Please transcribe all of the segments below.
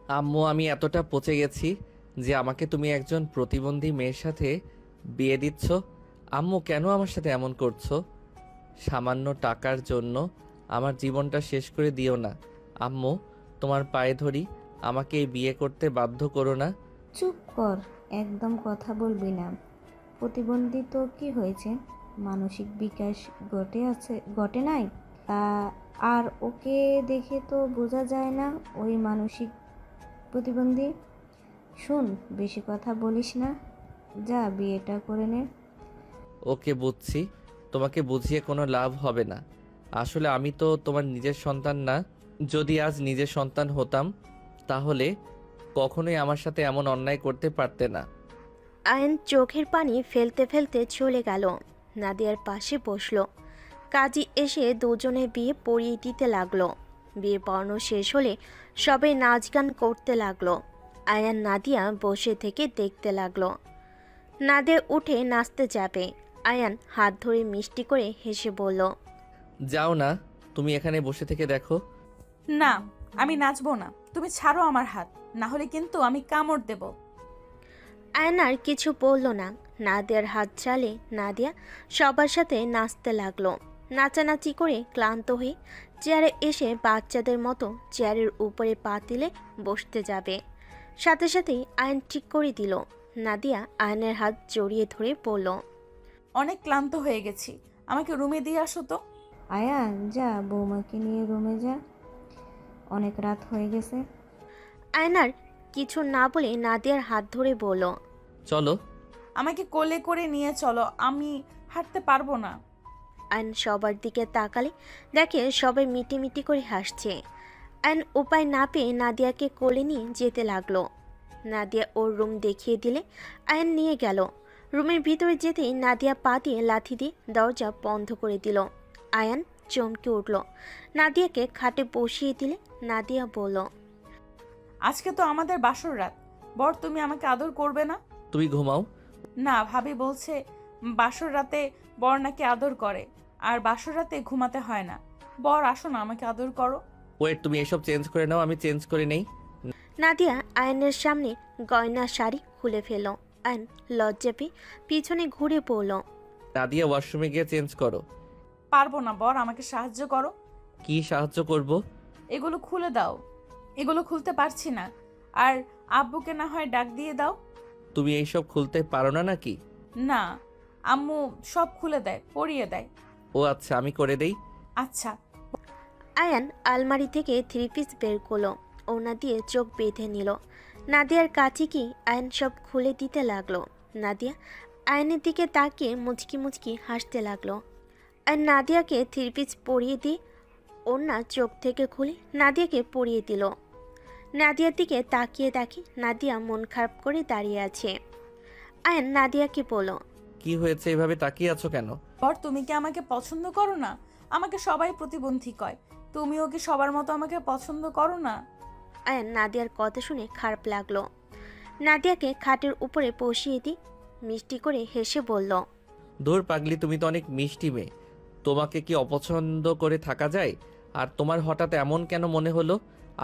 আম্মু, আমি এতটা পচে গেছি যে আমাকে তুমি একজন প্রতিবন্ধী মেয়ের সাথে বিয়ে দিচ্ছ। আম্মু, কেন আমার সাথে এমন করছো? সামান্য টাকার জন্য আমার জীবনটা শেষ করে দিও না। আম্মু, তোমার পায়ে ধরি, আমাকে এই বিয়ে করতে বাধ্য করো না। চুপ কর, একদম কথা বলবি না। প্রতিবন্ধী তো কি হয়েছে? মানসিক বিকাশ ঘটে নাই? আর ওকে দেখে তো বোঝা যায় না ওই মানসিক প্রতিবন্ধী। শোন, বেশি কথা বলিস না, যা বিয়েটা করে নে। ওকে, বুঝছি। তোমাকে বুঝিয়ে কোনো লাভ হবে না। আসলে আমি তো তোমার নিজের সন্তান না। যদি আজ নিজের সন্তান হতাম তাহলে কখনোই আমার সাথে এমন অন্যায় করতে পারতে না। আয়ন চোখের পানি ফেলতে ফেলতে চলে গেল। নাদিয়ার পাশে বসলো। কাজী এসে দুজনে বিয়ে পড়িয়ে দিতে লাগলো। বিয়ে পড়ানো শেষ হলে সবাই নাচ গান করতে লাগলো। আয়ান নাদিয়া বসে থেকে দেখতে লাগলো। নাদিয়া উঠে নাচতে যাবে। আয়ান হাত ধরে মিষ্টি করে হেসে বলল, যাও না, তুমি এখানে বসে থেকে দেখো। না, আমি নাচবো না। তুমি ছাড়ো আমার হাত, না হলে কিন্তু আমি কামড় দেব। আয়ন আর কিছু বলল না। নাদিয়ার হাত চালে নাদিয়া সবার সাথে নাচতে লাগলো। নাচানাচি করে ক্লান্ত হয়ে চেয়ারে এসে বাচ্চাদের মতো চেয়ারের উপরে পা তুলে বসতে যাবে। সাথে সাথেই আয়ন ঠিক করে দিল। নাদিয়া আয়নের হাত জড়িয়ে ধরে বলল, অনেক ক্লান্ত হয়ে গেছি, আমাকে রুমে দিয়ে আসো তো। আয়ান, যা বৌমাকে নিয়ে রুমে যা, অনেক রাত হয়ে গেছে। আয়নার কিছু না বলে নাদিয়ার হাত ধরে বলল, চলো। আমাকে কোলে করে নিয়ে চলো, আমি হাঁটতে পারবো না। আয়ন সবার দিকে তাকালে দেখে সবাই মিটিমিটি করে হাসছে। আয়ন উপায় না পেয়ে নাদিয়াকে কোলে নিয়ে যেতে লাগলো। নাদিয়া ওর রুম দেখিয়ে দিলে আয়ন নিয়ে গেল। রুমের ভিতরে যেতেই নাদিয়া পা দিয়ে লাথি দিয়ে দরজা বন্ধ করে দিল। আয়ান চমকে উঠল। নাদিয়াকে খাটে বসিয়ে দিলে নাদিয়া বলল, আজকে তো আমাদের বাসর রাত, বর তুমি আমাকে আদর করবে না? তুমি ঘুমাও। না, ভাবি বলছে বাসর রাতে বর নাকি আদর করে, আর বাসর রাতে ঘুমাতে হয় না। বর আসো না, আমাকে আদর করো। ওয়েট, তুমি এসব চেঞ্জ করে নাও, আমি চেঞ্জ করে নেই। নাদিয়া আয়নের সামনে গয়না শাড়ি খুলে ফেল। আয়ন লজ্জা পেয়ে পিছনে ঘুরে পড়ল। নাদিয়া, ওয়াশরুমে গিয়ে চেঞ্জ করো। পারবো না বর, আমাকে সাহায্য করো। কি সাহায্য করব? এগুলো খুলে দাও। এগুলো খুলতে পারছি না। আর আব্বুকে না হয় ডাক দিয়ে দাও। তুমি এইসব খুলতে পারো না নাকি? না, আম্মু সব খুলে দেয়, পরিয়ে দেয়। ও আচ্ছা, আমি করে দেই। আচ্ছা। আয়ান আলমারি থেকে থ্রি পিস বের করলো। ওনা দিয়ে চোখ বেঁধে নিল। নাদিয়ার কাছে কি আয়ন সব খুলে দিতে লাগলো। নাদিয়া আয়নের দিকে তাকিয়ে মুচকি মুচকি হাসতে লাগলো। আর নাদিয়াকে থ্রি পিস পরিয়ে দিয়ে ওনা চোখ থেকে খুলে নাদিয়াকে পরিয়ে দিল। নাদিয়ার দিকে তাকিয়ে দেখি নাদিয়া মন খারাপ করে দাঁড়িয়ে আছে। আয়ন নাদিয়াকে বলল, কি হয়েছে, এভাবে তাকিয়ে আছো কেন? বর, তুমি কি আমাকে পছন্দ করো না? আমাকে সবাই প্রতিবন্ধী কয়, তুমিও কি সবার মতো আমাকে পছন্দ করো না? আয়ন নাদিয়ার কথা শুনে খারাপ লাগলো। নাদিয়াকে খাটের উপরে বসিয়ে দিই মিষ্টি করে হেসে বলল, ধুর পাগলি, তুমি তো অনেক মিষ্টি মেয়ে। তোমাকে কি অপছন্দ করে থাকা যায়? আর তোমার হঠাৎ এমন কেন মনে হলো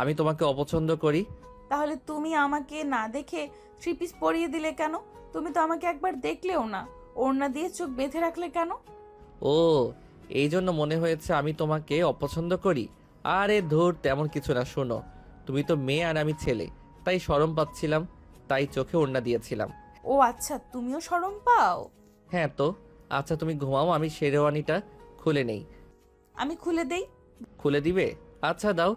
আমি তোমাকে অপছন্দ করি? তাহলে তুমি আমাকে না দেখে থ্রি পিস পরিয়ে দিলে কেন? তুমি তো আমাকে একবার দেখলেও না, ওড়না দিয়ে চোখ বেঁধে রাখলে কেন? ও, এই জন্য মনে হয়েছে আমি তোমাকে অপছন্দ করি। আরে ধুর, তেমন কিছু না। শোনো, তুমি তো মেয়ে আর আমি ছেলে, তাই শরম পাচ্ছিলাম, তাই চোখে ওড়না দিয়েছিলাম। ও আচ্ছা, তুমিও শরম পাও? হ্যাঁ তো। আচ্ছা তুমি ঘুমাও, আমি শেরওয়ানিটা খুলে নেই। আমি খুলে দেই। খুলে দিবে? আচ্ছা দাও।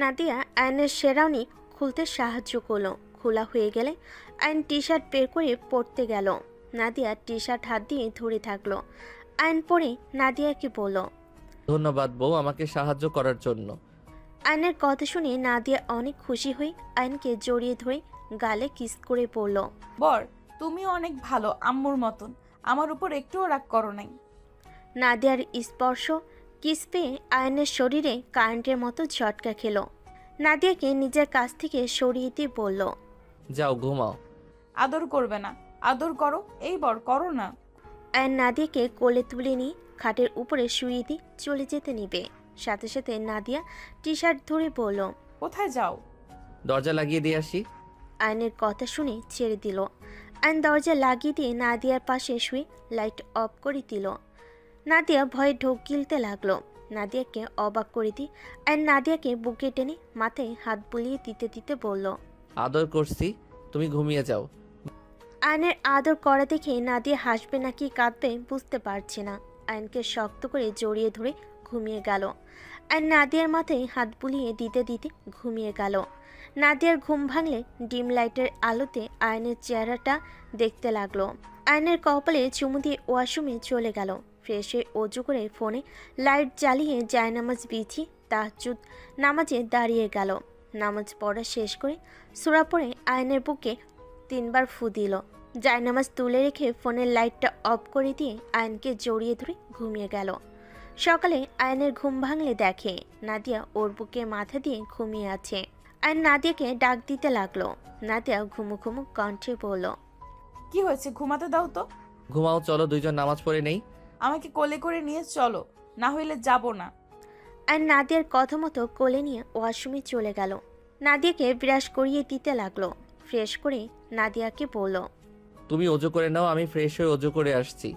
নাদিয়া আয়নের শেরাওনি খুলতে সাহায্য করলো। খোলা হয়ে গেলে আয়ন টি শার্ট বের করে পরতে গেল। নাদিয়া টি শার্ট হাত দিয়ে ধরে থাকলো। আয়ন পরে নাদিয়াকে বলল, ধন্যবাদ বউ, আমাকে সাহায্য করার জন্য। আয়নের কথা শুনে নাদিয়া অনেক খুশি হয়ে আয়নকে জড়িয়ে ধরে গালে কিস করে পড়ল। বর, তুমিও অনেক ভালো, আম্মুর মতন। আমার উপর একটুও রাগ করো নাই। নাদিয়ার স্পর্শ কিস পেয়ে আয়নের শরীরে কারেন্টের মতো ঝটকা খেলো। নাদিয়াকে নিজের কাছ থেকে সরিয়ে দিয়ে বলল, যাও ঘুমাও। আদর করবে না? আদর করো। এই বর, করো না। আয়ন নাদিয়াকে কোলে তুলে নিয়ে খাটের উপরে শুয়ে দিয়ে চলে যেতে নিবে। সাথে সাথে নাদিয়া টি শার্ট ধরে বলল, কোথায় যাও? দরজা লাগিয়ে দিয়ে আসি। আয়নের কথা শুনে ছেড়ে দিল। আয়ন দরজা লাগিয়ে দিয়ে নাদিয়ার পাশে শুয়ে লাইট অফ করে দিল। নাদিয়া ভয়ে ঢোক গিলতে লাগলো। নাদিয়াকে অবাক করে দিয়ে আয়ন নাদিয়াকে বুকে টেনে মাথায় হাত বুলিয়ে দিতে দিতে বলল, আদর করছি, তুমি ঘুমিয়ে যাও। আয়নের আদর করা দেখে নাদিয়া হাসবে নাকি কাঁদবে বুঝতে পারছে না। আয়নকে শক্ত করে জড়িয়ে ধরে ঘুমিয়ে গেল। আয়ন নাদিয়ার মাথায় হাত বুলিয়ে দিতে দিতে ঘুমিয়ে গেল। নাদিয়ার ঘুম ভাঙলে ডিম লাইটের আলোতে আয়নের চেহারাটা দেখতে লাগলো। আয়নের কপালে চুমু দিয়ে ওয়াশরুমে চলে গেল। ফ্রেশ হয়ে অজু করে ফোনে লাইট জ্বালিয়ে জায়নামাজ বিছিয়ে তাহাজ্জুদ নামাজে দাঁড়িয়ে গেল। নামাজ পড়া শেষ করে সূরা পড়ে আয়নের বুকে 3 বার ফু দিল। জায়নামাজ তুলে রেখে ফোনের লাইটটা অফ করে দিয়ে আয়নকে জড়িয়ে ধরে ঘুমিয়ে গেল। সকালে আয়নের ঘুম ভাঙলে দেখে নাদিয়া ওর বুকে মাথা দিয়ে ঘুমিয়ে আছে। আয়ন নাদিয়াকে ডাক দিতে লাগলো। নাদিয়া ঘুমু ঘুমু কণ্ঠে বলল, কি হয়েছে, ঘুমাতে দাও তো। ঘুমাও, চলো দুইজন নামাজ পড়ে নেই। আমাকে কোলে করে নিয়ে চলো, না হইলে যাব না। আয়ন নাদিয়ার কথা মতো কোলে নিয়ে ওয়াশরুমে চলে গেল। নাদিয়াকে ব্রাশ করিয়ে দিতে লাগলো। ফ্রেশ করে নাদিয়াকে বলল, তুমি অজু করে নাও, আমি ফ্রেশ হয়ে অজু করে আসছি।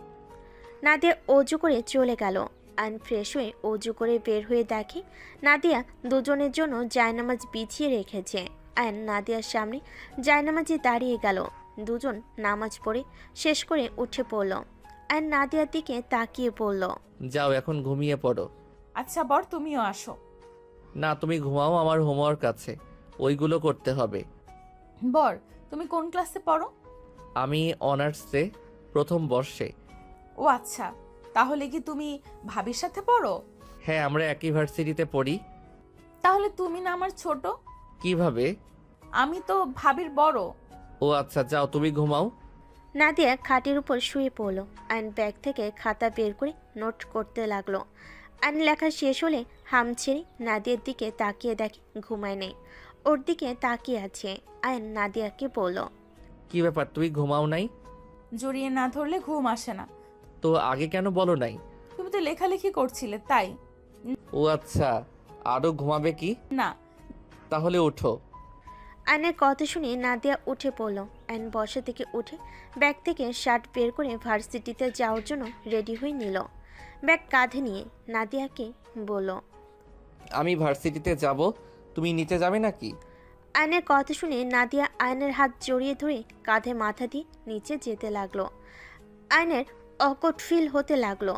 নাদিয়া অজু করে চলে গেল। আয়ন ফ্রেশ হয়ে অজু করে বের হয়ে দেখে নাদিয়া দুজনের জন্য জায়নামাজ বিছিয়ে রেখেছে। আয়ন নাদিয়ার সামনে জায়নামাজে দাঁড়িয়ে গেল। দুজন নামাজ পড়ে শেষ করে উঠে পড়ল। আয়ন নাদিয়ার দিকে তাকিয়ে বলল, যাও এখন ঘুমিয়ে পড়ো। আচ্ছা বর, তুমিও আসো। না, তুমি ঘুমাও, আমার হোমওয়ার্ক আছে, ওইগুলো করতে হবে। বর, তুমি কোন ক্লাসে পড়ো? আমি অনার্সে প্রথম বর্ষে। ও আচ্ছা, তাহলে কি তুমি ভাবির সাথে পড়ো? হ্যাঁ, আমরা একই ভার্সিটিতে পড়ি। তাহলে তুমি না আমার ছোট? কিভাবে? আমি তো ভাবির বড়। ও আচ্ছা, যাও তুমি ঘুমাও। নাদিয়া খাটের উপর শুয়ে পড়ল। আয়ন ব্যাগ থেকে খাতা বের করে নোট করতে লাগলো। আয়ন লেখা শেষ হলে হাম ছেড়ে নাদিয়ার দিকে তাকিয়ে দেখে ঘুমায় নেই, ওর দিকে তাকিয়ে আছে। আয়ন নাদিয়াকে বলল, কি ব্যাপার, তুমি ঘুমাও নাই? জড়িয়ে না ধরলে ঘুম আসে না। তো আগে কেন বলো নাই? তুমি তো লেখালেখি করছিলে তাই। ও আচ্ছা, আরো ঘুমাবে কি? না। তাহলে ওঠো। আয়নের কথা শুনে নাদিয়া উঠে পড়ল। আয়ন বসা থেকে উঠে ব্যাগ থেকে শার্ট বের করে ভার্সিটিতে যাওয়ার জন্য রেডি হয়ে নিল। ব্যাগ কাঁধে নিয়ে নাদিয়াকে বলল, আমি ভার্সিটিতে যাব, তুমি নিতে যাবে নাকি? আয়নের কথা শুনে নাদিয়া আয়নের হাত জড়িয়ে ধরে কাঁধে মাথা দিয়ে নিচে যেতে লাগলো। আয়নের অকট ফিল হতে লাগলো,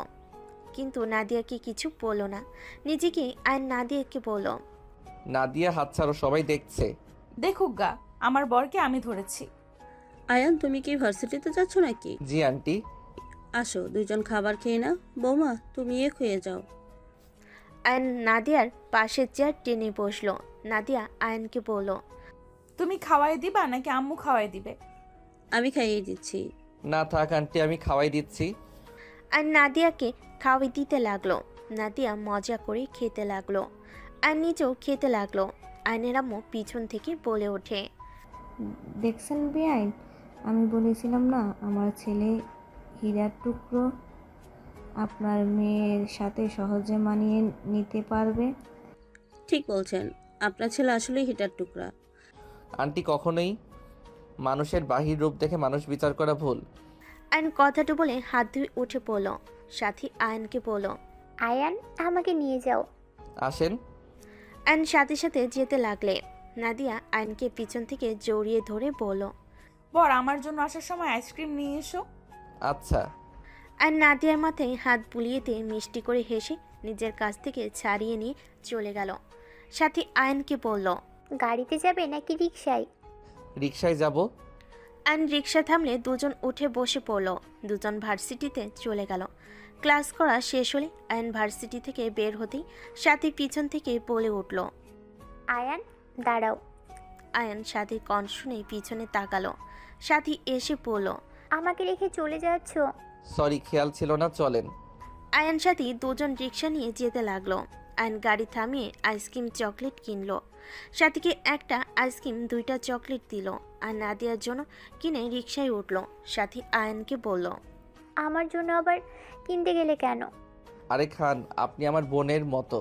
কিন্তু নাদিয়াকে কিছু বলল না। নিজেকে আয়ন নাদিয়াকে বলল, নাদিয়া, হাত ছাড়ো, সবাই দেখছে। দেখুক গা, আমার বরকে আমি ধরেছি। আয়ান, তুমি কি ভার্সিটিতে যাচ্ছ নাকি? জি আন্টি। আসো, দুইজন খাবার খেয়ে নাও। বৌমা, তুমি খেয়ে যাও। আয়ন নাদিয়ার পাশের চেয়ার টেনে বসলো। নাদিয়া আয়নকে বলল, তুমি খাওয়াই দিবা নাকি আম্মু খাওয়াই দিবে? আমি খাইয়ে দিচ্ছি। না থাক আন্টি, আমি খাওয়াই দিচ্ছি। আর নাদিয়াকে খাওয়াই দিতে লাগলো। নাদিয়া মজা করে খেতে লাগলো। আর নিজেও খেতে লাগলো। আয়নের আম্মু পিছন থেকে বলে ওঠে, দেখছেন বেআইন, আমি বলেছিলাম না আমার ছেলে হীরার টুকরো, আপনার মেয়ের সাথে সহজে মানিয়ে নিতে পারবে। ঠিক বলছেন, আপনার ছেলে আসলেই হিটার টুকরা। আন্টি, কখনোই মানুষের বাহির রূপ দেখে মানুষ বিচার করা ভুল। আয়ন কথাটা বলে হাত ধুয়ে উঠে পড়ল। সাথী আয়নকে বলল, আয়ান, আমাকে নিয়ে যাও। আসেন। আয়ন সাথে সাথে যেতে লাগলে। নাদিয়া আয়নকে পিছন থেকে জড়িয়ে ধরে বলল, বর, আমার জন্য আসার সময় আইসক্রিম নিয়ে এসো। আচ্ছা। আর নাদিয়ার মাথায় হাত বুলিয়ে দিয়ে মিষ্টি করে হেসে নিজের কাছ থেকে ছাড়িয়ে নিয়ে চলে গেল। সাথী আয়নকে বলল, গাড়িতে যাবে নাকি রিকশায়? রিকশায় যাব। আয়ন রিক্সা থামলে দুজন উঠে বসে পড়ল। দুজন ভার্সিটিতে চলে গেল। ক্লাস করা শেষ হলে আয়ন ভার্সিটি থেকে বের হতেই সাথী পিছন থেকে বলে উঠল, আয়ান, দাঁড়াও। আয়ন সাথীর কণ্ঠ শুনে পিছনে তাকালো। সাথী এসে পড়ল। আমাকে রেখে চলে যাচ্ছ? সরি, খেয়াল ছিল না, চলেন। আয়ন সাথী দুজন রিক্সা নিয়ে যেতে লাগলো। আয়ন গাড়ি থামিয়ে আইসক্রিম চকলেট কিনলো। সাথীকে একটা আইসক্রিম 2টা চকলেট দিল। আর নাদিয়ার জন্য কিনে রিক্সায় উঠল। সাথী আয়নকে বলল, আমার জন্য আবার কিনতে গেলে কেন? আরে খান, আপনি আমার বোনের মতো,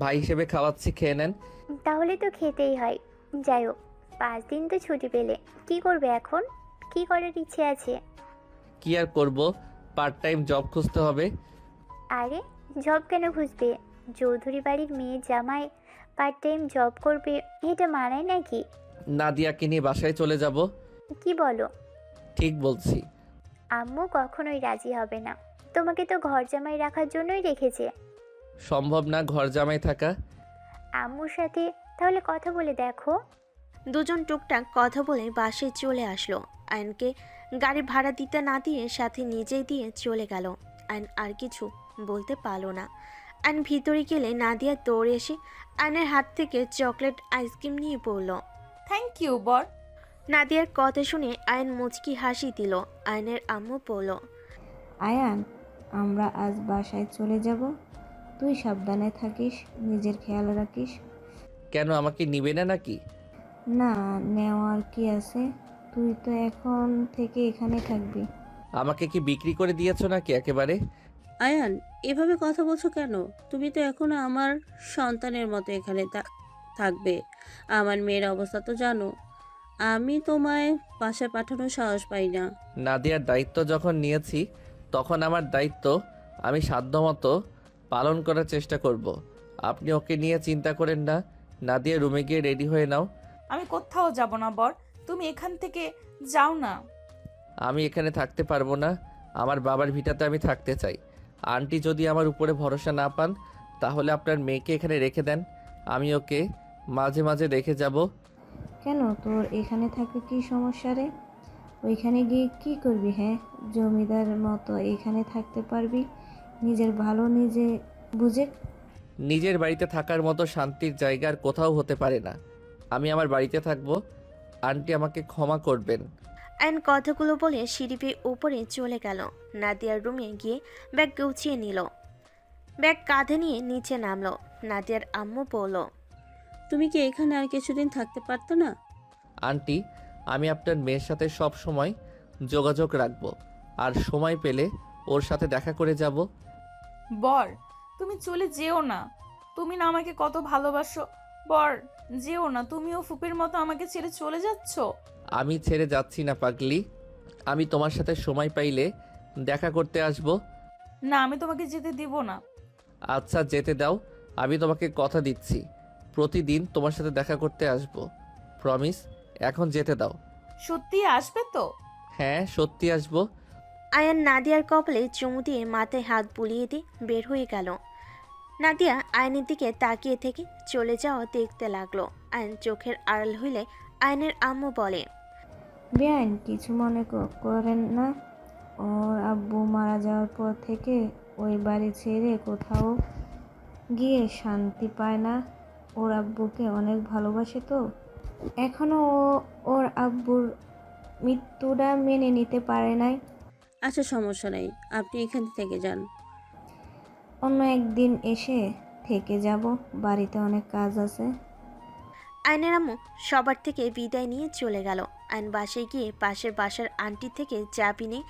ভাই হিসেবে খাওয়াচ্ছি, খেয়ে নেন। তাহলে তো খেতেই হয়। যাই হোক, 5 দিন তো ছুটি পেলে, কি করবে এখন? কি করার ইচ্ছে আছে? কি আর করব, পার্ট টাইম জব খুঁজতে হবে। আরে, জব কেন খুঁজবে? চৌধুরী বাড়ির মেয়ে জামাই পার্ট টাইম জব করবে, এটা মানায় নাকি? নাদিয়াকে নিয়ে বাসায় চলে যাব। কি বলো? ঠিক বলছি। আম্মু কখনোই রাজি হবে না। তোমাকে তো ঘর জামাই রাখার জন্যই রেখেছে। সম্ভব না ঘর জামাই থাকা। আম্মুর সাথে তাহলে কথা বলে দেখো। দুজন টুকটাক কথা বলে বাসায় চলে আসলো। আয়নকে গাড়ি ভাড়া দিতে না দিয়ে সাথে নিজেই দিয়ে চলে গেল। আয়ন আর কিছু বলতে পারল না। আয়ন ভিতরে গেলে নাদিয়া দৌড়ে এসে আয়নের হাত থেকে চকলেট আইসক্রিম নিয়ে পড়ল। থ্যাংক ইউ বর। নাদিয়ার কথা শুনে আয়ন মুচকি হাসি দিল। আয়নের আম্মু বলল, আয়ান, আমরা আজ বাসায় চলে যাব। তুই সাবধানে থাকিস, নিজের খেয়াল রাখিস। কেন আমাকে নিবে না নাকি? না, নেওয়ার কি আছে? তুই তো এখন থেকে এখানে থাকবি। আমাকে কি বিক্রি করে দিয়েছো নাকি একেবারে? আয়ান, এভাবে কথা বলছো কেন? তুমি তো এখনো আমার সন্তানের মতো এখানে থাকবে। আমার মেয়ের অবস্থা তো জানো। আমি তোমায় বাসায় পাঠানোর সাহস পাই না। নাদিয়ার দায়িত্ব যখন নিয়েছি তখন আমার দায়িত্ব আমি সাধ্যমতো পালন করার চেষ্টা করব। আপনি ওকে নিয়ে চিন্তা করেন না। নাদিয়া রুমে গিয়ে রেডি হয়ে নাও। আমি কোথাও যাব না বর, তুমি এখান থেকে যাও না। আমি এখানে থাকতে পারবো না। আমার বাবার ভিটাতে আমি থাকতে চাই। আন্টি যদি আমার উপরে ভরসা না পান তাহলে আপনার মেয়েকে এখানে রেখে দেন। আমি ওকে মাঝে মাঝে দেখে যাব। কেন, তোর এখানে থাকলে কি সমস্যা রে? ওইখানে গিয়ে কি করবি? হ্যাঁ, জমিদার মতো এখানে থাকতে পারবি? নিজের ভালো নিজে বুঝে। নিজের বাড়িতে থাকার মতো শান্তির জায়গা আর কোথাও হতে পারে না। আমি আমার বাড়িতে থাকবো। আন্টি আমাকে ক্ষমা করবেন। আয়ন কথাগুলো বলে সিঁড়ি বেয়ে উপরে চলে গেল। নাদিয়ার রুমে গিয়ে ব্যাগ গুছিয়ে নিল। ব্যাগ কাঁধে নিয়ে নিচে নামলো। নাদিয়ার আম্মু বলল, তুমি কি এখানে আর কিছুদিন থাকতে পারতো না? আন্টি, আমি আপনার মেয়ের সাথে সব সময় যোগাযোগ রাখবো, আর সময় পেলে ওর সাথে দেখা করে যাব। বর, তুমি চলে যেও না। তুমি না আমাকে কত ভালোবাসো। বর, যেও না। তুমিও ফুপির মতো আমাকে ছেড়ে চলে যাচ্ছ। আমি ছেড়ে যাচ্ছি না পাগলি। আমি তোমার সাথে সময় পাইলে দেখা করতে আসব। না, আমি তোমাকে যেতে দিব না। আচ্ছা, যেতে দাও। আমি তোমাকে কথা দিচ্ছি প্রতিদিন তোমার সাথে দেখা করতে আসব। প্রমিস। এখন যেতে দাও। সত্যি আসবে তো? হ্যাঁ, সত্যি আসব। আয়ান নাদিয়ার কপালে চুমু দিয়ে মাথায় হাত বুলিয়ে দিয়ে বের হয়ে গেল। নাদিয়া আয়নের দিকে তাকিয়ে থেকে চলে যাওয়া দেখতে লাগলো। আয়ন চোখের আড়াল হইলে আয়নের আম্মু বলে, বেআইন কিছু মনে করেন না। ওর আব্বু মারা যাওয়ার পর থেকে ওই বাড়ি ছেড়ে কোথাও গিয়ে শান্তি পায় না। ওর আব্বুকে অনেক ভালোবাসে তো। এখনো ও ওর আব্বুর মৃত্যুটা মেনে নিতে পারে নাই। আচ্ছা, সমস্যা নেই, আপনি এখান থেকে যান। অন্য একদিন এসে থেকে যাব, বাড়িতে অনেক কাজ আছে। আয়নের আম্মু সবার থেকে বিদায় নিয়ে চলে গেল। আয়ন বাসায় গিয়ে পাশের বাসার আন্টি থেকে চাবি নিয়ে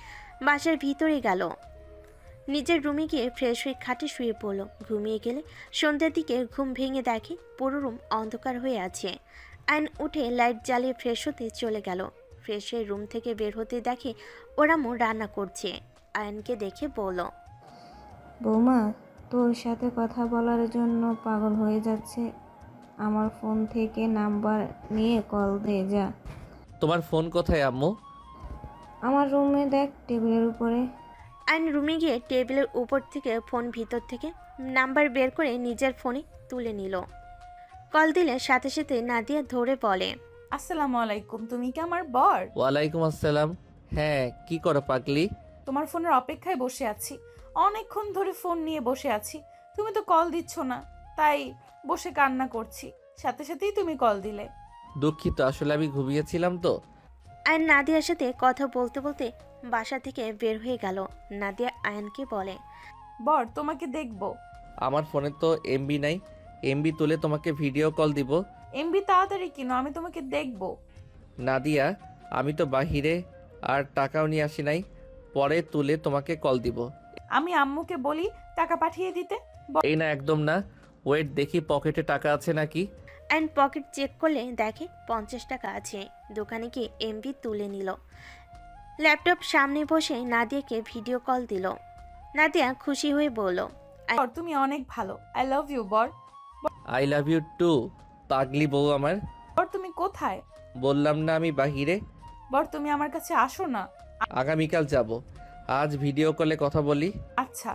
বাসার ভিতরে গেল। নিজের রুমে গিয়ে ফ্রেশ হয়ে খাটে শুয়ে পড়ল। ঘুমিয়ে গেলে সন্ধ্যার দিকে ঘুম ভেঙে দেখে পুরো রুম অন্ধকার হয়ে আছে। আয়ন উঠে লাইট জ্বালিয়ে ফ্রেশ হতে চলে গেল। ফ্রেশ হয়ে রুম থেকে বের হতে দেখে ওর আম্মু রান্না করছে। আয়নকে দেখে বলল, বৌমা, তোর সাথে কথা বলার জন্য পাগল হয়ে যাচ্ছে। আমার ফোন থেকে নাম্বার নিয়ে কল দে যা। তোমার ফোন কোথায় আম্মু? আমার রুমে দেখ, টেবিলের উপরে। আয়ন রুমে গিয়ে টেবিলের উপর থেকে ফোন ভিতর থেকে নাম্বার বের করে নিজের ফোনে তুলে নিল। কল দিলে সাথে সাথে নাদিয়া ধরে বলে, আসসালামু আলাইকুম, তুমি কি আমার বর? ওয়ালাইকুম আসসালাম। হ্যাঁ, কি করো পাগলি? তোমার ফোনের অপেক্ষায় বসে আছি। অনেকক্ষণ ধরে ফোন নিয়ে বসে আছি, তুমি তো কল দিচ্ছ না, তাই বসে কান্না করছি। সাথে সাথেই তুমি কল দিলে। দুঃখিত, আসলে আমি ঘুমিয়েছিলাম তো। আয়ন নাদিয়ার সাথে কথা বলতে বলতে বাসা থেকে বের হয়ে গেল। নাদিয়া আয়নকে বলে, বর, তোমাকে দেখবো। আমার ফোনে তো এমবি নাই। এমবি তুলে তোমাকে ভিডিও কল দিব। এমবি তাড়াতাড়ি কিনো, আমি তোমাকে দেখবো। নাদিয়া, আমি তো বাহিরে আর টাকাও নিয়ে আসি নাই। পরে তুলে তোমাকে কল দিব। আমি আম্মুকে বলি টাকা পাঠিয়ে দিতে। এই না, একদম না। ওয়েট, দেখি পকেটে টাকা আছে নাকি। অ্যান্ড পকেট চেক করলে দেখে 50 টাকা আছে। দোকানে গিয়ে এমবি তুলে নিল। ল্যাপটপ সামনে বসে নাদিয়াকে ভিডিও কল দিল। নাদিয়া খুশি হয়ে বলল, বর তুমি অনেক ভালো, আই লাভ ইউ বর। আই লাভ ইউ টু পাগলি বউ আমার। বর তুমি কোথায়? বললাম না আমি বাহিরে। বর তুমি আমার কাছে আসো না। আগামীকাল যাব। আজ ভিডিও কলে কথা বলি। আচ্ছা।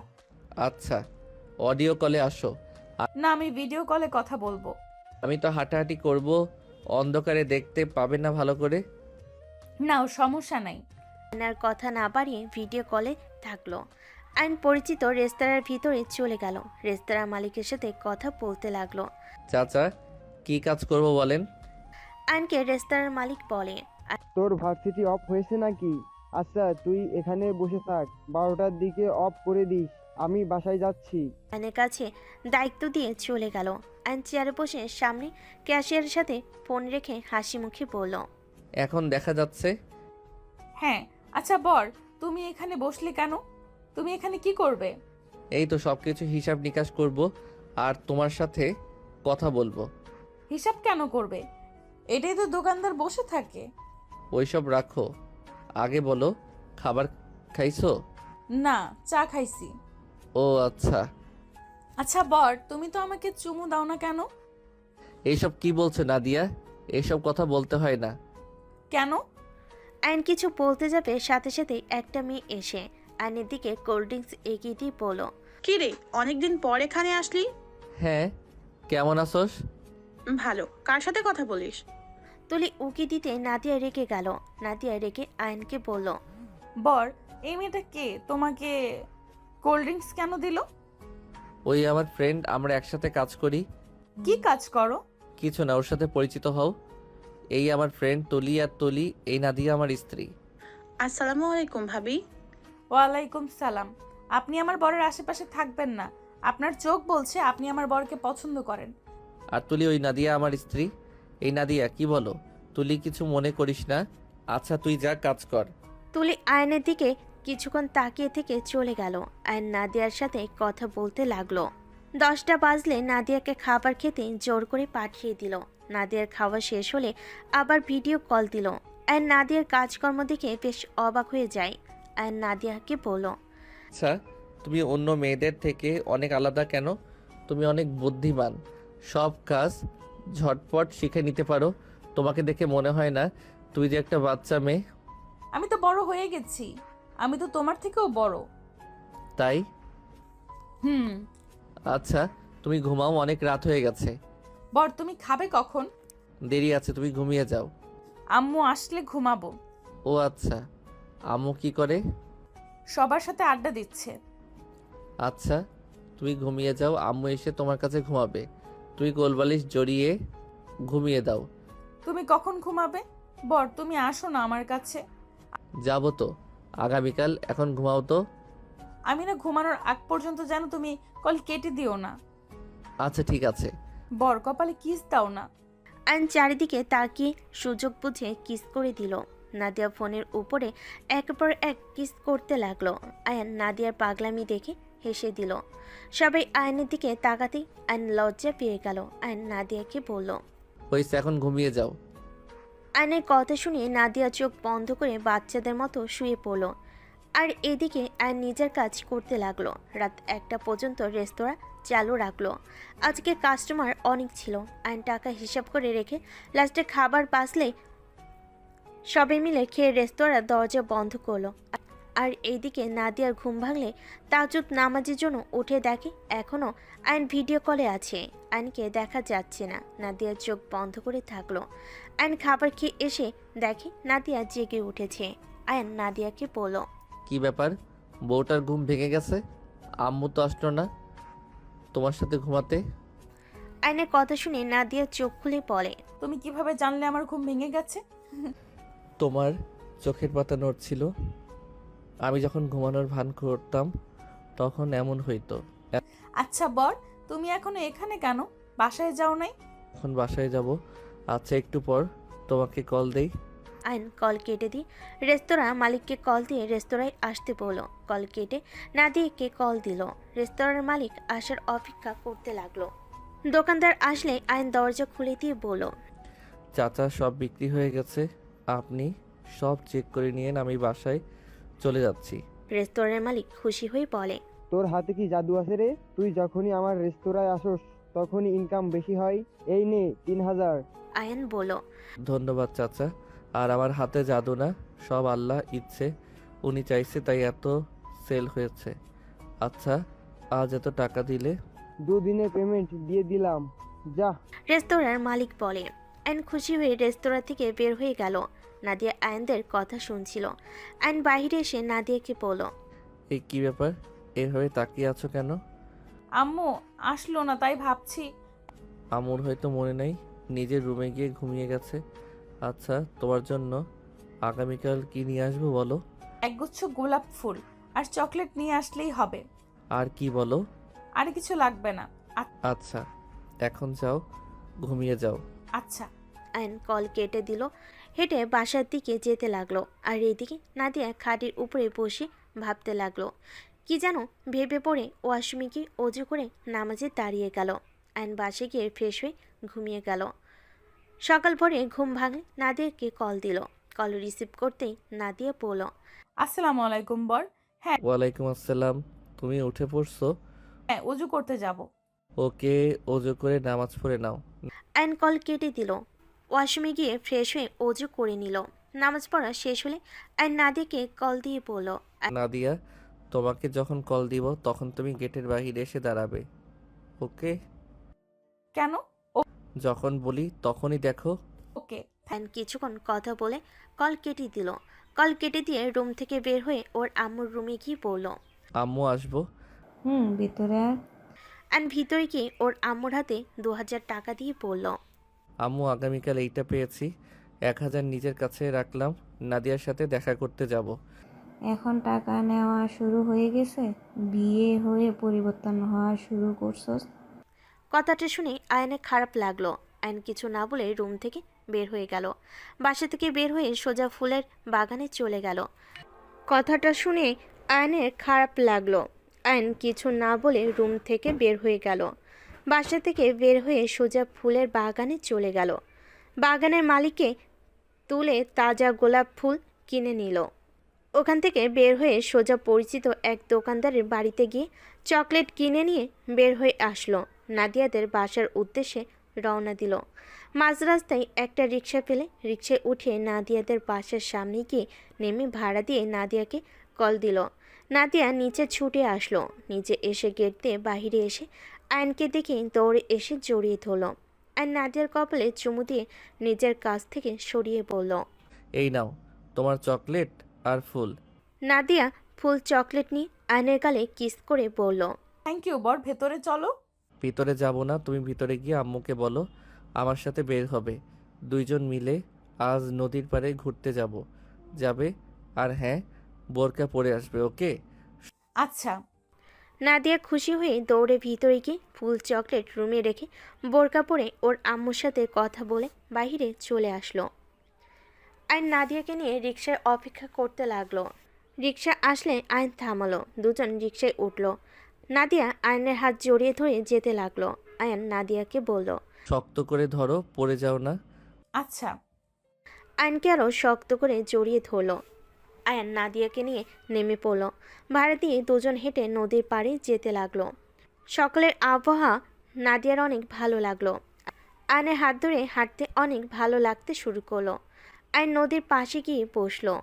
আচ্ছা, অডিও কলে আসো। না, আমি ভিডিও কলে কথা বলবো। আমি তো হাঁটাহাঁটি করব, অন্ধকারে দেখতে পাবে না ভালো করে। না, সমস্যা নাই। আয়নার কথা না বাড়িয়ে ভিডিও কলে থাকলো। আইন পরিচিত রেস্তোরাঁর ভিতরে চলে গেল। রেস্তোরাঁ মালিকের সাথে কথা বলতে লাগলো। চাচা, কি কাজ করব বলেন? আইনকে রেস্তোরাঁর মালিক বলে, তোর ভার্সিটি অফ হয়েছে নাকি? আচ্ছা, তুই এখানে বসে থাক, 12টার দিকে অফ করে দিস, আমি বাসায় যাচ্ছি। আইনের কাছে দায়িত্ব দিয়ে চলে গেল। আইন চেয়ারে বসে সামনে ক্যাশিয়ারের সাথে ফোন রেখে হাসি মুখে বলল, এখন দেখা যাচ্ছে। হ্যাঁ, আচ্ছা বর, তুমি এখানে বসলে কেন? তুমি এখানে কি করবে? এই তো সব কিছু হিসাব নিকাশ করব আর তোমার সাথে কথা বলবো। হিসাব কেন করবে? এটাই তো দোকানদার বসে থাকে। ওইসব রাখো, আগে বলো, খাবার খাইছো? না, চা খাইছি। ও আচ্ছা। আচ্ছা বর, তুমি তো আমাকে চুমু দাও না কেন? এইসব কি বলছো নাদিয়া? এইসব কথা বলতে হয় না। কেন? আইন কিছু বলতে যাবে সাথে সাথে একটা মেয়ে এসে আইনের দিকে কোল্ড ড্রিঙ্কস এগিয়ে দিয়ে বলল, কি রে, অনেকদিন পর এখানে আসলি? হ্যাঁ, কেমন আছোস? ভালো। কার সাথে কথা বলিস? তুলি উকি দিতে নাদিয়া রেগে গেল। নাদিয়া রেগে আয়নকে বলল, বর, এই মেয়েটা কে? তোমাকে কোল্ড ড্রিঙ্কস কেন দিল? ওই আমার ফ্রেন্ড, আমরা একসাথে কাজ করি। কি কাজ করো? কিছু না, ওর সাথে পরিচিত হও। এই আমার ফ্রেন্ড তুলি, আর তুলি এই নাদিয়া আমার স্ত্রী। আসসালামু আলাইকুম ভাবি। ওয়ালাইকুম সালাম। আপনি আমার বরের আশেপাশে থাকবেন না। আপনার চোখ বলছে আপনি আমার বরকে পছন্দ করেন। আর তুলি ওই নাদিয়া আমার স্ত্রী। এই নাদিয়া, কি বলো? তুলি কিছু মনে করিস না। আচ্ছা তুই যা, কাজ কর। তুলি আয়নের দিকে কিছুক্ষণ তাকিয়ে থেকে চলে গেল। আয়ন নাদিয়ার সাথে কথা বলতে লাগলো। 10টা বাজলে নাদিয়াকে খাবার খেতে জোর করে পাঠিয়ে দিল। নাদিয়ার খাওয়া শেষ হলে আবার ভিডিও কল দিল। আয়ন নাদিয়ার কাজকর্ম দেখে বেশ অবাক হয়ে যায়। আয়ন নাদিয়াকে বলল, আচ্ছা, তুমি অন্য মেয়েদের থেকে অনেক আলাদা কেন? তুমি অনেক বুদ্ধিমান, সব কাজ ঝটপট শিখে নিতে পারো। তোমাকে দেখে মনে হয় না তুমি যে একটা বাচ্চা মেয়ে। আমি তো বড় হয়ে গেছি। আমি তো তোমার থেকেও বড়। তাই? হুম। আচ্ছা, তুমি ঘুমাও, অনেক রাত হয়ে গেছে। বর, তুমি খাবে কখন? দেরি আছে, তুমি ঘুমিয়ে যাও। আম্মু আসলে ঘুমাবো। ও আচ্ছা, আম্মু কি করে? সবার সাথে আড্ডা দিচ্ছে। আচ্ছা, তুমি ঘুমিয়ে যাও, আম্মু এসে তোমার কাছে ঘুমাবে। তুই কোলবালিশ জড়িয়ে ঘুমিয়ে দাও। তুমি কখন ঘুমাবে? বর, তুমি আসো না আমার কাছে। যাবো তো আগামীকাল, এখন ঘুমাও তো। আমি না ঘুমানোর আগ পর্যন্ত যেন তুমি কল কেটে দিও না। আচ্ছা ঠিক আছে। বর, কপালে কিস দাও না। আয়ন চারিদিকে তাকিয়ে সুযোগ বুঝে কিস করে দিল। নাদিয়া ফোনের উপরে একের পর এক কিস করতে লাগলো। আয়ন নাদিয়ার পাগলামি দেখে হেসে দিল। সবাই আয়নের দিকে তাকাতেই আয়ন লজ্জা পেয়ে গেল। আয়ন নাদিয়াকে বলল, হয়েছে, এখন ঘুমিয়ে যাও। আয়নের কথা শুনে নাদিয়া চোখ বন্ধ করে বাচ্চাদের মতো শুয়ে পড়ল। আর এদিকে আয়ন নিজের কাজ করতে লাগলো। রাত 1টা পর্যন্ত রেস্তোরাঁ চালু রাখলো। আজকে কাস্টমার অনেক ছিল। আয়ন টাকা হিসাব করে রেখে লাস্টে খাবার বাঁচলে সবাই মিলে খেয়ে রেস্তোরাঁর দরজা বন্ধ করলো। আর এইদিকে নাদিয়ার ঘুম ভাঙলে তাজুদ নামাজের জন্য উঠে দেখে এখনও আয়ন ভিডিও কলে আছে। আয়নকে দেখা যাচ্ছে না। নাদিয়ার চোখ বন্ধ করে থাকলো। আয়ন খাবার খেয়ে এসে দেখে নাদিয়া জেগে উঠেছে। আয়ন নাদিয়াকে বলল, কি ব্যাপার, বউটার ঘুম ভেঙে গেছে? আম্মু তো আসলো না তোমার সাথে ঘুমাতে। আয়নের কথা শুনে নাদিয়া চোখ খুলে পড়ে, তুমি কিভাবে জানলে আমার ঘুম ভেঙে গেছে? তোমার চোখের পাতা নড়ছিল। আমি যখন ঘুমানোর ভান করতাম তখন এমন হইতো। আচ্ছা বর, তুমি এখনো এখানে কেন? বাসায় যাও নাই? এখন বাসায় যাব। আচ্ছা একটু পর তোমাকে কল দেই। আয়ন কল কেটে দিয়ে রেস্তোরাঁ মালিককে কল দিয়ে রেস্তোরাঁয় আসতে বলল। কল কেটে নাদিয়াকে কল দিল। রেস্তোরাঁর মালিক আসার অপেক্ষা করতে লাগলো। দোকানদার আসলে আয়ন দরজা খুলে দিয়ে বলল, চাচা সব বিক্রি হয়ে গেছে, আপনি সব চেক করে নিয়েন, আমি বাসায় চলে যাচ্ছি। রেস্তোরাঁর মালিক খুশি হয়ে বলে, তোর হাতে কি জাদু আছে রে? তুই যখনই আমার রেস্তোরাঁয় আসোস তখনই ইনকাম বেশি হয়। এই নে 3000। আয়ান বলল, ধন্যবাদ চাচা। আর আমার হাতে জাদু না, সব আল্লাহ ইচ্ছে, উনি চাইছে তাই এত সেল হয়েছে। আচ্ছা, আজ এত টাকা দিলে? 2 দিনের পেমেন্ট দিয়ে দিলাম, যা। রেস্তোরাঁর মালিক বলে। আয়ন খুশি হয়ে রেস্তোরাঁ থেকে বের হয়ে গেল। নাদিয়া আয়নদের কথা শুনছিল। আয়ন বাইরে এসে নাদিয়াকে বলল, এই কি ব্যাপার, এভাবে তাকিয়ে আছো কেন? আম্মু আসলো না তাই ভাবছি। আমুর হয়তো মনে নেই, নিজের রুমে গিয়ে ঘুমিয়ে গেছে। আচ্ছা, তোমার জন্য আগামীকাল কি নিয়ে আসবো বলো? একগুচ্ছ গোলাপ ফুল আর চকলেট নিয়ে আসলেই হবে। আর কি বলো? আর কিছু লাগবে না। আচ্ছা, এখন যাও, ঘুমিয়ে যাও। আচ্ছা। আয়ন কল কেটে দিল। হেঁটে বাসার দিকে যেতে লাগলো। আর এদিকে নাদিয়া খাটের উপরে বসে ভাবতে লাগলো। কি যেন ভেবে পড়ে ওয়াশরুমে গিয়ে অজু করে নামাজে দাঁড়িয়ে গেল। আয়ন বাসে গিয়ে ফ্রেশ হয়ে ঘুমিয়ে গেল। সকাল ভোরে ঘুম ভাঙলে নাদিয়াকে কল দিল। কল রিসিভ করতেই নাদিয়া বলল, আসসালামু আলাইকুম বর। ওয়ালাইকুম আসসালাম। তুমি উঠে পড়ছো? হ্যাঁ, অজু করতে যাব। ওকে, অজু করে নামাজ পড়ে নাও। আয়ন কল কেটে দিল। ওয়াশরুমে গিয়ে ফ্রেশ হয়ে অজু করে নিল। নামাজ পড়া শেষ হলে আয়ন নাদিয়াকে কল দিয়ে বলল, নাদিয়া, তোমাকে যখন কল দিব তখন তুমি গেটের বাইরে এসে দাঁড়াবে, ওকে? কেন? যখন বলি তখনই দেখো। ওকে। আয়ন কিছুক্ষণ কথা বলে কল কেটে দিল। কল কেটে দিয়ে রুম থেকে বের হয়ে ওর আম্মুর রুমে গিয়ে বলল, আম্মু আসবো? ভিতরে আয়। আয়ন ভিতরে গিয়ে ওর আম্মুর হাতে 2000 টাকা দিয়ে বলল, আম্মু, আগামীকাল এইটা পেয়েছি, 1000 নিজের কাছে রাখলাম, নাদিয়ার সাথে দেখা করতে যাব। এখন টাকা নেওয়া শুরু হয়ে গেছে? বিয়ে হয়ে পরিবর্তন হওয়া শুরু করছস? কথাটা শুনে আয়নের খারাপ লাগলো। আয়ন কিছু না বলে রুম থেকে বের হয়ে গেল। বাসা থেকে বের হয়ে সোজা ফুলের বাগানে চলে গেল। কথাটা শুনে আয়নের খারাপ লাগলো। আয়ন কিছু না বলে রুম থেকে বের হয়ে গেল। বাসা থেকে বের হয়ে সোজা ফুলের বাগানে চলে গেল। বাগানের মালিককে তুলে তাজা গোলাপ ফুল কিনে নিল। ওখান থেকে বের হয়ে সোজা পরিচিত এক দোকানদারের বাড়িতে গিয়ে চকলেট কিনে নিয়ে বের হয়ে আসলো। নাদিয়াদের বাসার উদ্দেশ্যে রওনা দিল। মাঝ রাস্তায় একটা রিক্সা পেলে রিক্সায় উঠে নাদিয়াদের বাসার সামনে গিয়ে নেমে ভাড়া দিয়ে নাদিয়াকে কল দিল। নাদিয়া নিচে ছুটে আসলো। নিচে এসে গেট দিয়ে বাহিরে এসে আয়নকে দেখে দৌড়ে এসে জড়িয়ে ধরল। আয়ন নাদিয়ার কপালে চুমু দিয়ে নিজের কাছ থেকে সরিয়ে বলল, এই নাও তোমার চকলেট আর ফুল। নাদিয়া ফুল চকলেট নিয়ে আয়নের গালে কিস করে বলল, থ্যাংক ইউ বর, ভেতরে চলো। ভিতরে যাব না, তুমি ভিতরে গিয়ে আম্মুকে বলো আমার সাথে বের হবে, দুইজন মিলে আজ নদীর পাড়ে ঘুরতে যাবে। আর হ্যাঁ, বোরকা পরে আসবে, ওকে? আচ্ছা। নাদিয়া খুশি হয়ে দৌড়ে ভিতরে গিয়ে ফুল চকলেট রুমে রেখে বোরকা পরে ওর আম্মুর সাথে কথা বলে বাইরে চলে আসলো। আয়ন নাদিয়াকে নিয়ে রিকশায় অপেক্ষা করতে লাগলো। রিকশা আসলে আয়ন থামালো। দুজন রিকশায় উঠলো। নাদিয়া আয়নের হাত জড়িয়ে ধরে যেতে লাগলো। আয়ন নাদিয়াকে বলল, শক্ত করে ধরো, পড়ে যাও না। আচ্ছা। আয়নকে আরও শক্ত করে জড়িয়ে ধরল। আয়ান নাদিয়াকে নিয়ে নেমে পড়ল। ভাড়া দিয়ে দুজন হেঁটে নদীর পাড়ে যেতে লাগলো। সকালের আবহাওয়া নাদিয়ার অনেক ভালো লাগলো। আয়নের হাত ধরে হাঁটতে অনেক ভালো লাগতে শুরু করলো। আয়ন নদীর পাশে গিয়ে বসলো।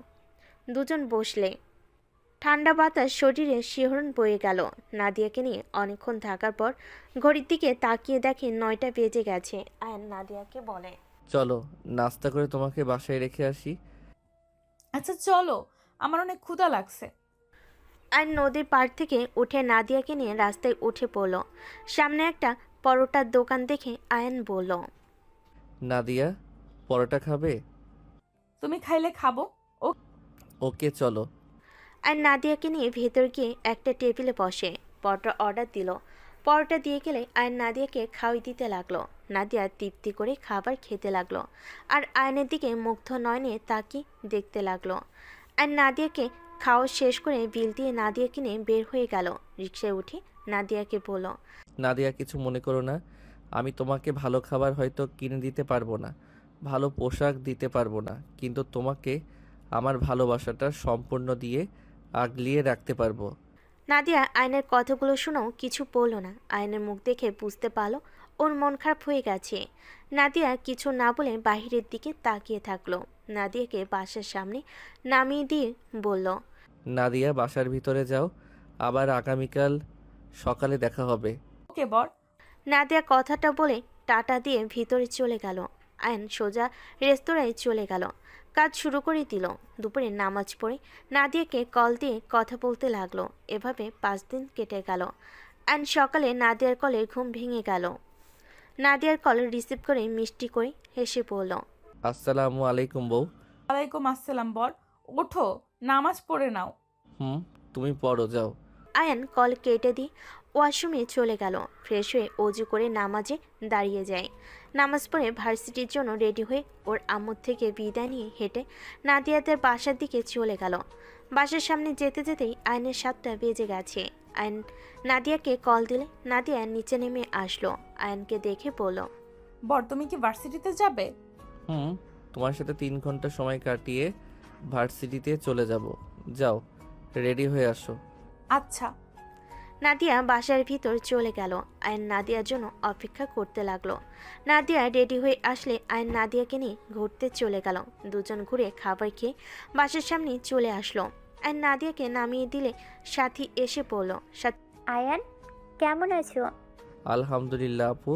দুজন বসলে ঠান্ডা বাতাস শরীরে শিহরণ বয়ে গেল। নাদিয়াকে নিয়ে অনেকক্ষণ থাকার পর ঘড়ির দিকে তাকিয়ে দেখে 9টা বেজে গেছে। আয়ন নাদিয়াকে বলে, চলো নাস্তা করে তোমাকে বাসায় রেখে আসি। আচ্ছা চলো, আমার অনেক ক্ষুধা লাগছে। আয়ন নদীর পাড় থেকে উঠে নাদিয়াকে নিয়ে রাস্তায় উঠে পড়ল। সামনে একটা পরোটার দোকান দেখে আয়ন বলল, নাদিয়া, পরোটা খাবে? তুমি খাইলে খাবো। ওকে, চলো। আয়ন নাদিয়াকে নিয়ে ভেতর গিয়ে একটা টেবিলে বসে পরোটা অর্ডার দিল। পরোটা দিয়ে গেলে আয়ন নাদিয়াকে খাওয়াই দিতে লাগলো। নাদিয়া তৃপ্তি করে খাবার খেতে লাগলো আর আয়নের দিকে মুগ্ধ নয়নে তাকিয়ে দেখতে লাগলো। আয়ন নাদিয়াকে খাওয়া শেষ করে বিল দিয়ে নাদিয়াকে নিয়ে বের হয়ে গেল। রিকশায় উঠে নাদিয়াকে বলল, নাদিয়া, কিছু মনে করো না, আমি তোমাকে ভালো খাবার হয়তো কিনে দিতে পারবো না, ভালো পোশাক দিতে পারবো না, কিন্তু তোমাকে আমার ভালোবাসাটা সম্পূর্ণ দিয়ে আগলিয়ে রাখতে পারবো। নাদিয়া আয়নের কথাগুলো শুনেও কিছু বলল না। আয়নের মুখ দেখে বুঝতে পারলো ওর মন খারাপ হয়ে গেছে। নাদিয়া কিছু না বলে বাহিরের দিকে তাকিয়ে থাকলো। নাদিয়াকে বাসার সামনে নামিয়ে দিয়ে বলল, নাদিয়া, বাসার ভিতরে যাও, আবার আগামীকাল সকালে দেখা হবে। ওকে বর। নাদিয়া কথাটা বলে টাটা দিয়ে ভিতরে চলে গেল। আয়ন সোজা রেস্তোরাঁয় চলে গেল, কাজ শুরু করে দিল। দুপুরে নামাজ পড়ে নাদিয়াকে কল দিয়ে কথা বলতে লাগলো। এভাবে 5 দিন কেটে গেল। আয়ন সকালে নাদিয়ার কলে ঘুম ভেঙে গেল। নাদিয়ার কল রিসিভ করে মিষ্টি করে হেসে বলল, আসসালামু আলাইকুম বউ। ওয়ালাইকুম আসসালাম বর। ওঠো, নামাজ পড়ে নাও। তুমি পড়ো, যাও। আয়ান কল কেটে দিয়ে ওয়াশরুমে চলে গেল। ফ্রেশ হয়ে অজু করে নামাজে দাঁড়িয়ে যায়। নামাজ পড়ে ভার্সিটির জন্য রেডি হয়ে ওর আম্মুর থেকে বিদায় নিয়ে হেঁটে নাদিয়াদের বাসার দিকে চলে গেল। বাসার সামনে যেতে যেতেই আয়নের 7টা বেজে গেছে। আয়ন নাদিয়াকে কল দিলে নাদিয়া নিচে নেমে আসলো। আয়নকে দেখে বলল, বর, তুমি কি ভার্সিটিতে যাবে? তোমার সাথে 3 ঘন্টা সময় কাটিয়ে ভার্সিটিতে চলে যাব। যাও, রেডি হয়ে আসো। আচ্ছা। নাদিয়া বাসার ভিতর চলে গেল। আয়ন নাদিয়ার জন্য অপেক্ষা করতে লাগলো। নাদিয়া রেডি হয়ে আসলে আয়ন নাদিয়াকে নিয়ে ঘুরতে চলে গেল। দুজন ঘুরে খাবার খেয়ে বাসার সামনে চলে আসলো। আয়ন নাদিয়াকে নামিয়ে দিলে সাথী এসে পড়ল। আয়ান, কেমন আছো? আলহামদুলিল্লাহ আপু,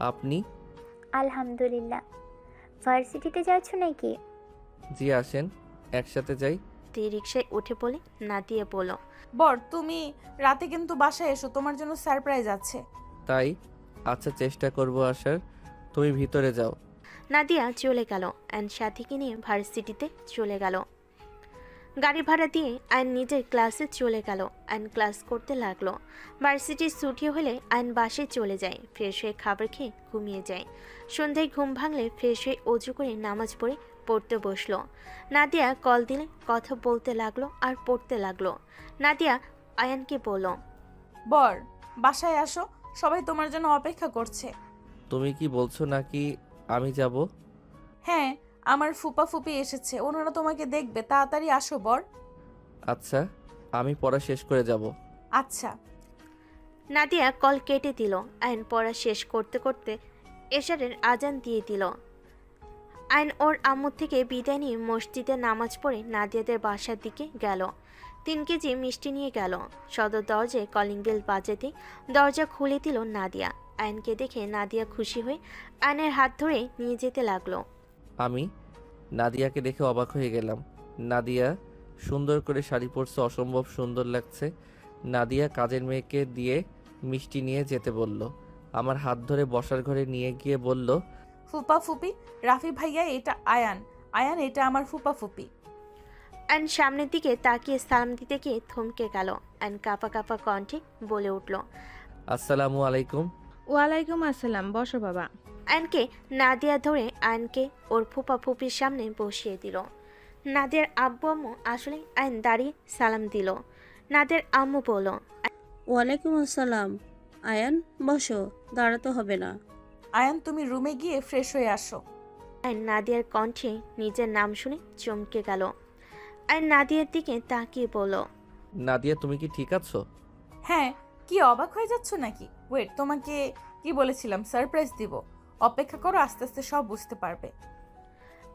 আপনি? আলহামদুলিল্লাহ। ভার্সিটিতে যাচ্ছ নাকি? জি, আসেন একসাথে যাই। রিক্সায় উঠে পড়ে নাদিয়া বলল, বর, তুমি রাতে কিন্তু বাসায় এসো, তোমার জন্য সারপ্রাইজ আছে। তাই? আচ্ছা, চেষ্টা করব আসার। তুমি ভিতরে যাও। নাদিয়া চলে গেল। আয়ন সাথীকে নিয়ে ভার্সিটিতে চলে গেল। গাড়ি ভাড়া দিয়ে আয়ন নিজের ক্লাসে চলে গেল। আয়ন ক্লাস করতে লাগলো। ভার্সিটির ছুটি হলে আয়ন বাসে চলে যায়। ফ্রেশ হয়ে খাবার খেয়ে ঘুমিয়ে যায়। সন্ধ্যায় ঘুম ভাঙলে ফ্রেশ হয়ে অজু করে নামাজ পড়ে পড়তে বসলো। নাদিয়া কল দিলে কথা বলতে লাগলো আর পড়তে লাগলো। নাদিয়া আয়ানকে বলল, বর, বাসায় আসো, সবাই তোমার জন্য অপেক্ষা করছে। তুমি কি বলছো নাকি আমি যাব? হ্যাঁ, আমার ফুপা ফুপি এসেছে, ওনারা তোমাকে দেখবে, তাড়াতাড়ি আসো বর। আচ্ছা, আমি পড়া শেষ করে যাব। আচ্ছা। নাদিয়া কল কেটে দিল। আয়ন পড়া শেষ করতে করতে এশারের আজান দিয়ে দিল। আয়ন ওর আম্মুর থেকে বিদায় নিয়ে মসজিদে নামাজ পড়ে নাদিয়াদের বাসার দিকে গেল। 3 কেজি মিষ্টি নিয়ে গেল। সদর দরজায় কলিং বেল বাজাতে দরজা খুলে দিল নাদিয়া। আয়নকে দেখে নাদিয়া খুশি হয়ে আয়নের হাত ধরে নিয়ে যেতে লাগলো। আমি নাদিয়াকে দেখে অবাক হয়ে গেলাম। নাদিয়া সুন্দর করে শাড়ি পরছে, অসম্ভব সুন্দর লাগছে। নাদিয়া কাজের মেয়েকে দিয়ে মিষ্টি নিয়ে যেতে বলল। আমার হাত ধরে বসার ঘরে নিয়ে গিয়ে বলল, ফুপা ফুপি, রাফি ভাইয়া, এটা আয়ান। আয়ান, এটা আমার ফুপা ফুপি। আয়ন সামনের দিকে তাকিয়ে সালাম দিতে গিয়ে থমকে গেল। আয়ন কাঁপা কাঁপা কণ্ঠে বলে উঠল, আসসালামু আলাইকুম। ওয়ালাইকুম আসসালাম, বসো বাবা। আয়নকে নাদিয়া ধরে আয়নকে ওর ফুপা ফুপির সামনে বসিয়ে দিল। নাদিয়ার আব্বু আম্মু আসলে আয়ন দাঁড়িয়ে সালাম দিল। নাদিয়ার আম্মু বলল, ওয়ালাইকুম আসসালাম। আয়ান, বসো, দাঁড়াতে হবে না। আয়ান, তুমি রুমে গিয়ে ফ্রেশ হয়ে আসো। আয়ন নাদিয়ার কণ্ঠে নিজের নাম শুনে চমকে গেল। আয়ন নাদিয়ার দিকে তাকিয়ে বলল, নাদিয়া, তুমি কি ঠিক আছো? হ্যাঁ, কি অবাক হয়ে যাচ্ছ নাকি? ওয়েট, তোমাকে কি বলেছিলাম, সারপ্রাইজ দিব। অপেক্ষা করো, আস্তে আস্তে সব বুঝতে পারবে।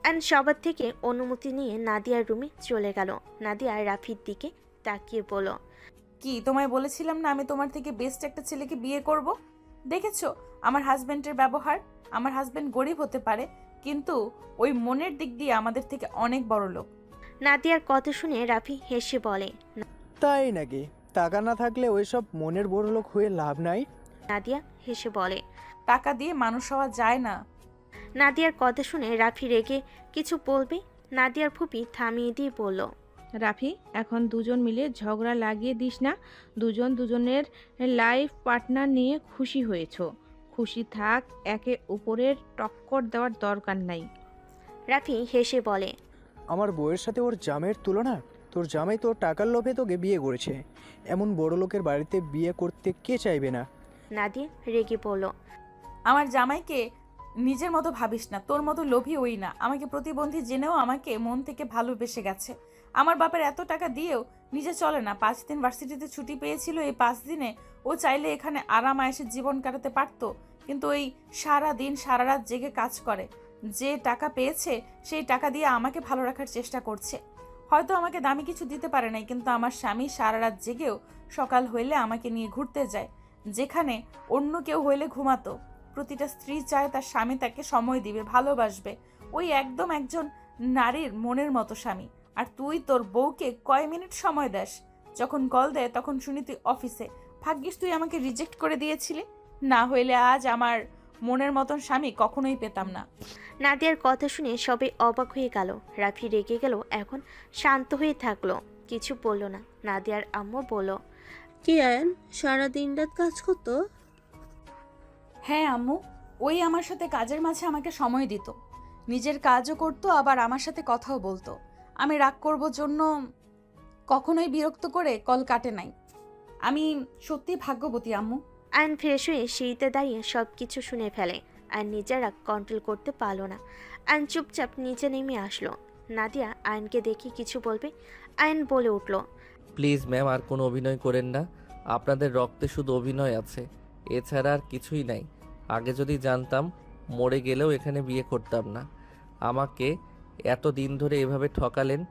আয়ন সবার থেকে অনুমতি নিয়ে নাদিয়ার রুমে চলে গেল। নাদিয়া রাফির দিকে তাকিয়ে বলল, কি তোমায় বলেছিলাম না আমি তোমার থেকে বেস্ট একটা ছেলেকে বিয়ে করব? দেখেছো আমার হাজবেন্ডের ব্যবহার। আমার হাজবেন্ড গরিব হতে পারে, কিন্তু ওই মনের দিক দিয়ে আমাদের থেকে অনেক বড় লোক। নাদিয়ার কথা শুনে রাফি হেসে বলে, তাই নাকি? টাকা না থাকলে ওইসব মনের বড় লোক হয়ে লাভ নাই। নাদিয়া হেসে বলে, টাকা দিয়ে মানুষ হওয়া যায় না। নাদিয়ার কথা শুনে রাফি রেগে কিছু বলবে, নাদিয়ার ফুপি থামিয়ে দিয়ে বলল, রাফি, এখন দুজন মিলে ঝগড়া লাগিয়ে দিস না। দুজন দুজনের লাইফ পার্টনার নিয়ে খুশি হয়েছো, খুশি থাক, একে উপরের টক্কর দেওয়ার দরকার নাই। রাফি হেসে বলে, আমার বউয়ের সাথে ওর জামের তুলনা? তোর জামাই তো টাকার লোভে তোকে বিয়ে করেছে। এমন বড় লোকের বাড়িতে বিয়ে করতে কে চাইবে না? নাদিয়া রেগে বলল, আমার জামাইকে নিজের মতো ভাবিস না, তোর মতো লোভী ওই না। আমাকে প্রতিবন্ধী জেনেও আমাকে মন থেকে ভালোবেসে গেছে। আমার বাপের এত টাকা দিয়েও নিজে চলে না। 5 দিন ভার্সিটিতে ছুটি পেয়েছিল, এই 5 দিনে ও চাইলে এখানে আরাম আয়েসে জীবন কাটাতে পারতো, কিন্তু ওই সারা দিন সারা রাত জেগে কাজ করে। যে টাকা পেয়েছে সেই টাকা দিয়ে আমাকে ভালো রাখার চেষ্টা করছে। হয়তো আমাকে দামি কিছু দিতে পারে নাই, কিন্তু আমার স্বামী সারা রাত জেগেও সকাল হইলে আমাকে নিয়ে ঘুরতে যায়, যেখানে অন্য কেউ হইলে ঘুমাতো। প্রতিটা স্ত্রী চায় তার স্বামী তাকে সময় দিবে, ভালোবাসবে। ওই একদম একজন নারীর মনের মতো স্বামী। আর তুই তোর বউকে কয় মিনিট সময় দেস? যখন কল দেয় তখন শুনি তুই অফিসে। ভাগ্যিস তুই আমাকে রিজেক্ট করে দিয়েছিলি, না হইলে আজ আমার মনের মতন স্বামী কখনোই পেতাম না। নাদিয়ার কথা শুনে সবাই অবাক হয়ে গেল। রাফি রেগে গেল, এখন শান্ত হয়ে থাকলো, কিছু বলল না। নাদিয়ার আম্মু বলল, কি আয়ান সারা দিন রাত কাজ করতো? হ্যাঁ আম্মু, ওই আমার সাথে কাজের মাঝে আমাকে সময় দিত, নিজের কাজও করতো, আবার আমার সাথে কথাও বলতো। আমি রাগ করব জন্য কখনোই বিরক্ত করে কল কাটে নাই। আমি সত্যি ভাগ্যবতী আম্মু। আয়ন ফ্রেশ হয়ে সিঁড়িতে দাঁড়িয়ে সব কিছু শুনে ফেলে। আর নিজের রাগ কন্ট্রোল করতে পারল না। আয়ন চুপচাপ নিচে নেমে আসলো। নাদিয়া আয়নকে দেখে কিছু বলবে, আয়ন বলে উঠল, প্লিজ ম্যাম, আর কোনো অভিনয় করেন না। আপনাদের রক্তে শুধু অভিনয় আছে, এছাড়া আর কিছুই নাই। আগে যদি জানতাম মরে গেলেও এখানে বিয়ে করতাম না। আমাকে এত দিন ধরে এভাবে ঠকালেন।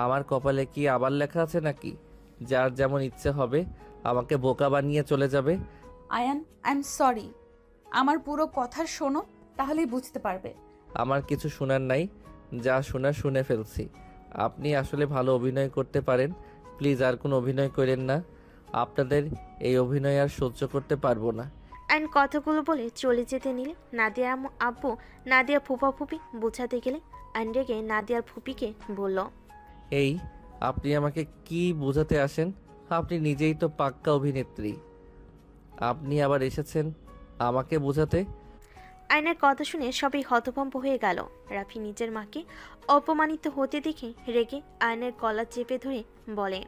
আমার কপালে কি আবার লেখা আছে নাকি যার যেমন ইচ্ছে হবে আমাকে বোকা বানিয়ে চলে যাবে? Ayaan, I am sorry. আমার পুরো কথা শোনো, তাহলেই বুঝতে পারবে। আমার কিছু শোনার নাই, যা শোনার শুনে ফেলছি। আপনি আসলে ভালো অভিনয় করতে পারেন, প্লিজ আর কোনো অভিনয় করেন না। আপনাদের এই অভিনয় আর সহ্য করতে পারবো না। আয়ন কথাগুলো বলে চলে যেতে নিলে নাদিয়া আব্বু নাদিয়া ফুপা ফুপি বোঝাতে গেলে আয়ন রেগে নাদিয়ার ফুপিকে বলল, এই আপনি আমাকে কি বোঝাতে আসেন? আপনি নিজেই তো পাক্কা অভিনেত্রী, আপনি আবার এসেছেন আমাকে বোঝাতে? আয়নের কথা শুনে সবাই হতভম্ব হয়ে গেল। রাফি নিজের মাকে অপমানিত হতে দেখে রেগে আয়নের গলা চেপে ধরে বলে,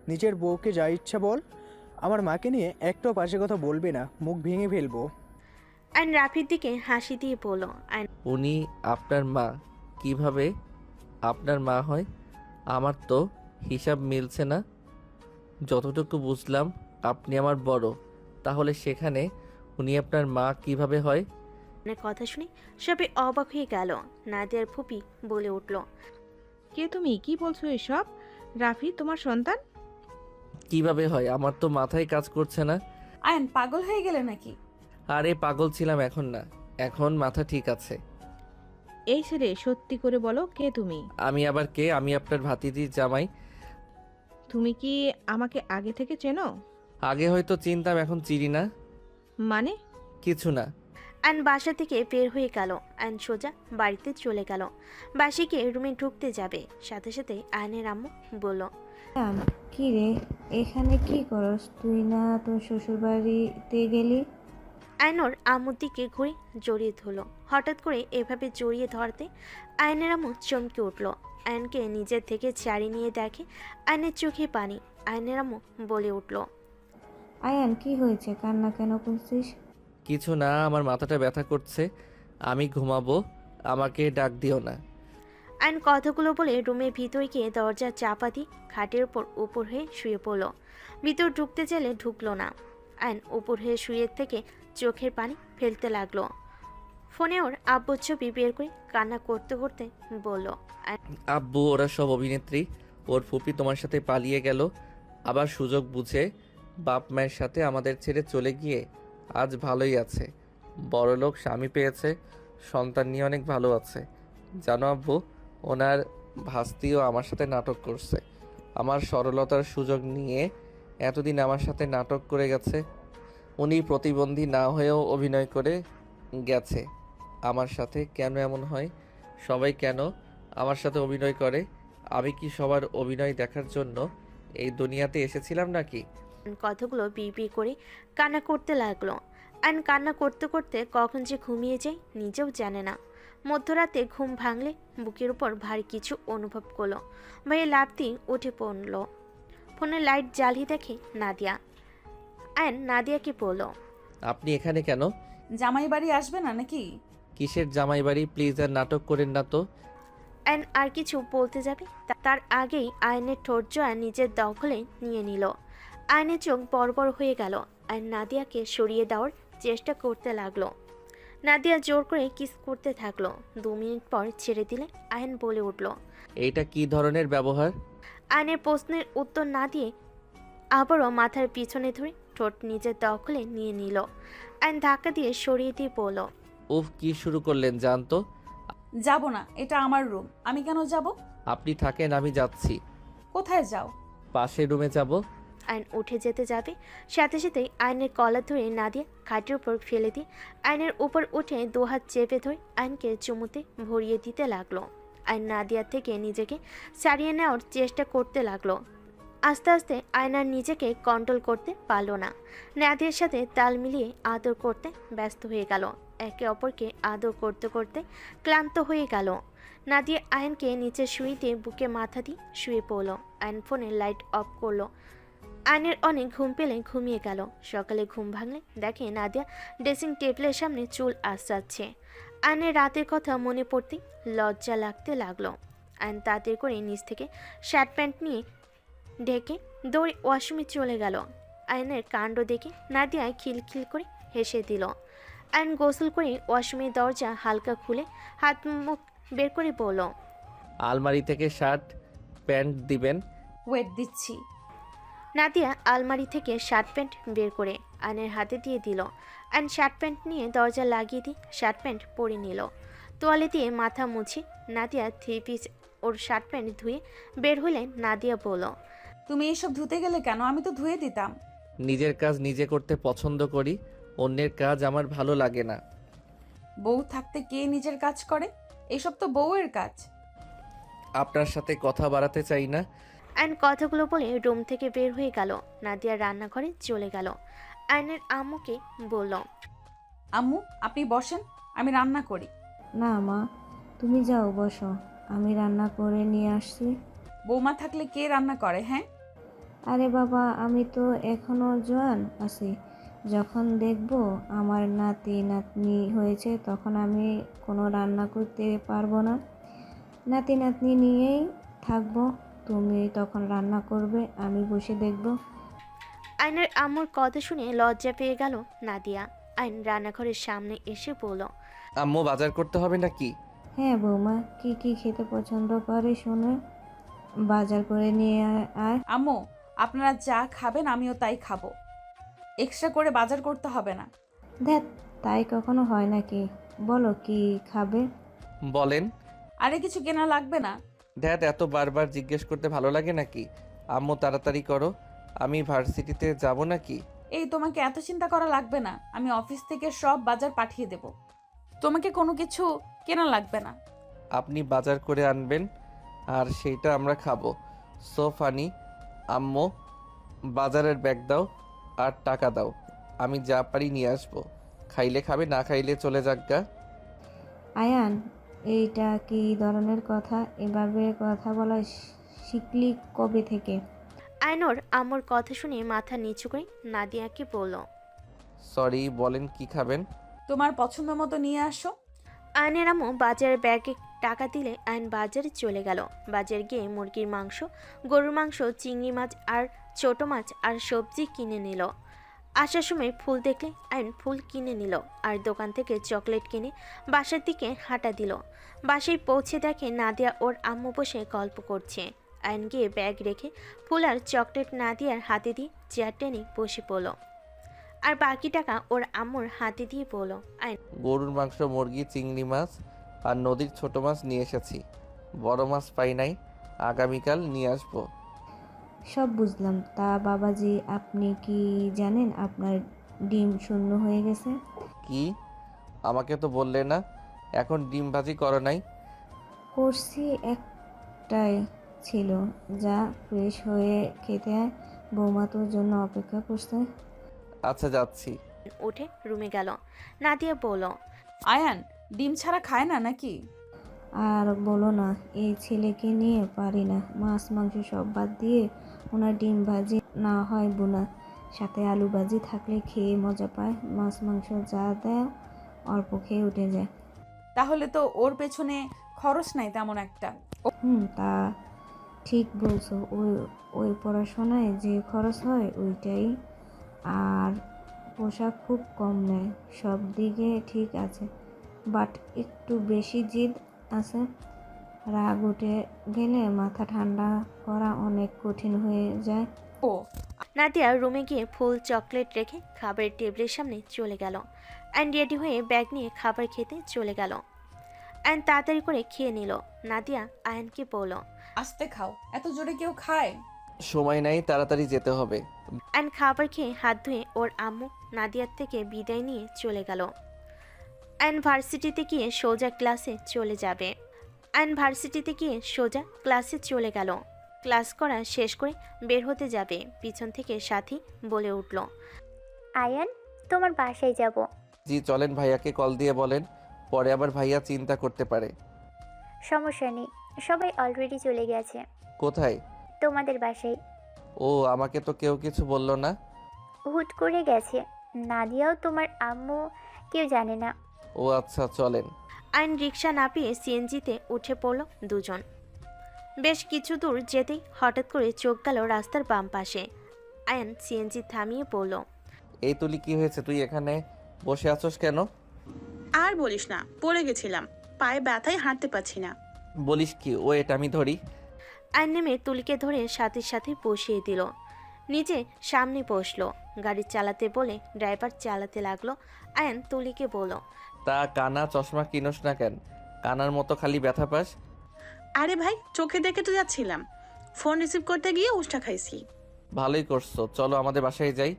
নিজের বউকে যা ইচ্ছা বল, আমার মাকে নিয়ে একটাও পাশে কথা বলবে না, মুখ ভেঙে ফেলবো। আয়ন রাফির দিকে হাসি দিয়ে বলল, আয়ন উনি আপনার মা? কিভাবে আপনার মা হয়? আমার তো হিসাব মিলছে না। যতটুকু বুঝলাম আপনি আমার বড়, তাহলে সেখানে উনি আপনার মা কিভাবে হয়? আয়নের কথা শুনে সবাই অবাক হয়ে গেল। নাদিয়ার ফুপি বলে উঠল, কে তুমি? কি বলছো এসব? রাফি তোমার সন্তান? কিভাবে হয়? আমার তো মাথায় কাজ করছে না। আয়ান, পাগল হয়ে গেলে নাকি? আরে পাগল ছিলাম, এখন না, এখন মাথা ঠিক আছে। এই ছেলে, সত্যি করে বলো, কে তুমি? আমি আবার কে? আমি আপনার ভাতিজির জামাই। তুমি কি আমাকে আগে থেকে চেনো? আগে হয়তো চিনতাম, এখন চিনি না। মানে? কিছু না। আয়ন বাসা থেকে বের হয়ে গেল। আয়ন সোজা বাড়িতে চলে গেল। বাসিকে রুমে ঢুকতে যাবে, সাথে সাথে আয়নের আম্মু বলল, কি রে, এখানে কি করস? তুই না তোর শ্বশুর বাড়িতে গেলি? আয়নর আম্মুর দিকে ঘুরে জড়িয়ে ধরল। হঠাৎ করে এভাবে জড়িয়ে ধরতে আয়নের আম্মু চমকে উঠল। আয়নকে নিজের থেকে ছাড়িয়ে নিয়ে দেখে আয়নের চোখে পানি। আয়নের আম্মু বলে উঠল, আয়ান, কি হয়েছে? কান্না কেন করছিস? কিছু না, আমার মাথাটা ব্যথা করছে, আমি ঘুমাবো, আমাকে ডাক দিও না। আয়ন কথাগুলো বলে রুমের ভিতর গিয়ে দরজা চাপা দিয়ে খাটের উপর হয়ে শুয়ে পড়ল। ভিতর ঢুকতে চাইলে ঢুকলো না। আয়ন উপর হয়ে শুয়ে থেকে চোখের পানি ফেলতে লাগলো। ফোনে ওর আব্বুর ছবি বের করে কান্না করতে করতে বলল, আব্বু ওরা সব অভিনেত্রী, ওর ফুপি তোমার সাথে পালিয়ে গেল, আবার সুযোগ বুঝে বাপ মায়ের সাথে আমাদের ছেড়ে চলে গিয়ে আজ ভালোই আছে, বড়লোক স্বামী পেয়েছে, সন্তান নিয়ে অনেক ভালো আছে। জানো আব্বু, ওনার ভাস্তিও আমার সাথে নাটক করছে, আমার সরলতার সুযোগ নিয়ে এতদিন আমার সাথে নাটক করে গেছে। উনি প্রতিবন্ধী না হয়েও অভিনয় করে গেছে আমার সাথে। কেন এমন হয়? সবাই কেন আমার সাথে অভিনয় করে? আমি কি সবার অভিনয় দেখার জন্য এই দুনিয়াতে এসেছিলাম নাকি? কথাগুলো বিড় করে কান্না করতে লাগলো। আয়ন কান্না করতে করতে কখন যে ঘুমিয়ে যায় নিজেও জানে না। মধ্যরাতে ঘুম ভাঙলে বুকের উপর ভারী কিছু অনুভব করলো। ভাইয়ে লাফ দিয়ে উঠে পড়ল। ফোনের লাইট জ্বালিয়ে দেখে নাদিয়া। আয়ন নাদিয়াকে বলল, আপনি এখানে কেন? জামাই বাড়ি আসবে না নাকি? কিসের জামাই বাড়ি? প্লিজ আর নাটক করেন না তো। আয়ন আর কিছু বলতে যাবে তার আগেই আয়নের ঠোঁট জোড়া নিজের দখলে নিয়ে নিল। আয়নের চোখ বড় বড় হয়ে গেল। আয়ন নাদিয়াকে সরিয়ে দেওয়ার চেষ্টা করতে লাগলো। নাদিয়া জোর করে কিস করতে থাকলো। 2 মিনিট পর ছেড়ে দিলে আয়ন বলে উঠল। এইটা কি ধরনের ব্যবহার? আয়নের প্রশ্নের উত্তর না দিয়ে আবারও মাথার পিছনে ধরে ঠোঁট নিজের দখলে নিয়ে নিল। আয়ন ধাক্কা দিয়ে সরিয়ে দিয়ে বলল। উফ, কি শুরু করলেন? জানতো যাব না, এটা আমার রুম। আমি কেন যাব? আপনি থাকেন, আমি যাচ্ছি। কোথায় যাও? পাশের রুমে যাব। আয়ন উঠে যেতে যাবে, সাথে সাথেই আয়নের কলার ধরে নাদিয়া খাটের উপর ফেলে দিয়ে আয়নের উপর উঠে 2 হাত চেপে ধরে আয়নকে চুমুতে ভরিয়ে দিতে লাগলো। আয়ন নাদিয়া থেকে নিজেকে ছাড়িয়ে নেওয়ার চেষ্টা করতে লাগলো। আস্তে আস্তে আয়নার নিজেকে কন্ট্রোল করতে পারল না। নাদিয়ার সাথে তাল মিলিয়ে আদর করতে ব্যস্ত হয়ে গেল। একে অপরকে আদর করতে করতে ক্লান্ত হয়ে গেল। নাদিয়া আয়নকে নিচে শুয়ে দিয়ে বুকে মাথা দিয়ে শুয়ে পড়ল। আয়ন ফোনের লাইট অফ করলো। আয়নের অনেক ঘুম পেলে ঘুমিয়ে গেল। সকালে ঘুম ভাঙলে দেখে নাদিয়া ড্রেসিং টেবিলের সামনে চুল আঁচড়াচ্ছে। আয়নের রাতের কথা মনে পড়তে লজ্জা লাগতে লাগলো। আয়ন তাড়াতাড়ি করে নিচ থেকে শার্ট প্যান্ট নিয়ে ঢেকে দৌড়ে ওয়াশরুমে চলে গেল। আয়নের কাণ্ড দেখে নাদিয়া খিলখিল করে হেসে দিল। আয়ন গোসল করে ওয়াশরুমের দরজা হালকা খুলে হাত মুখ বের করে বলল। আলমারি থেকে শার্ট প্যান্ট দিবেন। ওয়েট দিচ্ছি। নাদিয়া আলমারি থেকে শার্ট প্যান্ট বের করে আয়নের হাতে দিয়ে দিল। আয়ন শার্ট প্যান্ট নিয়ে দরজা লাগিয়ে দিয়ে শার্ট প্যান্ট পরে নিল। তোয়ালে দিয়ে মাথা মুছে নাদিয়া 3 পিস ওর শার্ট প্যান্ট ধুয়ে বের হলে নাদিয়া বলল। তুমি এসব ধুতে গেলে কেন? আমি তো ধুয়ে দিতাম। নিজের কাজ নিজে করতে পছন্দ করি, অন্যের কাজ আমার ভালো লাগে না। বউ থাকতে কে নিজের কাজ করে? এসব তো বউয়ের কাজ। আপনার সাথে কথা বাড়াতে চাই না। আয়ন কথাগুলো বলে রুম থেকে বের হয়ে গেল। নাদিয়া রান্নাঘরে চলে গেল। আয়নের আম্মুকে বলল। আম্মু, আপনি বসেন, আমি রান্না করি। না মা, তুমি যাও বসো, আমি রান্না করে নিয়ে আসছি। বৌমা থাকলে কে রান্না করে? হ্যাঁ, আরে বাবা, আমি তো এখনো জোয়ান আছি। যখন দেখব আমার নাতি নাতনি হয়েছে তখন আমি কোনো রান্না করতে পারবো না। নাতি নাতনি নিয়েই থাকবো, তুমি তখন রান্না করবে, আমি বসে দেখব। আয়নের আম্মুর কথা শুনে লজ্জা পেয়ে গেল নাদিয়া। আয়ন রান্নাঘরের সামনে এসে বলল। আম্মু, বাজার করতে হবে নাকি? হ্যাঁ বৌমা, কি কি খেতে পছন্দ করে শুনে বাজার করে নিয়ে আয়। আম্মু, আপনারা যা খাবেন আমিও তাই খাবো, এক্সট্রা করে বাজার করতে হবে না। দেখ, তাই কখনো হয় নাকি? বলো কি খাবে। বলেন। আরে কিছু কেনা লাগবে না। ড্যাড, এত বারবার জিজ্ঞেস করতে ভালো লাগে নাকি? আম্মু তাড়াতাড়ি করো, আমি ভার্সিটিতে যাব নাকি? এই, তোমাকে এত চিন্তা করা লাগবে না, আমি অফিস থেকে সব বাজার পাঠিয়ে দেব, তোমাকে কোনো কিছু কেনা লাগবে না। আপনি বাজার করে আনবেন আর সেইটা আমরা খাবো। So funny. আম্মু, বাজারের ব্যাগ দাও আর টাকা দাও, আমি যা পারি নিয়ে আসবো। খাইলে খাবে, না খাইলে চলে যাক গা। আয়ান, এইটা কি ধরনের কথা? এভাবে কথা বলা শিখলি কবে থেকে? আয়নর আম্মুর কথা শুনে মাথা নিচু করে নাদিয়াকে বলল। সরি, বলেন কি খাবেন? তোমার পছন্দ মতো নিয়ে আসো। আয়নের আম্মু বাজারের ব্যাগে টাকা দিলে আয়ন বাজারে চলে গেল। বাজারে গিয়ে মুরগির মাংস, গরুর মাংস, চিংড়ি মাছ আর ছোট মাছ আর সবজি কিনে নিল। আসার সময় ফুল দেখলে আয়ন ফুল কিনে নিল আর দোকান থেকে চকলেট কিনে বাসার দিকে হাঁটা দিল। বাসায় পৌঁছে দেখে নাদিয়া ওর আম্মু বসে গল্প করছে। আয়ন গিয়ে ব্যাগ রেখে ফুল আর চকলেট নাদিয়ার হাতে দিয়ে চেয়ার টেনে বসে পড়ল আর বাকি টাকা ওর আম্মুর হাতে দিয়ে বলল। আয়ন, গরুর মাংস, মুরগি, চিংড়ি মাছ আর নদীর ছোট মাছ নিয়ে এসেছি। বড় মাছ পাই নাই, আগামীকাল নিয়ে আসবো। সব বুঝলাম। তা বাবাজি, আপনি কি জানেন আপনার ডিম শূন্য হয়ে গেছে? কি? আমাকে তো বললে না। এখন ডিম ভাজি করো নাই? করছি, একটাই ছিল, যা ফ্রেশ হয়ে খেতে হয়। বৌমা তোর জন্য অপেক্ষা করছে। আচ্ছা, যাচ্ছি। উঠে রুমে গেল। নাদিয়া বলল। আয়ান ডিম ছাড়া খায় না নাকি? আর বলো না, এই ছেলেকে নিয়ে পারি না। মাছ মাংস সব বাদ দিয়ে ওনার ডিম ভাজি না হয় বোনা সাথে আলু ভাজি থাকলে খেয়ে মজা পায়, মাছ মাংস যা দেয় অল্প খেয়ে উঠে যায়। তাহলে তো ওর পেছনে খরচ নাই তেমন একটা। তা ঠিক বলছো, ওই ওই পড়াশোনায় যে খরচ হয় ওইটাই। আর পোশাক খুব কম নেয়, সব দিকে ঠিক আছে, বাট একটু বেশি জিদ আছে। রাগ উঠে গেলে মাথা ঠান্ডা করা অনেক কঠিন হয়ে যায়। ও নাদিয়া রুমে গিয়ে ফুল চকলেট রেখে খাবারের টেবিলের সামনে চলে গেল। অ্যান্ড রেডি হয়ে ব্যাগ নিয়ে খাবার খেতে চলে গেল। অ্যান্ড তাড়াতাড়ি করে খেয়ে নিল। নাদিয়া আয়ানকে বলল। আস্তে খাও, এত জোরে কেউ খায়? সময় নাই, তাড়াতাড়ি যেতে হবে। অ্যান্ড খাবার খেয়ে হাত ধুয়ে ওর আম্মু নাদিয়ার থেকে বিদায় নিয়ে চলে গেল। অ্যান্ড ভার্সিটিতে গিয়ে সোজা ক্লাসে চলে যাবে। গেল। ক্লাস করা শেষ করে বের হতে যাবে, পিছন থেকে সাথী বলে উঠল। আয়ান, তোমার বাসায় যাব। জি চলেন, ভাইয়াকে কল দিয়ে বলেন, পরে আবার ভাইয়া চিন্তা করতে পারে। সমস্যা নেই, সবাই অলরেডি চলে গেছে। কোথায়? তোমাদের বাসায়। ও, আমাকে তো কেউ কিছু বললো না। হুট করে গেছে, নাদিয়াও তোমার আম্মু কেউ জানে না। ও আচ্ছা, চলেন। আইন রিক্সা না পেয়ে সিএনজিতে উঠে পড়ল দুজন। বেশ কিছু দূর যেতেই হঠাৎ করে চোখ গেল রাস্তার বাম পাশে। আয়ান সিএনজি থামিয়ে পড়ল। এই তুলি, কি হয়েছে? তুই এখানে বসে আছোস কেন? আর বলিস না, পড়ে গেছিলাম, পায়ে ব্যথায় হাঁটতে পারছি না। বলিস কি? ওয়েট, আমি ধরি। আইন নেমে তুলিকে ধরে সাথে সাথে বসিয়ে দিল। নিজে সামনে বসলো। গাড়ি চালাতে বলে ড্রাইভার চালাতে লাগলো। আয়ান তুলিকে বলল। তা কানা চশমা কিনোস না কেন? কানার মতো খালি ব্যথা পাস। আরে ভাই, চোখে দেখে তো যাচ্ছিলাম, ফোন রিসিভ করতে গিয়ে উষ্টা খাইছি। ভালোই করছো, চলো আমাদের বাসায় যাই।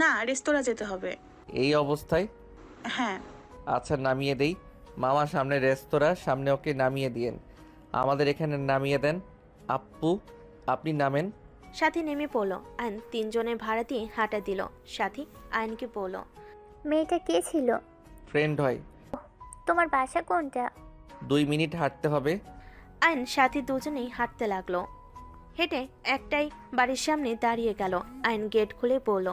না, রেস্তোরাঁ যেতে হবে। এই অবস্থায়? হ্যাঁ। আচ্ছা, নামিয়ে দেই। মামা সামনে রেস্তোরাঁ, সামনে ওকে নামিয়ে দিয়েন। আমাদের এখানে নামিয়ে দেন। আপু, আপনি নামেন। সাথী নেমে পড়ল। আইন তিনজনের ভাড়া দিয়ে হাঁটা দিল। সাথী আইনকে বলল। মেয়েটা কে ছিল? ফ্রেন্ড হয়। তোমার বাসা কোনটা? 2 মিনিট হাঁটতে হবে। আইন সাথী দুজনেই হাঁটতে লাগলো। হেঁটে একটাই বাড়ির সামনে দাঁড়িয়ে গেল। আইন গেট খুলে বলল।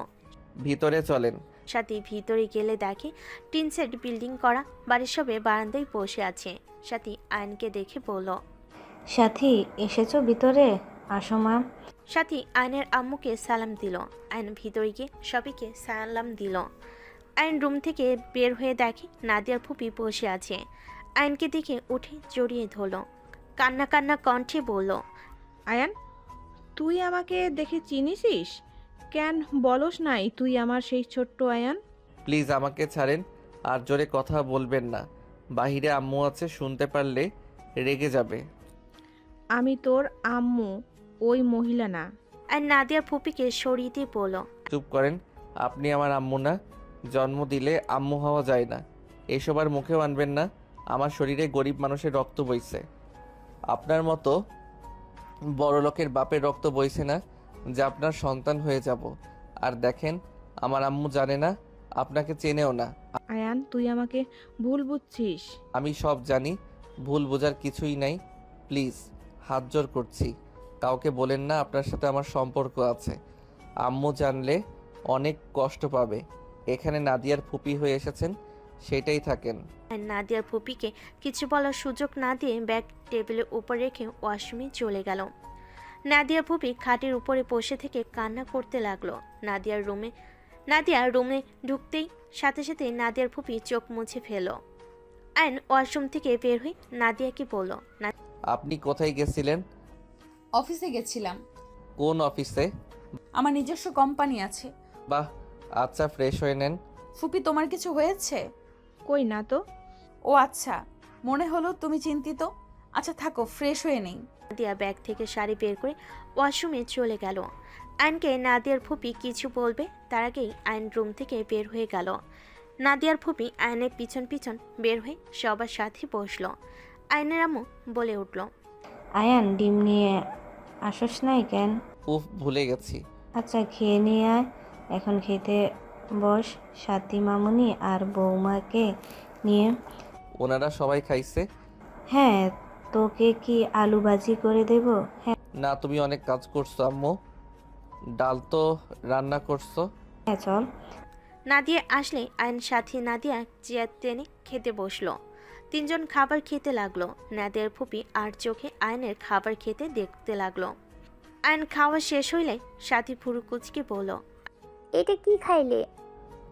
ভিতরে চলেন। সাথী ভিতরে গেলে দেখে টিন সেট বিল্ডিং করা বাড়ির সবে বারান্দায় বসে আছে। সাথী আইনকে দেখে বলল। সাথী, এসেছো ভিতরে? আসো মা। সাথী আইনের আম্মুকে সালাম দিল। আইন ভিতরে গিয়ে সবাইকে সালাম দিল। আইন রুম থেকে বের হয়ে দেখে নাদিয়ার ফুপি বসে আছে। আইনকে দেখে উঠে জড়িয়ে ধরল। কান্না কান্না কণ্ঠে বলল। আয়ান, তুই আমাকে দেখে চিনিসিস? কেন বলস নাই তুই আমার সেই ছোট্ট আয়ান? প্লিজ আমাকে ছাড়েন, আর জোরে কথা বলবেন না। বাহিরে আম্মু আছে, শুনতে পারলে রেগে যাবে। আমি তোর আম্মু, ওই মহিলা না। আইন নাদিয়ার ফুপিকে সরিয়ে দিয়ে বলল। চুপ করেন, আপনি আমার আম্মু না। জন্ম দিলে আম্মু হওয়া যায় না, এসব আর মুখেও আনবেন না। আমার শরীরে গরিব মানুষের রক্ত বইছে, আপনার মতো বড়লোকের বাপের রক্ত বইছে না যে আপনার সন্তান হয়ে যাব। আর দেখেন, আমার আম্মু জানে না, আপনাকে চেনেও না। আয়ান, তুই আমাকে ভুল বুঝছিস। আমি সব জানি, ভুল বোঝার কিছুই নাই। প্লিজ হাত জোর করছি, কাউকে বলেন না আপনার সাথে আমার সম্পর্ক আছে। আম্মু জানলে অনেক কষ্ট পাবে। এখানে নাদিয়ার ফুপি হয়ে এসেছেন, সেটাই থাকেন। আইন নাদিয়ার ফুপিকে কিছু বলার সুযোগ না দিয়ে ব্যাগ টেবিলের উপর রেখে ওয়াশরুমে চলে গেল। নাদিয়ার ফুপি খাটের উপরে বসে থেকে কান্না করতে লাগলো। নাদিয়ার রুমে ঢুকতেই সাথে সাথে নাদিয়ার ফুপি চোখ মুছে ফেল। আইন ওয়াশরুম থেকে বের হয়ে নাদিয়াকে বলল। আপনি কোথায় গেছিলেন? অফিসে গেছিলাম। কোন অফিসে? আমার নিজস্ব কোম্পানি আছে। বাহ, আচ্ছা, ফ্রেশ হয়ে নেন। ফুপি, তোমার কিছু হয়েছে? কই না তো। ও আচ্ছা, মনে হলো তুমি চিন্তিত। আচ্ছা থাকো, ফ্রেশ হয়ে নেই। নাদিয়া ব্যাগ থেকে শাড়ি বের করে ওয়াশরুমে চলে গেল। আইনকে নাদিয়ার ফুপি কিছু বলবে তার আগেই আইন রুম থেকে বের হয়ে গেল। নাদিয়ার ফুপি আইনের পিছন পিছন বের হয়ে সবার সাথে বসলো। আইনের আম্মু বলে উঠল। আয়ান, ডিম নিয়ে আসোস নাই কেন? উফ, ভুলে গেছি। আচ্ছা, খেয়ে নিয়ে আয়। এখন খেতে বস, সাথী মামুনি আর বৌমাকে নিয়ে। ওনারা সবাই খাইছে? হ্যাঁ, তোকে কি আলু ভাজি করে দেব? হ্যাঁ। না, তুমি অনেক কাজ করছো আম্মু। ডাল তো রান্না করছো। হ্যাঁ চল। নাদিয়া আসলে আয়ন সাথী নাদিয়া চেয়ার টেনে খেতে বসলো। তিনজন খাবার খেতে লাগলো। নাদিয়ার ফুপি আর চোখে আয়নের খাবার খেতে দেখতে লাগলো। আয়ন খাওয়া শেষ হইলে সাথী ফুরু কুচকে বলল, এটা কি খাইলে?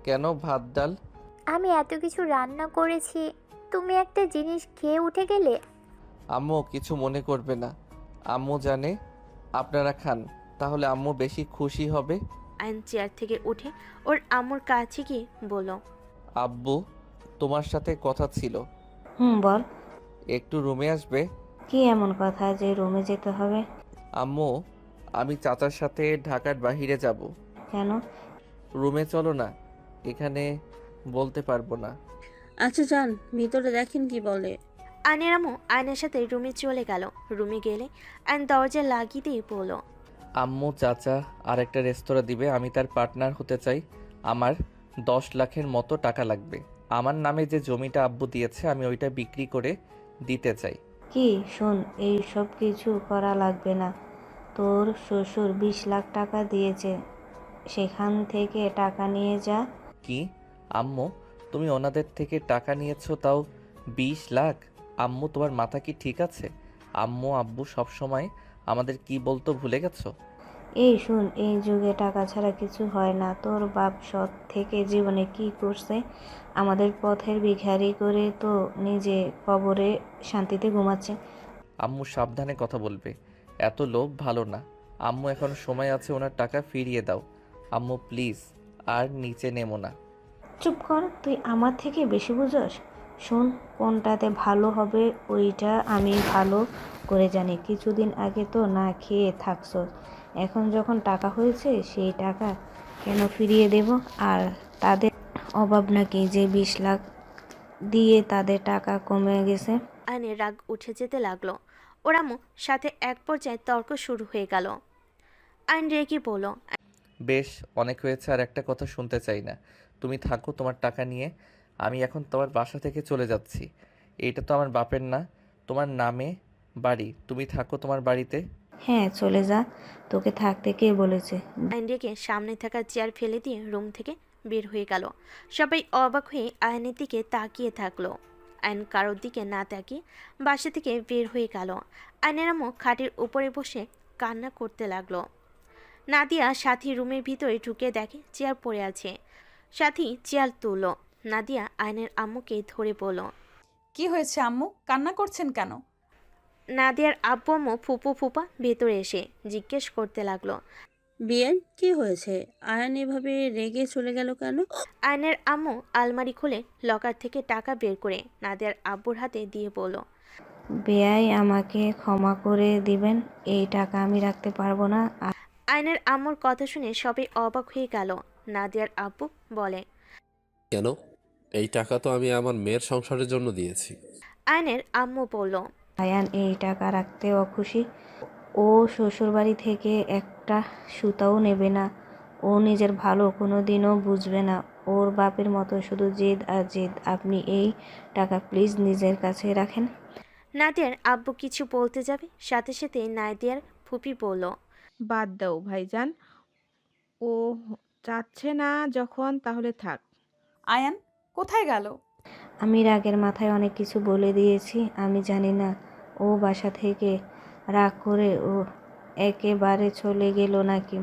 কেন, ভাত ডাল। আমি এত কিছু রান্না করেছি, তুমি একটা জিনিস খেয়ে উঠে গেলে। আম্মু কিছু মনে করবে না, আম্মু জানে আপনারা খান, তাহলে আম্মু বেশি খুশি হবে। আয়ন চেয়ার থেকে উঠে ওর আম্মুর কাছে গিয়ে বলল, আব্বু তোমার সাথে কথা ছিল, বল। একটু রুমে আসবে? কি এমন কথা যে রুমে যেতে হবে? আম্মু আমি চাচার সাথে ঢাকার বাইরে যাব। কেন? রুমে চলো না, এখানে বলতে পারবো না। আচ্ছা যান, ভিতরে দেখেন কি বলে। আয়নের আম্মু আয়নের সাথে রুমে চলে গেল। রুমে গেলে আয়ন দরজা লাগিয়ে দিয়ে বলল, আম্মু চাচা আর একটা রেস্তোরাঁ দিবে, আমি তার পার্টনার হতে চাই। আমার 10 লাখের মতো টাকা লাগবে। আমার নামে যে জমিটা আব্বু দিয়েছে আমি ওইটা বিক্রি করে দিতে চাই। কি শোন, এই সব কিছু করা লাগবে না। তোর শ্বশুর 20 লাখ টাকা দিয়েছে, সেখান থেকে টাকা নিয়ে যা। কি আম্মু, তুমি ওনাদের থেকে টাকা নিয়েছো, তাও 20 লাখ? আম্মু তোমার মাথা কি ঠিক আছে? আম্মু আব্বু সব সময় আমাদের কি বলতো ভুলে গেছো? এই শোন, এই যুগে টাকা ছাড়া কিছু হয় না। তোর বাপ সৎ থেকে জীবনে কি করছে? আমাদের পথের ভিখারি করে তো নিজে কবরে শান্তিতে ঘুমাচ্ছে। আম্মু সাবধানে কথা বলবে, এত লোভ ভালো না। আম্মু এখন সময় আছে, ওনার টাকা ফিরিয়ে দাও আম্মু প্লিজ, আর নিচে নেমো না। চুপ কর, তুই আমার থেকে বেশি বুঝোস। শোন, কোনটাতে ভালো হবে ওইটা আমি ভালো করে জানি। কিছুদিন আগে তো না খেয়ে থাকছো, এখন যখন টাকা হয়েছে সেই টাকা কেন ফিরিয়ে দেব? আর তাদের অভাব নাকি যে 20 লাখ দিয়ে তাদের টাকা কমে গেছে? আয়নের রাগ উঠে যেতে লাগলো। ওর আম্মু সাথে এক পর্যায়ে তর্ক শুরু হয়ে গেল। আয়ন রেগে বলল, বেশ, অনেক হয়েছে, আর একটা কথা শুনতে চাই না। তুমি থাকো তোমার টাকা নিয়ে, আমি এখন তোমার বাসা থেকে চলে যাচ্ছি। এইটা তো আমার বাপের না, তোমার নামে বাড়ি, তুমি থাকো তোমার বাড়িতে। হ্যাঁ চলে যা, তোকে থাকতে কে বলেছে? আয়ন রেগে সামনে থাকা চেয়ার ফেলে দিয়ে রুম থেকে বের হয়ে গেল। সবাই অবাক হয়ে আয়নের দিকে তাকিয়ে থাকলো। আয়ন কারোর দিকে না তাকিয়ে বাসা থেকে বের হয়ে গেল। আয়নের আম্মু খাটের উপরে বসে কান্না করতে লাগলো। নাদিয়া সাথী রুমের ভিতরে ঢুকে দেখে চেয়ার পড়ে আছে। সাথী চেয়ার তুলল। নাদিয়া আয়নের আম্মুকে ধরে বলল, কি হয়েছে আম্মু, কান্না করছেন কেন? নাদিয়ার আব্বু আম্মু ফুপু ফুপা ভেতরে এসে জিজ্ঞেস করতে লাগলো, বিয়ের কি হয়েছে? আয়ান এভাবে রেগে চলে গেল কেন? আয়নের আম্মু আলমারি খুলে লকার থেকে টাকা বের করে নাদিয়ার আব্বুর হাতে দিয়ে বলল, বেয়াই আমাকে ক্ষমা করে দিবেন, এই টাকা আমি রাখতে পারবো না। আয়নের আম্মুর কথা শুনে সবাই অবাক হয়ে গেল। নাদিয়ার আব্বু বলে, কেন? এই টাকা তো আমি আমার মেয়ের সংসারের জন্য দিয়েছি। আয়নের আম্মু বলল, আয়ান এই টাকা রাখতে অখুশি। ও শ্বশুরবাড়ি থেকে একটা সুতাও নেবে না। ও নিজের ভালো কোনো দিনও বুঝবে না। ওর বাপের মতো শুধু জেদ আর জেদ। আপনি এই টাকা প্লিজ নিজের কাছে রাখেন। নাদিয়ার আব্বু কিছু বলতে যাবে, সাথে সাথে নাদিয়ার ফুপি বলল, বাদ দাও ভাইজান, ও চাচ্ছে না যখন, তাহলে থাক। আয়ান কোথায় গেল? আমি রাগের মাথায় অনেক কিছু বলে দিয়েছি। আমি জানি না ও বাসা থেকে রাগ করে ও একেবারে চলে গেল নাকি।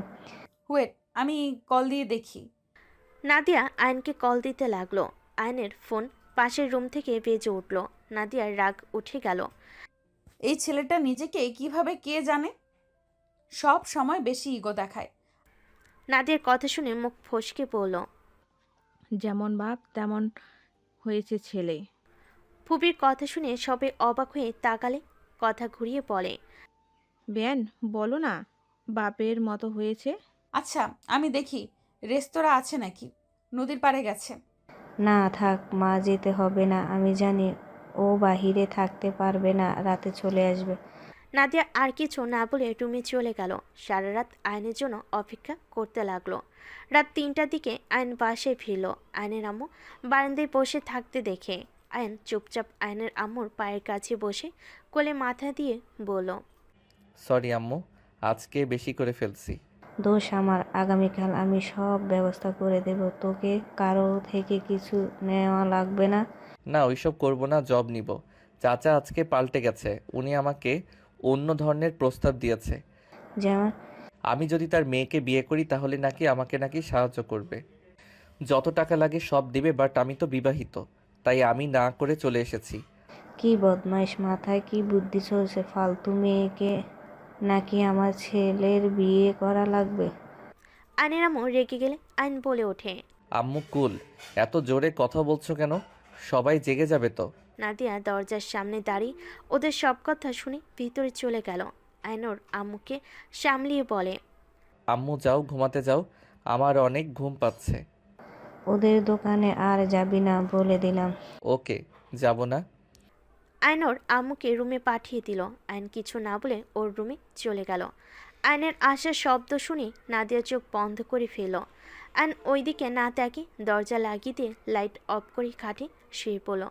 ওয়েট, আমি কল দিয়ে দেখি। নাদিয়া আয়নকে কল দিতে লাগলো। আয়নের ফোন পাশের রুম থেকে বেজে উঠল। নাদিয়ার রাগ উঠে গেল। এই ছেলেটা নিজেকে কিভাবে কে জানে, সব সময় বেশি ইগো দেখায়। নাদিয়ার কথা শুনে মুখ ফসকে পড়ল। যেমন বাপ তেমন হয়েছে ছেলে। ফুপির কথা শুনে সবাই অবাক হয়ে তাকালে। কথা ঘুরিয়ে বলে, বেন বলো না, বাপের মতো হয়েছে। আচ্ছা আমি দেখি রেস্তোরাঁ আছে নাকি। নদীর পাড়ে গেছে। না থাক মা, যেতে হবে না। আমি জানি ও বাহিরে থাকতে পারবে না, রাতে চলে আসবে। নাদিয়া আর কিছু না বলে রুমে চলে গেল। সারা রাত আয়নের জন্য অপেক্ষা করতে লাগলো। রাত 3টার দিকে আয়ন বাসায় ফিরল। আয়নের আম্মু বারান্দায় বসে থাকতে দেখে আয়ন চুপচাপ আয়নের আম্মুর পায়ের কাছে বসে কোলে মাথা দিয়ে বলল, সরি আম্মু, আজকে বেশি করে ফেলছি। দোষ আমার। আগামীকাল আমি সব ব্যবস্থা করে দেব, তোকে কারো থেকে কিছু নেওয়া লাগবে না। না, ওইসব করব না, জব নিব। চাচা আজকে পাল্টে গেছে, উনি আমাকে অন্য ধরনের প্রস্তাব দিয়েছে। যেমন? আমি যদি তার মেয়েকে বিয়ে করি তাহলে আমাকে সাহায্য করবে, যত টাকা লাগে সব দিবে। বাট আমি তো বিবাহিত, তাই আমি না করে চলে এসেছি। কি বদমাইশ, মাথায় কি বুদ্ধি চলছে? ফালতু মেয়েকে নাকি আমার ছেলের বিয়ে করা লাগবে? আয়নের আম্মু রেগে গেলে আয়ন বলে ওঠে। আম্মু কুল, এত জোরে কথা বলছো কেন? সবাই জেগে যাবে তো। নাদিয়া দরজার সামনে দাঁড়িয়ে ওদের সব কথা শুনে ভিতরে চলে গেল। আয়নোর আম্মুকে সামলিয়ে বলে, আম্মু যাও, ঘুমাতে যাও, আমার অনেক ঘুম পাচ্ছে। ওদের দোকানে আর যাবি না বলে দিলাম। ওকে, যাব না। আয়নোর আম্মুকে রুমে পাঠিয়ে দিল। আয়ন কিছু না বলে ওর রুমে চলে গেল। আয়নের আসার শব্দ শুনে নাদিয়া চোখ বন্ধ করে ফেলল। আয়ন ওইদিকে না তাকিয়ে দরজা লাগিয়ে দিয়ে লাইট অফ করে খাটে শুয়ে পড়ল।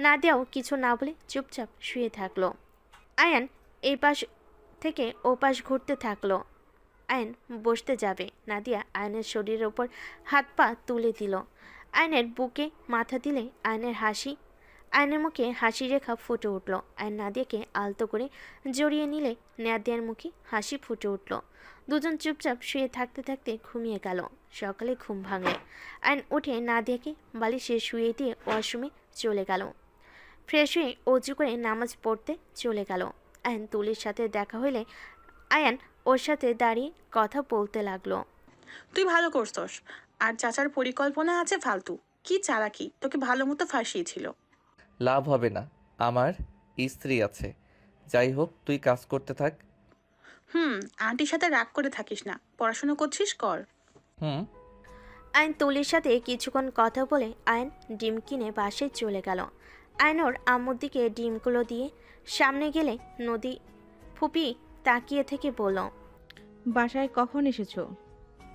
নাদিয়াও কিছু না বলে চুপচাপ শুয়ে থাকলো। আয়ন এই পাশ থেকে ও পাশ ঘুরতে থাকলো। আয়ন বসতে যাবে, নাদিয়া আয়নের শরীরের ওপর হাত পা তুলে দিল। আয়নের বুকে মাথা দিলে আয়নের মুখে হাসি রেখা ফুটে উঠল। আয়ন নাদিয়াকে আলতো করে জড়িয়ে নিলে নাদিয়ার মুখে হাসি ফুটে উঠল। দুজন চুপচাপ শুয়ে থাকতে থাকতে ঘুমিয়ে গেল। সকালে ঘুম ভাঙে। আয়ন উঠে নাদিয়াকে বালিশে শুয়ে দিয়ে ওয়াশরুমে চলে গেল। ফ্রেশ হয়ে অজু করে নামাজ পড়তে চলে গেল। আয়ন তুলির সাথে দেখা হলে আয়ান ওর সাথে দাঁড়িয়ে কথা বলতে লাগলো। তুই ভালো করছস, আর চাচার পরিকল্পনা আছে ফালতু। কি চালাকি, তোকে ভালো মতো ফাঁসিয়েছিল। লাভ হবে না, আমার স্ত্রী আছে। যাই হোক, তুই কাজ করতে থাক। আন্টির সাথে রাগ করে থাকিস না, পড়াশোনা করছিস, কর। আয়ন তুলির সাথে কিছুক্ষণ কথা বলে আয়ন ডিম কিনে বাসায় চলে গেল। আয়নোর আম্মুর দিকে ডিমগুলো দিয়ে সামনে গেলে নদী ফুপি তাকিয়ে থেকে বলল, বাসায় কখন এসেছো?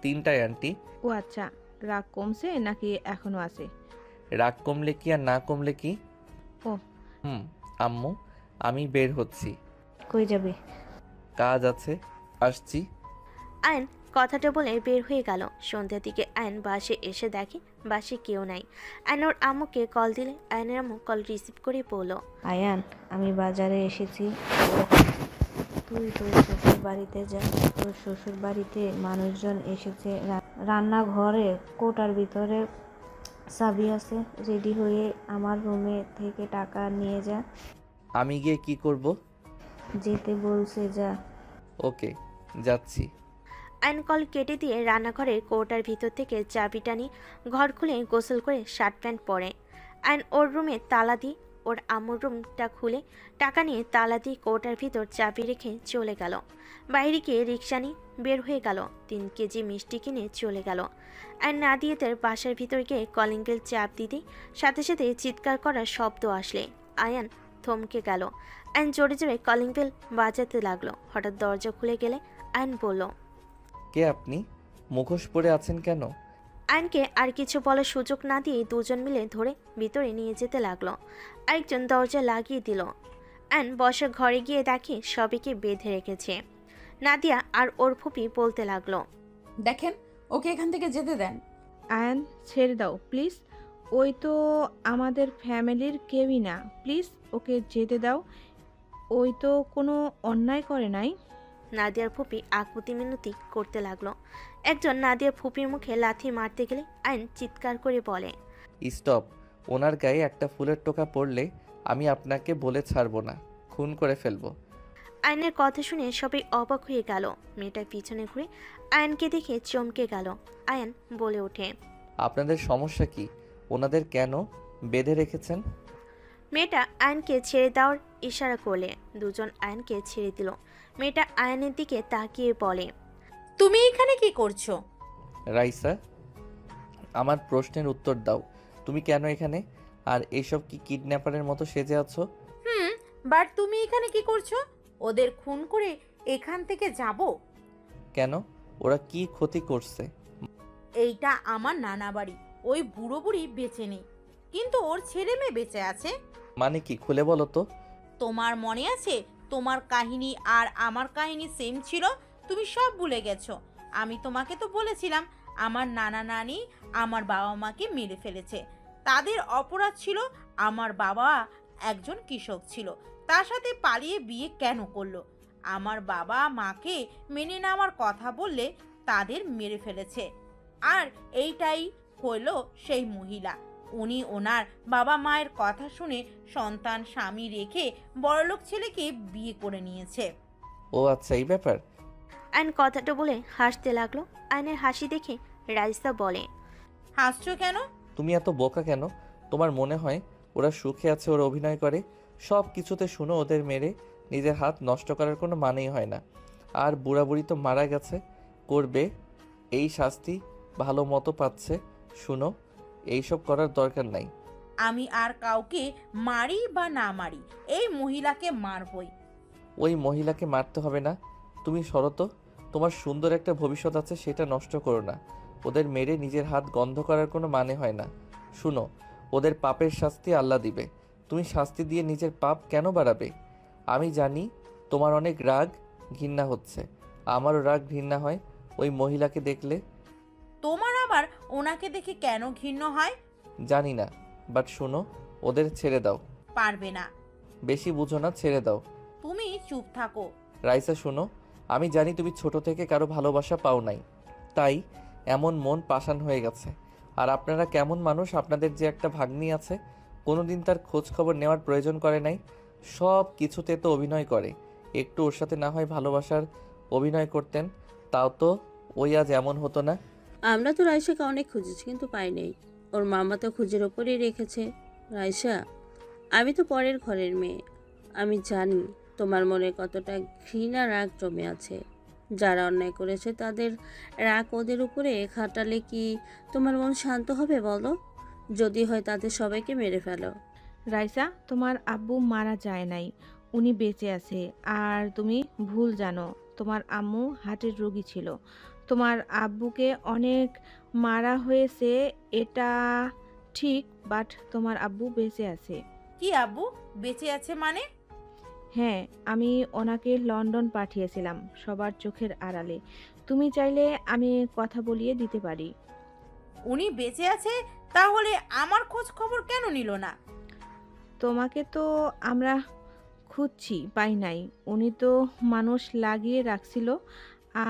3টায় আন্টি। ও আচ্ছা, রাগ কমছে নাকি এখনো আছে? রাগ কমলে কি আর না কমলে কি। ও আম্মু, আমি বের হচ্ছি। কই যাবি? কাজ আছে, আসছি। আয়ন কথাটা বলে বের হয়ে গেল। সন্ধ্যার দিকে আয়ন বাসে এসে দেখে বাসে কেউ নাই। আয়নোর আম্মুকে কল দিলে আয়নের আম্মু কল রিসিভ করে বলল, আয়ান, আমি বাজারে এসেছি, তুই তোর শ্বশুর বাড়িতে যা। তোর শ্বশুর বাড়িতে মানুষজন এসেছে। রান্নাঘরে কোটার ভিতরে চাবি আছে, রেডি হয়ে আমার রুমে থেকে টাকা নিয়ে যা। আমি গিয়ে কি করব? যেতে বলছে, যা। ওকে, যাচ্ছি। আয়ন কল কেটে দিয়ে রান্নাঘরের কৌটার ভিতর থেকে চাবিটা নিয়ে ঘর খুলে গোসল করে শার্ট প্যান্ট পরে আয়ন ওর রুমে তালা দিয়ে ওর আম্মুর রুমটা খুলে টাকা নিয়ে তালা দিয়ে কৌটার ভিতর চাবি রেখে চলে গেল। বাইরে গিয়ে রিক্সা নিয়ে বের হয়ে গেল। 3 কেজি মিষ্টি কিনে চলে গেল। আয়ন নাদিয়াদের বাসার ভিতর গিয়ে কলিং বেল চাপ দিতেই সাথে সাথে চিৎকার করার শব্দ আসলে আয়ান থমকে গেল। আয়ন জোরে জোরে কলিং বেল বাজাতে লাগলো। হঠাৎ দরজা খুলে গেলে আয়ন বলল, কে আপনি? মুখোশ পরে আছেন কেন? আয়নকে আর কিছু বলার সুযোগ না দিয়ে দুজন মিলে ধরে ভিতরে নিয়ে যেতে লাগলো। আরেকজন দরজা লাগিয়ে দিল। আয়ন বসার ঘরে গিয়ে দেখে সবাইকে বেঁধে রেখেছে। নাদিয়া আর ওর ফুপি বলতে লাগলো, দেখেন, ওকে এখান থেকে যেতে দেন। আয়ন, ছেড়ে দাও প্লিজ, ওই তো আমাদের ফ্যামিলির কেউই না, প্লিজ ওকে যেতে দাও, ওই তো কোনো অন্যায় করে নাই। নাদিয়ার ফুপি আকুতি মিনতি করতে লাগলো। একজন নাদিয়ার ফুপির মুখে লাথি মারতে গেলে আয়ন চিৎকার করে বলে, স্টপ! ওনার গায়ে একটা ফুলের টোকা পড়লে আমি আপনাকে বলে ছাড়বো না, খুন করে ফেলবো। আয়নের কথা শুনে সবাই অবাক হয়ে গেল। মেয়েটা পিছনে ঘুরে আয়নকে দেখে চমকে গেল। আয়ন বলে ওঠে, আপনাদের সমস্যা কি? ওনাদের কেন বেঁধে রেখেছেন? মেয়েটা আয়নকে ছেড়ে দেওয়ার ইশারা করলে দুজন আয়নকে ছেড়ে দিল। মেয়েটা আয়নের দিকে তাকিয়ে বলে, তুমি এখানে কি করছো? রাইসা, আমার প্রশ্নের উত্তর দাও, তুমি কেন এখানে? আর এসব কি কিডন্যাপারের মতো সেজে আছো? বাট তুমি এখানে কি করছো? ওদের খুন করে এখান থেকে যাব? কেন? ওরা কি ক্ষতি করছে? এইটা আমার নানা বাড়ি, ওই বুড়ো বুড়ি বেঁচে নেই, কিন্তু ওর ছেলে মেয়ে বেঁচে আছে। মানে কি, খুলে বলো তো। তোমার মনে আছে তোমার কাহিনী আর আমার কাহিনী সেম ছিল? তুমি সব ভুলে গেছো। আমি তোমাকে তো বলেছিলাম আমার নানা নানি আমার বাবা মাকে মেরে ফেলেছে। তাদের অপরাধ ছিল আমার বাবা একজন কৃষক ছিল, তার সাথে পালিয়ে বিয়ে কেন করলো? আমার বাবা মাকে মেনে নেওয়ার কথা বললে তাদের মেরে ফেলেছে। আর এইটাই হলো সেই মহিলা। উনি ওনার বাবা মায়ের কথা শুনে সন্তান স্বামী রেখে বড়লোক ছেলেকে বিয়ে করে নিয়েছে। ও আচ্ছা, এই ব্যাপার। আয়ন কথাটা বলে হাসতে লাগলো। আয়নের হাসি দেখে রাইসা বলে, হাসছো কেন? তুমি এত বোকা কেন? তোমার মনে হয় ওরা সুখে আছে, ওরা অভিনয় করে? সব কিছুতে শুনো ওদের মেরে নিজের হাত নষ্ট করার কোনো মানেই হয় না। আর বুড়াবুড়ি তো মারা গেছে, করবে এই শাস্তি ভালো মতো পাচ্ছে। শুনো, এইসব করার দরকার নাই। আমি আর কাউকে মারি বা না মারি, এই মহিলাকে মারবই। ওই মহিলাকে মারতে হবে না, তুমি সরো তো। তোমার সুন্দর একটা ভবিষ্যৎ আছে, সেটা নষ্ট করো না। ওদের মেরে নিজের হাত গন্ধ করার কোনো মানে হয় না। শুনো, ওদের পাপের শাস্তি আল্লাহ দিবে। তুমি শাস্তি দিয়ে নিজের পাপ কেন বাড়াবে? আমি জানি তোমার অনেক রাগ ঘৃণা হচ্ছে, আমারও রাগ ঘৃণা হয় ওই মহিলাকে দেখলে। তোমার আবার ওনাকে দেখে কেন ঘৃণ্য হয়? জানি না, বাট শোনো, ওদের ছেড়ে দাও। পারবে না। বেশি বুঝো না, ছেড়ে দাও। তুমি চুপ থাকো। রাইসা শোনো, আমি জানি তুমি ছোট থেকে কারো ভালোবাসা পাও নাই, তাই এমন মন পাষাণ হয়ে গেছে। আর আপনারা কেমন মানুষ, আপনাদের যে একটা ভাগ্নি আছে, কোনোদিন তার খোঁজ খবর নেওয়ার প্রয়োজন করে নাই, সব কিছুতে তো অভিনয় করে। একটু ওর সাথে না হয় ভালোবাসার অভিনয় করতেন, তাও তো ওই আজ এমন হতো না। আমরা তো রাইসাকে অনেক খুঁজেছি কিন্তু পাই নাই। ওর মামা তো খুঁজের ওপরেই রেখেছে। রাইসা, আমি তো পরের ঘরের মেয়ে। আমি জানি তোমার মনে কতটা ঘৃণা রাগ জমে আছে। যারা অন্যায় করেছে তাদের রাগ ওদের উপরে খাটালে কি তোমার মন শান্ত হবে বলো? যদি হয় তাদের সবাইকে মেরে ফেলো। রাইসা, তোমার আব্বু মারা যায় নাই, উনি বেঁচে আছে। আর তুমি ভুল জানো, তোমার আম্মু হার্টের রোগী ছিল। তোমার আব্বুকে অনেক মারা হয়েছে, এটা ঠিক, বাট তোমার আব্বু বেঁচে আছে। কি আব্বু বেঁচে আছে মানে? হ্যাঁ, আমি ওনাকে লন্ডন পাঠিয়েছিলাম সবার চোখের আড়ালে। তুমি চাইলে আমি কথা বলিয়ে দিতে পারি। উনি বেঁচে আছে, তাহলে আমার খোঁজ খবর কেন নিল না? তোমাকে তো আমরা খুঁজছি, পাই নাই। উনি তো মানুষ লাগিয়ে রাখছিল,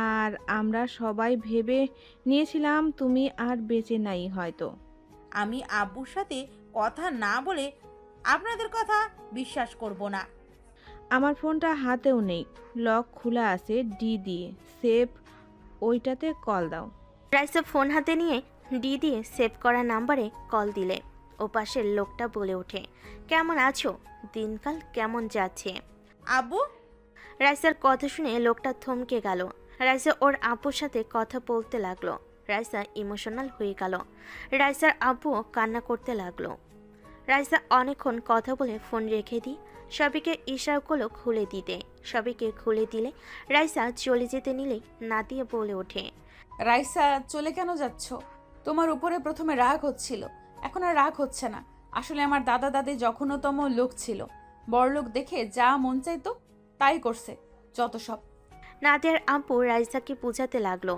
আর আমরা সবাই ভেবে নিয়েছিলাম তুমি আর বেঁচে নাই হয়তো। আমি আব্বুর সাথে কথা না বলে আপনাদের কথা বিশ্বাস করব না। আমার ফোনটা হাতেও নেই, লক খোলা আছে ডি দিয়ে, সেভ ওইটাতে কল দাও। রাইসা ফোন হাতে নিয়ে ডি দিয়ে সেভ করা নাম্বারে কল দিলে ওপাশের লোকটা বলে ওঠে, কেমন আছো? দিনকাল কেমন যাচ্ছে? আব্বু? রাইসার কথা শুনে লোকটা থমকে গেল। রাইসা ওর আব্বুর সাথে কথা বলতে লাগলো। রাইসা ইমোশনাল হয়ে গেল। রাইসার আব্বুও কান্না করতে লাগলো। রাইসা অনেকক্ষণ কথা বলে ফোন রেখে দিই সবাইকে ইশারা করলো খুলে দিতে। সবাইকে খুলে দিলে রাইসা চলে যেতে নিলেই নাদিয়া বলে ওঠে, রাইসা, চলে কেন যাচ্ছ? তোমার উপরে প্রথমে রাগ হচ্ছিল, এখন আর রাগ হচ্ছে না। আসলে আমার দাদা দাদি জঘন্যতম লোক ছিল। বড়লোক দেখে যা মন চাইতো তাই করছে, যত সব। নাদিয়ার আব্বু রাইসাকে বোঝাতে লাগলো।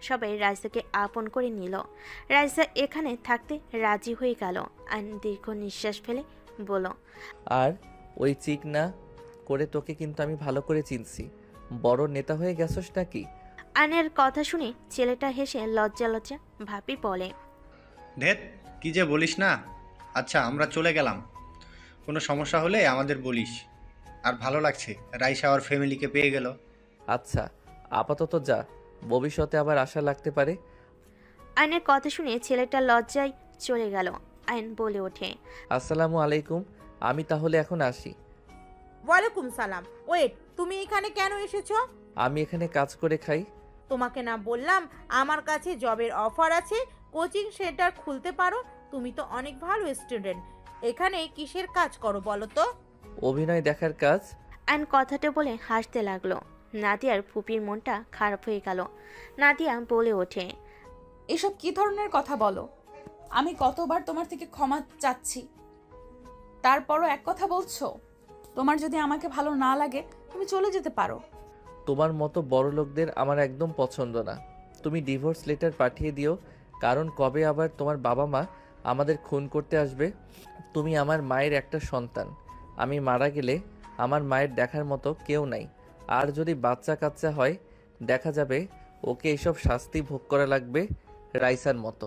সবাই রাইসাকে আপন করে নিল। রাইসা এখানে থাকতে রাজি হয়ে গেল। আর দীর্ঘ নিঃশ্বাস ফেলে বলল, আর ওই চিক না করে তোকে কিন্তু আমি ভালো করে চিনছি। বড় নেতা হয়ে গেছস নাকি? আয়নের কথা শুনে ছেলেটা হেসে লজ্জা লজ্জা ভাবি বলে, ঢেত, কি যে বলিস না। আচ্ছা, আমরা চলে গেলাম, কোনো সমস্যা হলে আমাদের বলিস। আর ভালো লাগছে রাইসা আর ফ্যামিলিকে পেয়ে গেল। আচ্ছা, আপাতত যা, ভবিষ্যতে আবার আশা লাগতে পারে। আয়নের কথা শুনে ছেলেটা লজ্জায় চলে গেল। আয়ন বলে ওঠে, আসসালামু আলাইকুম, আমি তাহলে এখন আসি। ওয়ালাইকুম সালাম। ওয়েট, তুমি এখানে কেন এসেছো? আমি এখানে কাজ করে খাই। তোমাকে না বললাম আমার কাছে জবের অফার আছে, কোচিং সেন্টার খুলতে পারো? তুমি তো অনেক ভালো স্টুডেন্ট, এখানে কিসের কাজ করো বলো তো? অভিনয় দেখার কাজ। আয়ন কথাটা বলে হাসতে লাগলো। নাদিয়ার ফুপির মনটা খারাপ হয়ে গেল। নাদিয়া বলে ওঠে, এসব কি ধরনের কথা বলো? আমি কতবার তোমার থেকে ক্ষমা চাচ্ছি, তারপরও এক কথা বলছো? তোমার যদি আমাকে ভালো না লাগে তুমি চলে যেতে পারো। তোমার মতো বড় লোকদের আমার একদম পছন্দ না। তুমি ডিভোর্স লেটার পাঠিয়ে দিও, কারণ কবে আবার তোমার বাবা মা আমাদের খুন করতে আসবে। তুমি আমার মায়ের একটা সন্তান। আমি মারা গেলে আমার মায়ের দেখার মতো কেউ নাই। আর যদি বাচ্চা কাচ্চা হয়, দেখা যাবে ওকে এইসব শাস্তি ভোগ করা লাগবে রাইসার মতো।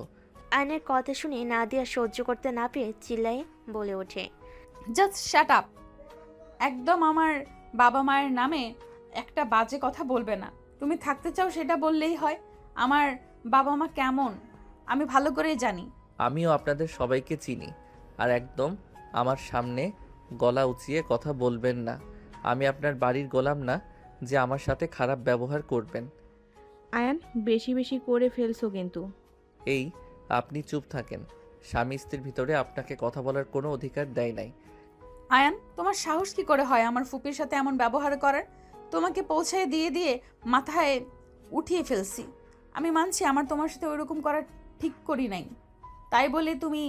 আয়নের কথা শুনে নাদিয়া সহ্য করতে না পেরে চিল্লায়ে বলে ওঠে, জাস্ট শাট আপ। একদম আমার বাবা মায়ের নামে একটা বাজে কথা বলবে না। তুমি থাকতে চাও সেটা বললেই হয়। আমার বাবা মা কেমন আমি ভালো করেই জানি। আমিও আপনাদের সবাইকে চিনি। আর একদম আমার সামনে গলা উঁচিয়ে কথা বলবেন না। আমি আপনার বাড়ির গোলাম না যে আমার সাথে খারাপ ব্যবহার করবেন। আয়ান, বেশি বেশি করে ফেলছো কিন্তু। এই, আপনি চুপ থাকেন। স্বামী স্ত্রীর ভিতরে আপনাকে কথা বলার কোনো অধিকার দেয় নাই। আয়ান, তোমার সাহস কি করে হয় আমার ফুপির সাথে এমন ব্যবহার করার? তোমাকে পৌঁছায় দিয়ে দিয়ে মাথায় উঠিয়ে ফেলছি। আমি মানছি আমার তোমার সাথে ওইরকম করার ঠিক করি নাই, তাই বলে তুমি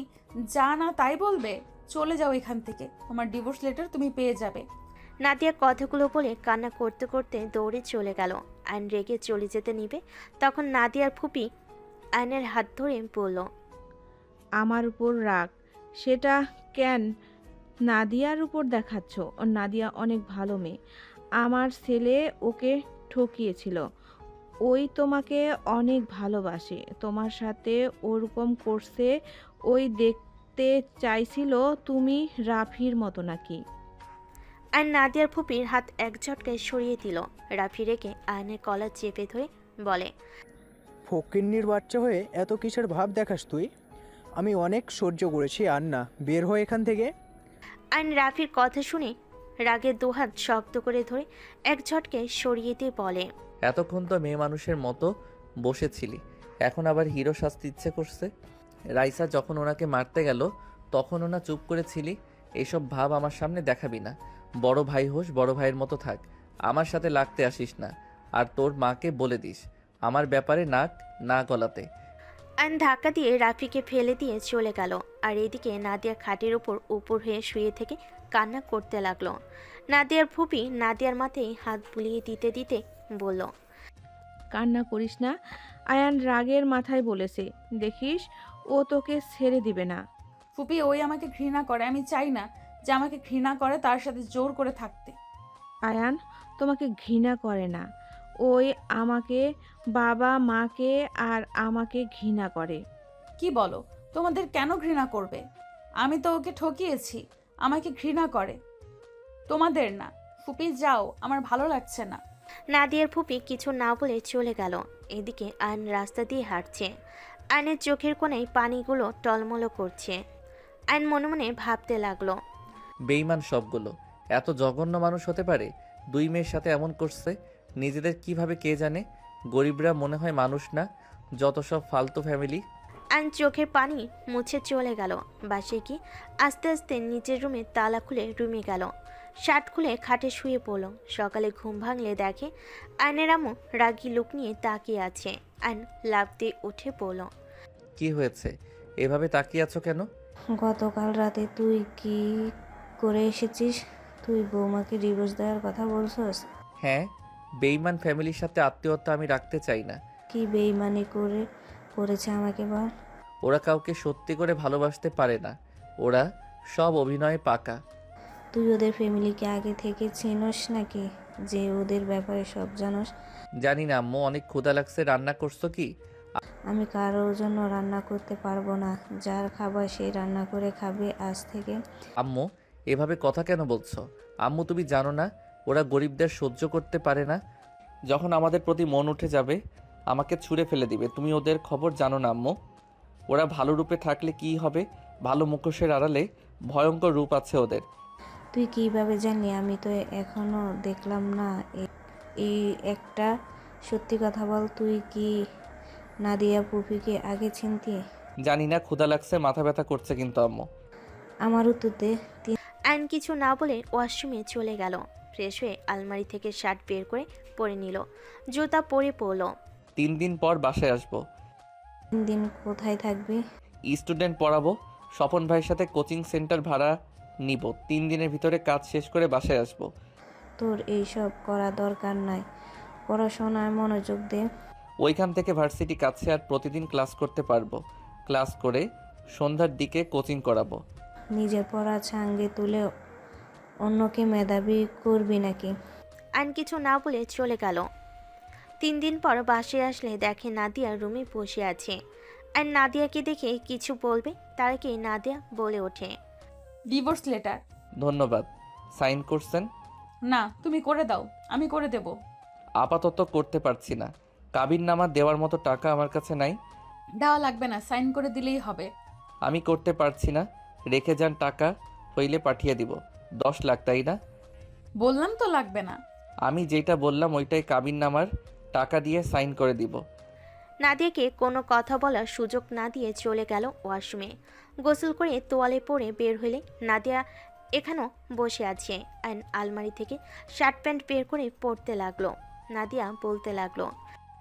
যা না তাই বলবে? চলে যাও এখান থেকে, তোমার ডিভোর্স লেটার তুমি পেয়ে যাবে। নাদিয়া কথাগুলো বলে কান্না করতে করতে দৌড়ে চলে গেল। আয়ন রেগে চলে যেতে নিবে, তখন নাদিয়ার ফুপি আয়নের হাত ধরে বলল, আমার উপর রাগ, সেটা কেন নাদিয়ার উপর দেখাচ্ছ? নাদিয়া অনেক ভালো মেয়ে। আমার ছেলে ওকে ঠকিয়েছিল। ওই তোমাকে অনেক ভালোবাসে। তোমার সাথে ওরকম করছে, ওই দেখতে চাইছিল তুমি রাফির মতো নাকি। আয়ন নাদিয়ার ফুপির হাত এক ঝটকায় সরিয়ে দিল। রাফি রেগে আয়নের কলার চেপে ধরে বলে, ফকিন্নির বাচ্চা হয়ে এত কিসের ভাব দেখাস তুই? আমি অনেক সহ্য করেছি, আর না, বের হয়ে এখান থেকে। আয়ন রাফির কথা শুনে রাগে দুহাত শক্ত করে ধরে এক ঝটকে সরিয়ে দিয়ে বলে, এতক্ষণ তো মেয়ে মানুষের মতো বসেছিলি, এখন আবার হিরো শাস্তি ইচ্ছে করছে? রাইসা যখন ওনাকে মারতে গেল তখন ওনা চুপ করেছিলি। এইসব ভাব আমার সামনে দেখাবি না। বড় ভাই হোস, বড় ভাইয়ের মতো থাক। আমার সাথে লাগতে আসিস না। আর তোর মাকে বলে দিস আমার ব্যাপারে নাক না গলাতে। আয়ন ধাক্কা দিয়ে রাফিকে ফেলে দিয়ে চলে গেল। আর এদিকে নাদিয়া খাটের উপর হয়ে শুয়ে থেকে কান্না করতে লাগলো। নাদিয়ার ফুপি নাদিয়ার মাথায় হাত বুলিয়ে দিতে দিতে বলল, কান্না করিস না। আয়ান রাগের মাথায় বলেছে, দেখিস ও তোকে ছেড়ে দিবে না। ফুপি, ওই আমাকে ঘৃণা করে। আমি চাই না যে আমাকে ঘৃণা করে তার সাথে জোর করে থাকতে। আয়ান তোমাকে ঘৃণা করে না, ওই আমাকে, বাবা মাকে আর আমাকে ঘৃণা করে। কি বলো? তোমাদের কেন ঘৃণা করবে? আমি তো ওকে ঠকিয়েছি, আমাকে ঘৃণা করে, তোমাদের না। ফুপি যাও, আমার ভালো লাগছে না। নাদিয়ার ফুপি কিছু না বলে চলে গেল। এদিকে আয়ন রাস্তা দিয়ে হাঁটছে। আয়নের চোখের কোণায় পানিগুলো টলমলো করছে। আয়ন মনে মনে ভাবতে লাগলো, বেইমান সবগুলো। এত জঘন্য মানুষ হতে পারে? দুই মেয়ের সাথে এমন করছে, নিজেদের কিভাবে কে জানে। গরিবরা মনে হয় মানুষ না, যত সব ফালতু ফ্যামিলি। আয়ন চোখের পানি মুছে চলে গেল। বাসে গিয়ে আস্তে আস্তে নিচের রুমে তালা খুলে রুমে গেল। শার্ট খুলে খাটে শুয়ে পড়ল। সকালে ঘুম ভাঙলে দেখে আয়নের আম্মু রাগী লোক নিয়ে তাকিয়ে আছে। আয়ন লাফ দিয়ে উঠে পড়ল। কি হয়েছে, এভাবে তাকিয়ে আছো কেন? গতকাল রাতে তুই কি করে এসেছিস? তুই বৌমাকে ডিভোর্স দেওয়ার কথা বলছস? হ্যাঁ, বেইমান ফ্যামিলির সাথে আত্মীয়তা আমি রাখতে চাই না। কি বেইমানি করেছে আমাকে বল। ওরা কাউকে সত্যি করে ভালোবাসতে পারে না, ওরা সব অভিনয়ে পাকা। তুই ওদের ফ্যামিলিকে আগে থেকে চিনস নাকি, যে ওদের ব্যাপারে সব জানোস? জানি না আম্মু, অনেক ক্ষুধা লাগছে, রান্না করছো কি? আমি কারোর জন্য রান্না করতে পারবো না। যার খাবার সে রান্না করে খাবে আজ থেকে। আম্মু, এভাবে কথা কেন বলছো? আম্মু, তুমি জানো না ওরা গরিবদের সহ্য করতে পারে না? যখন আমাদের প্রতি মন উঠে যাবে আমাকে ছুঁড়ে ফেলে দিবে। তুমি ওদের খবর জানো না আম্মু? ওরা ভালো রূপে থাকলে কি হবে, ভালো মুখোশের আড়ালে ভয়ঙ্কর রূপ আছে ওদের। তুই কিভাবে জানলি? আমি তো এখনো দেখলাম না। এই একটা সত্যি কথা বল, তুই কি নাদিয়া পুপিকে আগে চিনতি? জানি না, ক্ষুধা লাগছে, মাথা ব্যথা করছে কিন্তু আম্মু। আমার উত্তর দে। আয়ন কিছু না বলে ওয়াশরুমে চলে গেল। ফ্রেশ হয়ে আলমারি থেকে শার্ট বের করে পরে নিল। জুতা পরে পরল। 3 দিন পর বাসায় আসবো। 3 দিন কোথায় থাকবি? স্টুডেন্ট পড়াবো। স্বপন ভাইয়ের সাথে কোচিং সেন্টার ভাড়া নিব। 3 দিনের ভিতরে কাজ শেষ করে বাসায় আসবো। তোর এইসব করা দরকার নাই, পড়াশোনায় মনোযোগ দে। ওইখান থেকে ভার্সিটি কাছে আর প্রতিদিন ক্লাস করতে পারবো। ক্লাস করে সন্ধ্যার দিকে কোচিং করাবো। নিজের পড়া ছাঙ্গে তুলে অন্যকে মেধাবী করবি নাকি? আইন কিছু না বলে চলে গেল। 3 দিন পর বাসায় আসলে দেখে নাদিয়া রুমে বসে আছে। আর নাদিয়াকে দেখে কিছু বলবে তার আগে নাদিয়া বলে ওঠে, ডিভোর্স লেটার। ধন্যবাদ। সাইন করছেন? না, তুমি করে দাও, আমি করে দেব। আপাতত করতে পারছি না। কাবিননামা দেওয়ার মতো টাকা আমার কাছে নাই। দেওয়া লাগবে না, সাইন করে দিলেই হবে। আমি করতে পারছি না। রেখে যান, টাকা হইলে পাঠিয়ে দিব। 10 লাখ, তাই না? বললাম তো লাগবে না। আমি যেটা বললাম ওইটাই কাবিননামার টাকা দিয়ে সাইন করে দিব। নাদিয়াকে কোনো কথা বলার সুযোগ না দিয়ে চলে গেল ওয়াশরুমে। গোসল করে তোয়ালে পরে বের হলে নাদিয়া এখানেও বসে আছে। আর আলমারি থেকে শার্ট প্যান্ট বের করে পরতে লাগলো। নাদিয়া বলতে লাগলো,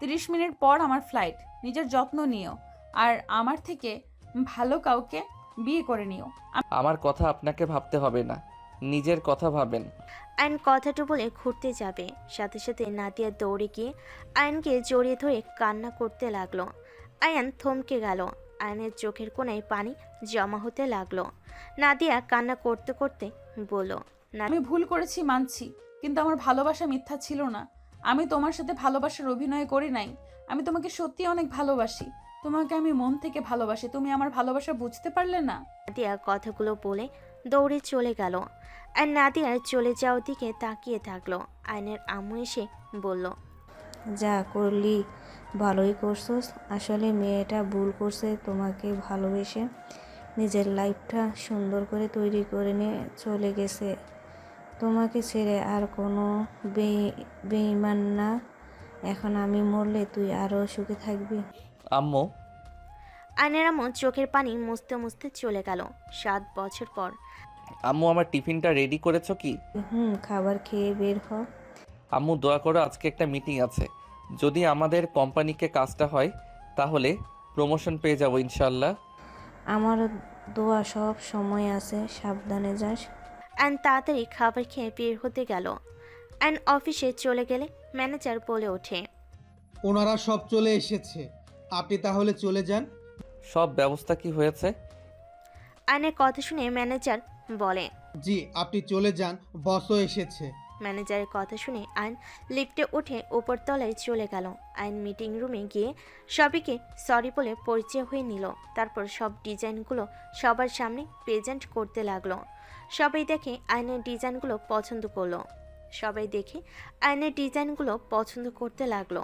30 মিনিট পর আমার ফ্লাইট, নিজের যত্ন নিও, আর আমার থেকে ভালো কাউকে বিয়ে করে নিও। আমার কথা আপনাকে ভাবতে হবে না, নিজের কথা ভাবেন। আয়ন কথাটা বলে ঘুরতে যাবে, সাথে সাথে নাদিয়া দৌড়ে গিয়ে আয়নকে জড়িয়ে ধরে কান্না করতে লাগলো। আয়ান থমকে গেল। আয়নের চোখের কোণায় পানি জমা হতে লাগলো। নাদিয়া কান্না করতে করতে বলল, আমি ভুল করেছি মানছি, কিন্তু আমার ভালোবাসা মিথ্যা ছিল না। আমি তোমার সাথে ভালোবাসার অভিনয় করি নাই। আমি তোমাকে সত্যি অনেক ভালোবাসি। তোমাকে আমি মন থেকে ভালোবাসি। তুমি আমার ভালোবাসা বুঝতে পারলে না? নাদিয়া কথাগুলো বলে দৌড়ে চলে গেল। আর নাদিয়ার চলে যাওয়ার দিকে তাকিয়ে থাকলো। আয়নের আম্মু এসে বলল, যা করলি ভালোই করছস। আসলে মেয়েটা ভুল করছে, তোমাকে ভালোবেসে নিজের লাইফটা সুন্দর করে তৈরি করে নিয়ে চলে গেছে। তোমাকে ছেড়ে আর কোনো বেঈমান না। এখন আমি মরলে তুই আরও সুখে থাকবি। আম্মু। আয়নের আম্মু চোখের পানি মুছতে মুছতে চলে গেল। 7 বছর পর। আম্মু, আমার টিফিনটা রেডি করেছো কি? খাবার খেয়ে বের হ। আম্মু, দোয়া করো, আজকে একটা মিটিং আছে। যদি আমাদের কোম্পানিকে কাজটা হয় তাহলে প্রমোশন পেয়ে যাবো ইনশাল্লাহ। আমার দোয়া সব সময় আছে, সাবধানে যাস। অ্যান্ড তাড়াতাড়ি খাবার খেয়ে বের হতে গেল। অ্যান্ড অফিসে চলে গেলে ম্যানেজার বলে ওঠে, ওনারা সব চলে এসেছে, আপনি তাহলে চলে যান। সব ব্যবস্থা কি হয়েছে? আয়নের কথা শুনে ম্যানেজার বলে, জি আপনি চলে যান, বসও এসেছে। ম্যানেজারের কথা শুনে আইন লিফটে উঠে উপর তলায় চলে গেল। আইন মিটিং রুমে গিয়ে সবাইকে সরি বলে পরিচয় হয়ে নিল। তারপর সব ডিজাইনগুলো সবার সামনে প্রেজেন্ট করতে লাগলো। সবাই দেখে আইনের ডিজাইনগুলো পছন্দ করলো। সবাই দেখে আইনের ডিজাইনগুলো পছন্দ করতে লাগলো।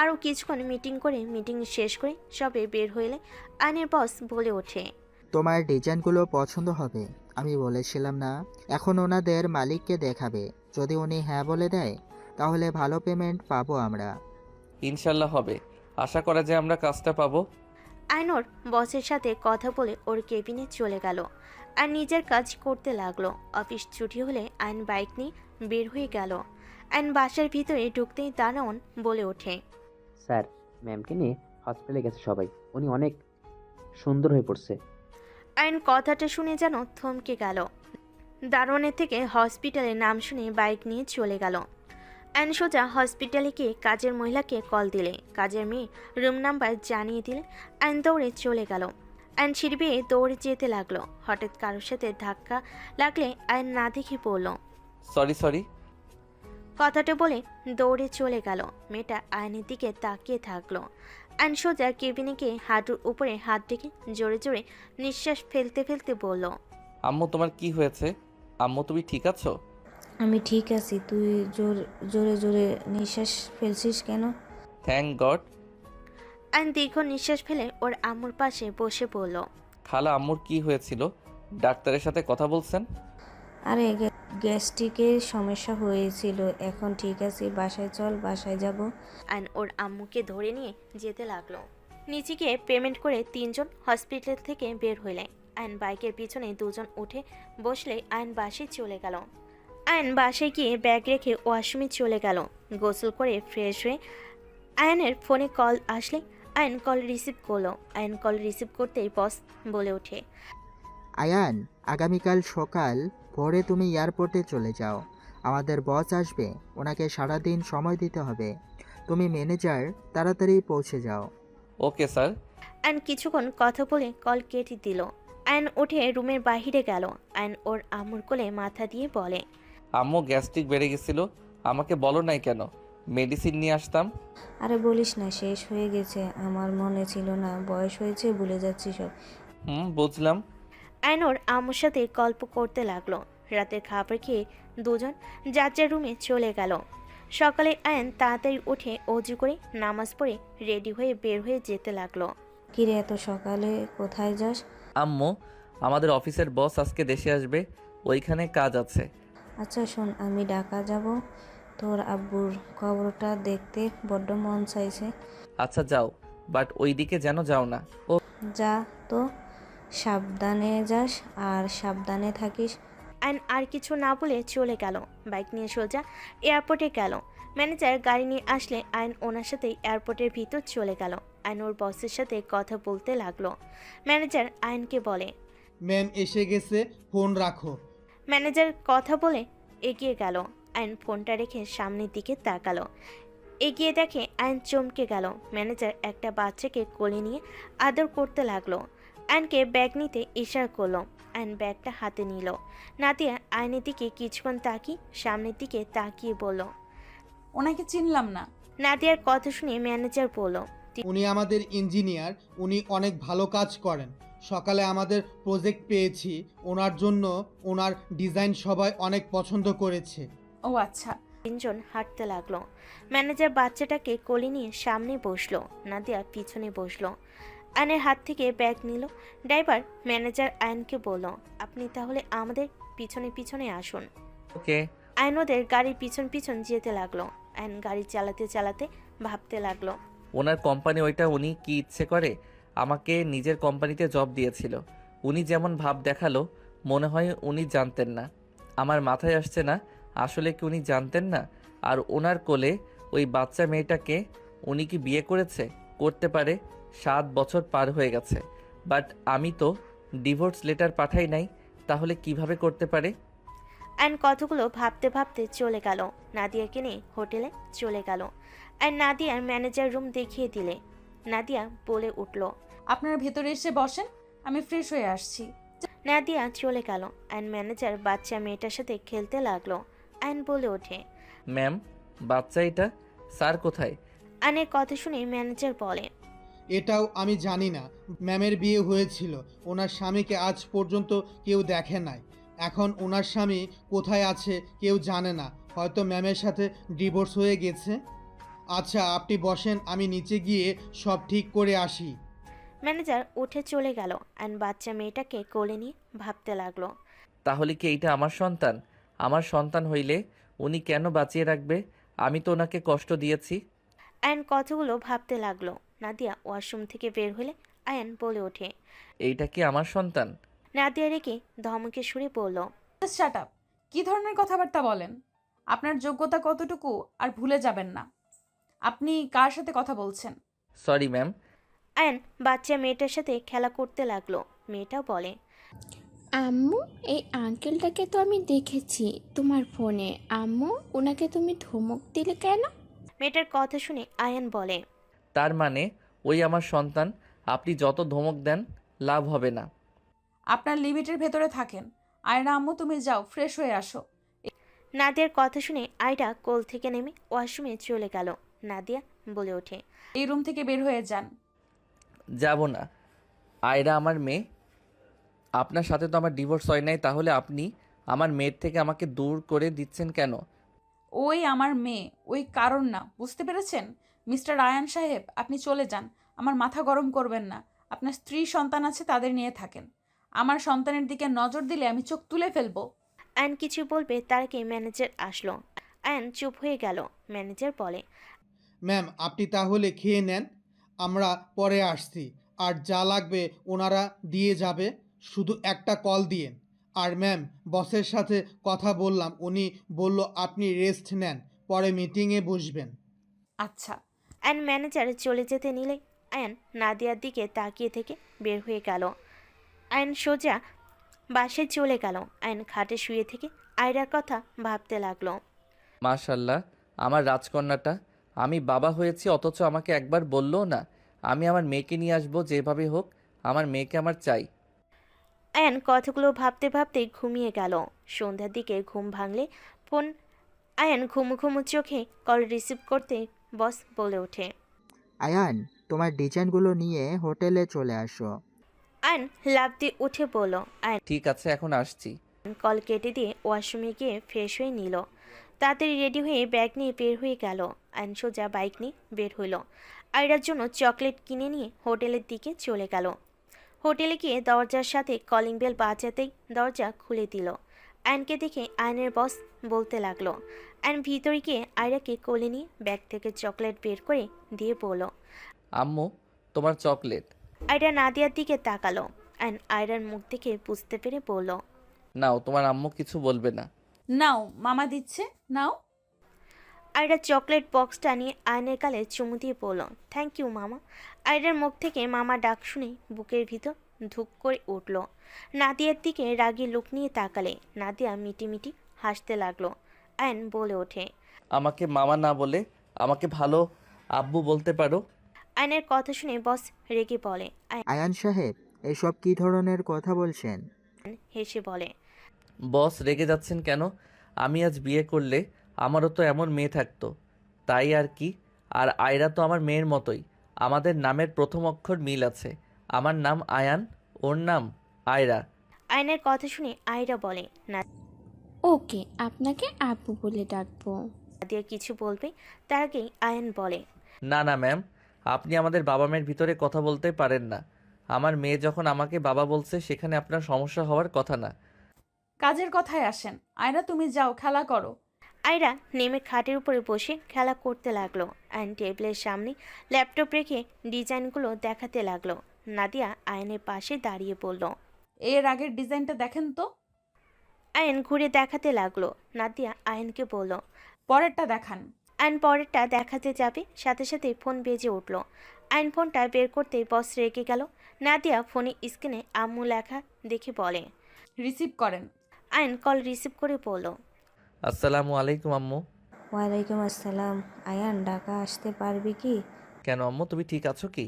আরও কিছুক্ষণ মিটিং করে মিটিং শেষ করে সবে বের হইলে আইনের বস বলে ওঠে, তোমার ডিজাইনগুলো পছন্দ হবে, আমি বলেছিলাম না? এখন ওনাদের মালিককে দেখাবে, যদি উনি হ্যাঁ বলে দেয় তাহলে ভালো পেমেন্ট পাবো আমরা। ইনশাল্লাহ হবে, আশা করা যায় আমরা কাজটা পাবো। আইনোর বসের সাথে কথা বলে ওর কেবিনে চলে গেল আর নিজের কাজ করতে লাগলো। অফিস ছুটি হলে আইন বাইক নিয়ে বের হয়ে গেল। আইন বাসার ভিতরে ঢুকতেই দারোয়ান বলে ওঠে, স্যার, ম্যামকে নিয়ে হসপিটালে গেছে সবাই, উনি অনেক সুন্দর হয়ে পড়ছে। আইন কথাটা শুনে যেন থমকে গেল। দারোয়ানের থেকে হসপিটালের নাম শুনে বাইক নিয়ে চলে গেল। আইন সোজা হসপিটালে গিয়ে কাজের মহিলাকে কল দিলে, কাজের মেয়ে রুম নাম্বার জানিয়ে দিলে আইন দৌড়ে চলে গেল। আইন সিঁড়ি বেয়ে দৌড়ে যেতে লাগলো। হঠাৎ কারোর সাথে ধাক্কা লাগলে আইন না দেখে পড়ল। সরি। কথাটা বলে দৌড়ে চলে গেল। মেয়েটা আয়নের দিকে তাকিয়ে থাকলো। আইন সোজা কেবিনে গিয়ে হাঁটুর উপরে হাত রেখে জোরে জোরে নিঃশ্বাস ফেলতে ফেলতে বলল, আম্মু, তোমার কি হয়েছে? আম্মু, তুমি ঠিক আছো? আমি ঠিক আছি। তুই জোরে জোরে নিঃশ্বাস ফেলছিস কেন? Thank god. আইন দীর্ঘ নিঃশ্বাস ফেলে ওর আম্মুর পাশে বসে পড়ল। খালা, আম্মুর কি হয়েছিল? ডাক্তারের সাথে কথা বলছেন? আরে গ্যাস্ট্রিকের সমস্যা হয়েছিল, এখন ঠিক আছে। বাসায় চল, বাসায় যাব। আইন ওর আম্মুকে ধরে নিয়ে যেতে লাগলো। নিচে গিয়ে পেমেন্ট করে 3 জন হসপিটাল থেকে বের হইলে আইন বাইকের পিছনে 2 জন উঠে বসলে আইন বাসায় চলে গেল। আইন বাসায় গিয়ে ব্যাগ রেখে ওয়াশরুমে চলে গেল। গোসল করে ফ্রেশ হয়ে আয়নের ফোনে কল আসলে আইন কল রিসিভ করলো। আইন কল রিসিভ করতেই বস বলে ওঠে, আয়ান, আগামীকাল সকাল ভোরে তুমি এয়ারপোর্টে চলে যাও, আমাদের বস আসবে, ওনাকে সারাদিন সময় দিতে হবে। তুমি ম্যানেজার, তাড়াতাড়ি পৌঁছে যাও। Okay sir. আয়ন কিছুক্ষণ কথা বলে কল কেটে দিল। আয়ন উঠে রুমের বাইরে গেল। আয়ন ওর আম্মুর কোলে মাথা দিয়ে বলে, আম্মু গ্যাস্ট্রিক বেড়ে গেছিল, আমাকে বলো নাই কেন? মেডিসিন নিয়ে আসতাম। আরে বলিস না, শেষ হয়ে গেছে, আমার মনে ছিল না, বয়স হয়েছে, ভুলে যাচ্ছি সব। বুঝলাম। আয়ন ওর আম্মুর সাথে গল্প করতে লাগলো। রাতের খাবার খেয়ে দুজন যার যার রুমে চলে গেল। সকালে আয়ন তাড়াতাড়ি উঠে অজু করে নামাজ পড়ে রেডি হয়ে বের হয়ে যেতে লাগলো। কিরে এত সকালে কোথায় যাস? আম্মু, আমাদের অফিসের বস আজকে দেশে আসবে, ওইখানে কাজ আছে। আচ্ছা শোন, আমি ঢাকা যাব, তোর আব্বুর খবরটা দেখতে বড্ড মন চাইছে। আচ্ছা যাও, বাট ওই দিকে যেন যাও না। ও যা তো, সাবধানে যাস আর সাবধানে থাকিস। আয়ন আর কিছু না বলে চলে গেল। বাইক নিয়ে সোজা এয়ারপোর্টে গেল। ম্যানেজার গাড়ি নিয়ে আসলে আয়ন ওনার সাথে এয়ারপোর্টের ভিতর চলে গেল। আয়ন ওর বসের সাথে কথা বলতে লাগলো। ম্যানেজার আয়নকে বলে, ম্যাম এসে গেছে, ফোন রাখো। ম্যানেজার কথা বলে এগিয়ে গেল। আয়ন ফোনটা রেখে সামনের দিকে তাকালো। এগিয়ে দেখে আয়ন চমকে গেল। ম্যানেজার একটা বাচ্চাকে কোলে নিয়ে আদর করতে লাগলো। আয়নকে ব্যাগ নিতে ইশারা করলো। আয়ন ব্যাগটা হাতে নিল। নাদিয়া আয়নের দিকে কিছুক্ষণ তাকিয়ে সামনের দিকে তাকিয়ে বলল, ওনাকে চিনলাম না। নাদিয়ার কথা শুনে ম্যানেজার বলল, উনি আমাদের ইঞ্জিনিয়ার, উনি অনেক ভালো কাজ করেন। সকালে আমাদের প্রজেক্ট পেয়েছি, ওনার জন্য ওনার ডিজাইন সবাই অনেক পছন্দ করেছে। ও আচ্ছা। তিনজন হাঁটতে লাগলো। ম্যানেজার বাচ্চাটাকে কোলে নিয়ে সামনে বসলো। নাদিয়া পিছনে বসলো। আয়নের হাত থেকে ব্যাগ নিল। ড্রাইভার ম্যানেজার আয়নকে বলল, আপনি তাহলে আমাদের পিছনে পিছনে আসুন। ওকে। আয়ন ওদের গাড়ির পিছন পিছন যেতে লাগলো। আয়ন গাড়ি চালাতে চালাতে ভাবতে লাগলো, ওনার কোম্পানি ওইটা, উনি কি ইচ্ছে করে আমাকে নিজের কোম্পানিতে জব দিয়েছিল। উনি যেমন ভাব দেখালো, মনে হয় উনি জানতেন না। আমার মাথায় আসছে না, আসলে কি উনি জানতেন না? আর ওনার কোলে ওই বাচ্চা মেয়েটাকে উনি কি বিয়ে করেছে? করতে পারে, 7 বছর পার হয়ে গেছে, বাট আমি তো ডিভোর্স লেটার পাঠাই নাই, তাহলে কিভাবে করতে পারে? আয়ন কতগুলো ভাবতে ভাবতে চলে গেল। নাদিয়াকে নিয়ে হোটেলে চলে গেল। আর নাদিয়ার ম্যানেজার রুম দেখিয়ে দিলে। নাদিয়া বলে উঠল, আপনারা ভেতরে এসে বসেন, আমি ফ্রেশ হয়ে আসছি। নাদিয়া চলে গেল। আয়ন ম্যানেজার বাচ্চা মেয়েটার সাথে খেলতে লাগলো। আয়ন বলে ওঠে, ম্যাম, বাচ্চা এটা, স্যার কোথায়? আয়নের কথা শুনে ম্যানেজার বলে, এটাও আমি জানি না। ম্যামের বিয়ে হয়েছিল, ওনার স্বামীকে আজ পর্যন্ত কেউ দেখে নাই। এখন ওনার স্বামী কোথায় আছে কেউ জানে না, হয়তো ম্যামের সাথে ডিভোর্স হয়ে গেছে। আচ্ছা আপনি বসেন, আমি নিচে গিয়ে সব ঠিক করে আসি। ম্যানেজার উঠে চলে গেল। আয়ন বাচ্চা মেয়েটাকে কোলে নিয়ে ভাবতে লাগলো, তাহলে কি এইটা আমার সন্তান? আমার সন্তান হইলে উনি কেন বাঁচিয়ে রাখবে? আমি তো ওনাকে কষ্ট দিয়েছি। আয়ন কতগুলো ভাবতে লাগলো। নাদিয়া ওয়াশরুম থেকে বের হলে আয়ন বলে ওঠে, এইটা কি আমার সন্তান? নাদিয়া রেখে ধমকে সুরে বলল, শাট আপ। কি ধরনের কথাবার্তা বলেন? আপনার যোগ্যতা কতটুকু আর ভুলে যাবেন না। আপনি কার সাথে কথা বলছেন? Sorry ma'am. আয়ন বাচ্চা মেয়েটার সাথে খেলা করতে লাগলো। মেয়েটা বলে, আম্মু, এই আঙ্কেলটাকে তো আমি দেখেছি তোমার ফোনে। আম্মু, ওনাকে তুমি ধমক দিলে কেন? মেয়েটার কথা শুনে আয়ন বলে, তার মানে ওই আমার সন্তান, আপনি যত ধমক দেন লাভ হবে না। আপনার লিমিটের ভেতরে থাকেন। আয়রা আম্মু, তুমি যাও, ফ্রেশ হয়ে আসো। নাদিয়ার কথা শুনে আয়রা কোল থেকে নেমে ওয়াশরুমে চলে গেল। নাদিয়া বলে ওঠে, এই রুম থেকে বের হয়ে যান। যাব না। আয়রা আমার মেয়ে, আপনার সাথে তো আমার ডিভোর্স হয় নাই, তাহলে আপনি আমার মেয়ের থেকে আমাকে দূর করে দিচ্ছেন কেন? ওই আমার মেয়ে, ওই কারণ না, বুঝতে পেরেছেন? মিস্টার আয়ান সাহেব, আপনি চলে যান। আমার মাথা গরম করবেন না। আপনার স্ত্রী সন্তান আছে, তাদের নিয়ে থাকেন। আমার সন্তানের দিকে নজর দিলে আমি চোখ তুলে ফেলবো। আয়ন কিছু বলবে তার আগে ম্যানেজার আসলো। আয়ন চুপ হয়ে গেল। ম্যানেজার বলে, ম্যাম আপনি তাহলে খেয়ে নেন, আমরা পরে আসছি। আর যা লাগবে ওনারা দিয়ে যাবে, শুধু একটা কল দিয়েন। আর ম্যাম, বসের সাথে কথা বললাম, উনি বলল আপনি রেস্ট নেন, পরে মিটিংয়ে বসবেন। আচ্ছা। আয়ন ম্যানেজার চলে যেতে নিলে আয়ন নাদিয়ার দিকে তাকিয়ে থেকে বের হয়ে গেল। আয়ন সোজা বাসায় চলে গেল। আয়ন খাটে শুয়ে থেকে আয়রার কথা ভাবতে লাগলো। মাশাল্লাহ, আমার রাজকন্যাটা আমি বাবা হয়েছি অথচ আমাকে একবার বললো না আমি আমার মেয়েকে নিয়ে আসবো যেভাবে হোক। আমার মেয়েকে আমার চাই। আয়ান কথাগুলো ভাবতে ভাবতে ঘুমিয়ে গেল। সন্ধ্যার দিকে ঘুম ভাঙলে ফোন আয়ান ঘুমু ঘুমু চোখে কল রিসিভ করতে বস বলে ওঠে। আয়ান, তোমার ডিজাইনগুলো নিয়ে হোটেলে চলে আসো। আয়ান লাফ দিয়ে উঠে বলল। আয়ান ঠিক আছে, এখন আসছি। কল কেটে দিয়ে ওয়াশরুমে গিয়ে ফ্রেশ হয়ে নিল। তাড়াতাড়ি রেডি হয়ে ব্যাগ নিয়ে বের হয়ে গেল। আয়ন সোজা বাইক নিয়ে বের হইল। আয়রার জন্য চকলেট কিনে নিয়ে হোটেলের দিকে চলে গেল। হোটেলে গিয়ে দরজার সাথে কলিং বেল বাজাতেই দরজা খুলে দিল। আয়নকে দেখে আয়নের বস বলতে লাগলো। আয়ন ভিতরে গিয়ে আয়রাকে কোলে নিয়ে ব্যাগ থেকে চকলেট বের করে দিয়ে বলল। আম্মু, তোমার চকলেট। আয়রা নাদিয়ার দিকে তাকালো। আয়ন আয়রার মুখ দেখে বুঝতে পেরে বলল। নাও, তোমার আম্মু কিছু বলবে না। নাও, মামা দিচ্ছে, নাও। আয়রা চকলেট বক্সটা নিয়ে আয়নের গালে চুমু দিয়ে বলল, থ্যাংক ইউ মামা। আয়রার মুখ থেকে মামা ডাক শুনে বুকের ভিতর ধুক করে উঠল। নাদিয়ার দিকে রাগী লুক নিয়ে তাকালে নাদিয়া মিটিমিটি হাসতে লাগলো। আয়ন বলে ওঠে, আমাকে মামা না বলে আমাকে ভালো আব্বু বলতে পারো। আয়নের কথা শুনে বস রেগে বলে। আয়ান সাহেব, এসব কী ধরনের কথা বলছেন? আয়ন হেসে বলে, বস রেগে যাচ্ছেন কেন? আমি আজ বিয়ে করলে আমারও তো এমন মেয়ে থাকতো, তাই আর কি। আর আয়রা তো আমার মেয়ের মতোই। আমাদের নামের প্রথম অক্ষর মিল আছে। আমার নাম আয়ান, ওর নাম আয়রা। আয়নের কথা শুনে আয়রা বলে, ওকে, আপনাকে আব্বু বলে ডাকবো। নাদিয়া কিছু বলবে তার আগেই আয়ন বলে, না না ম্যাম, আপনি আমাদের বাবা মেয়ের ভিতরে কথা বলতে পারেন না। আমার মেয়ে যখন আমাকে বাবা বলছে সেখানে আপনার সমস্যা হওয়ার কথা না। কাজের কথায় আসেন। আয়রা, তুমি যাও, খেলা করো। আয়রা নেমে খাটের উপরে বসে খেলা করতে লাগলো। আয়ন টেবিলের সামনে ল্যাপটপ রেখে ডিজাইনগুলো দেখাতে লাগলো। নাদিয়া আয়নের পাশে দাঁড়িয়ে বলল, এর আগের ডিজাইনটা দেখেন তো। আয়ন ঘুরে দেখাতে লাগলো। নাদিয়া আয়নকে বলল, পরেরটা দেখান। আয়ন পরেরটা দেখাতে যাবে, সাথে সাথে ফোন বেজে উঠল। আয়ন ফোনটা বের করতে বস রেগে গেল। নাদিয়া ফোনে স্ক্রিনে আম্মু লেখা দেখে বলে, রিসিভ করেন। আয়ন কল রিসিভ করে বলল, আসসালামু আলাইকুম আম্মু। ওয়ালাইকুম আসসালাম। আয়ান, ঢাকা আসতে পারবি কি? কেন আম্মু, তুমি ঠিক আছো কি?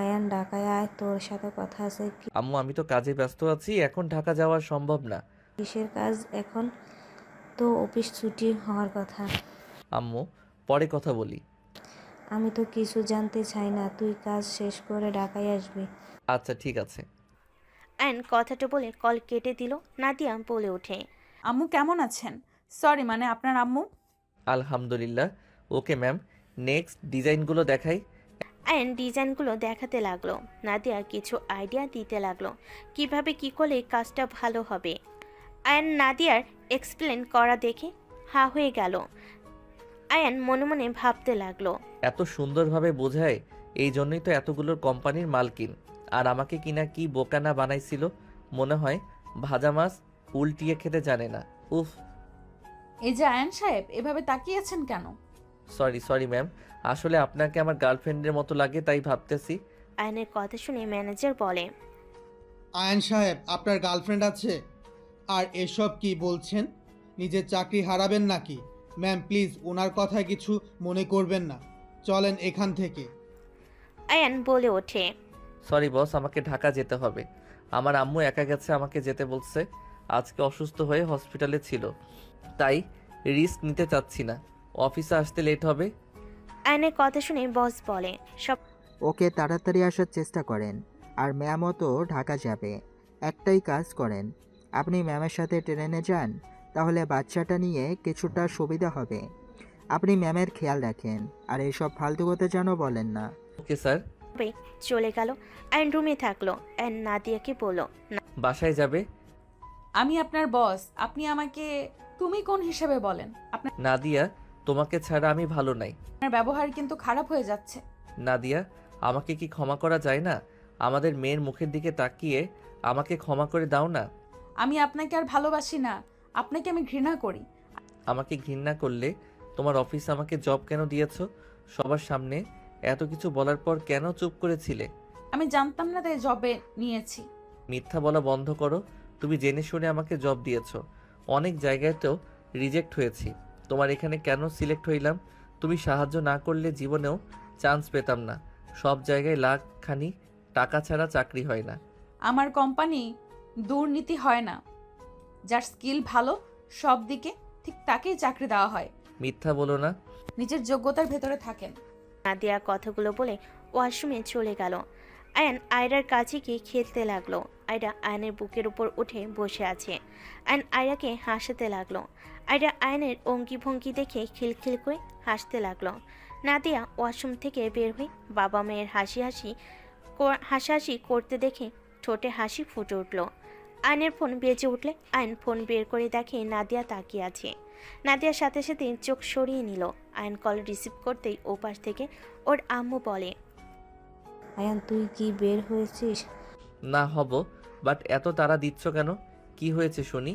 আয়ান, ঢাকায় আয়, তোর সাথে কথা আছে। আম্মু, আমি তো কাজে ব্যস্ত আছি, এখন ঢাকা যাওয়া সম্ভব না। কিসের কাজ? এখন তো অফিস ছুটি হওয়ার কথা। আম্মু, পরে কথা বলি। আমি তো কিছু জানতে চাই না, তুই কাজ শেষ করে ঢাকায় আসবি। আচ্ছা ঠিক আছে। আয়ন কথাটা বলে কল কেটে দিল। নাদিয়া বলে ওঠে, আম্মু কেমন আছেন? সরি, মানে আপনার আম্মু। আলহামদুলিল্লাহ। ওকে ম্যাম, নেক্সট ডিজাইনগুলো দেখাই। আয়ন ডিজাইনগুলো দেখাতে লাগলো। নাদিয়া কিছু আইডিয়া দিতে লাগলো কিভাবে কি করলে কাজটা ভালো হবে। আয়ন নাদিয়ার এক্সপ্লেন করা দেখে হা হয়ে গেল। আয়ন মনে মনে ভাবতে লাগলো, এত সুন্দরভাবে বোঝায়, এই জন্যই তো এতগুলোর কোম্পানির মালকিন। আর আমাকে কিনা কি বোকানা বানাইছিল। মনে হয় ভাজা মাছ উল্টিয়ে খেতে জানে না। উফ। এই যে আয়ন সাহেব, এভাবে তাকিয়েছেন কেন? সরি ম্যাম, আসলে আপনাকে আমার গার্লফ্রেন্ডের মতো লাগে তাই ভাবতেছি। আয়নের কথা শুনে ম্যানেজার বলে, আয়ান সাহেব, আপনার গার্লফ্রেন্ড আছে? আর এসব কি বলছেন? নিজের চাকরি হারাবেন নাকি? ম্যাম প্লিজ, ওনার কথায় কিছু মনে করবেন না, চলেন এখান থেকে। আয়ন বলে ওঠে, সরি বস, আমাকে ঢাকা যেতে হবে। আমার আম্মু একা গেছে, আমাকে যেতে বলছে। আজকে অসুস্থ হয়ে হসপিটালে ছিল, তাই রিস্ক নিতে চাচ্ছি না। অফিসে আসতে লেট হবে। আয়নের কথা শুনে বস বলে, সব ওকে তাড়াতাড়ি আসার চেষ্টা করেন। আর ম্যামও তো ঢাকা যাবে। একটাই কাজ করেন, আপনি ম্যামের সাথে ট্রেনে যান, তাহলে বাচ্চাটা নিয়ে কিছুটা সুবিধা হবে। আপনি ম্যামের খেয়াল রাখেন, আর এইসব ফালতু কথা যেন বলেন না। Okay sir. চলে গেল। আয়ন রুমে থাকলো। আয়ন নাদিয়াকে বলল, বাসায় যাবে? আমি আপনার বস, আপনি আমাকে তুমি কোন হিসেবে বলেন? আপনার নাদিয়া, তোমাকে ছাড়া আমি ভালো নাই। ব্যবহার কিন্তু খারাপ হয়ে যাচ্ছে। নাদিয়া, আমাকে কি ক্ষমা করা যায় না? আমাদের মেয়ের মুখের দিকে তাকিয়ে আমাকে ক্ষমা করে দাও না। আমি আপনাকে আর ভালোবাসি না, আপনাকে আমি ঘৃণা করি। আমাকে ঘৃণা করলে তোমার অফিসে আমাকে জব কেন দিয়েছো? সবার সামনে এত কিছু বলার পর কেন চুপ করেছিলে? আমি জানতাম না তাই জবে নিয়েছি। মিথ্যা বলা বন্ধ করো। তুমি জেনে শুনে আমাকে জব দিয়েছো। অনেক জায়গায় তো রিজেক্ট হয়েছি, তোমার এখানে কেন সিলেক্ট হইলাম? তুমি সাহায্য না করলে জীবনেও চান্স পেতাম না। সব জায়গায় লাখখানি টাকা ছাড়া চাকরি হয় না। আমার কোম্পানি দুর্নীতি হয় না। যার স্কিল ভালো সব দিকে, ঠিক তাকেই চাকরি দেওয়া হয়। মিথ্যা বলো না। নিজের যোগ্যতার ভেতরে থাকেন। নাদিয়া কথাগুলো বলে ওয়াশরুমে চলে গেল। আয়ান আয়রার কাছে গিয়ে খেলতে লাগলো। আয়রা আয়নের বুকের উপর উঠে বসে আছে। আয়ন আয়রাকে হাসাতে লাগলো। আয়রা আয়নের অঙ্গি ভঙ্গি দেখে খিলখিল করে হাসতে লাগলো। নাদিয়া ওয়াশরুম থেকে বের হয়ে বাবা মেয়ের হাসাহাসি করতে দেখে ঠোঁটে হাসি ফুটে উঠল। আয়নের ফোন বেজে উঠলে আয়ন ফোন বের করে দেখে নাদিয়া তাকিয়ে আছে। নাদিয়ার সাথে সাথে চোখ সরিয়ে নিল। আয়ন কল রিসিভ করতেই ওপাশ থেকে ওর আম্মু বলে, আয়ান তুই কি বের হয়েছিস? না হব, বাট এত তাড়া দিচ্ছ কেন? কি হয়েছে শুনি?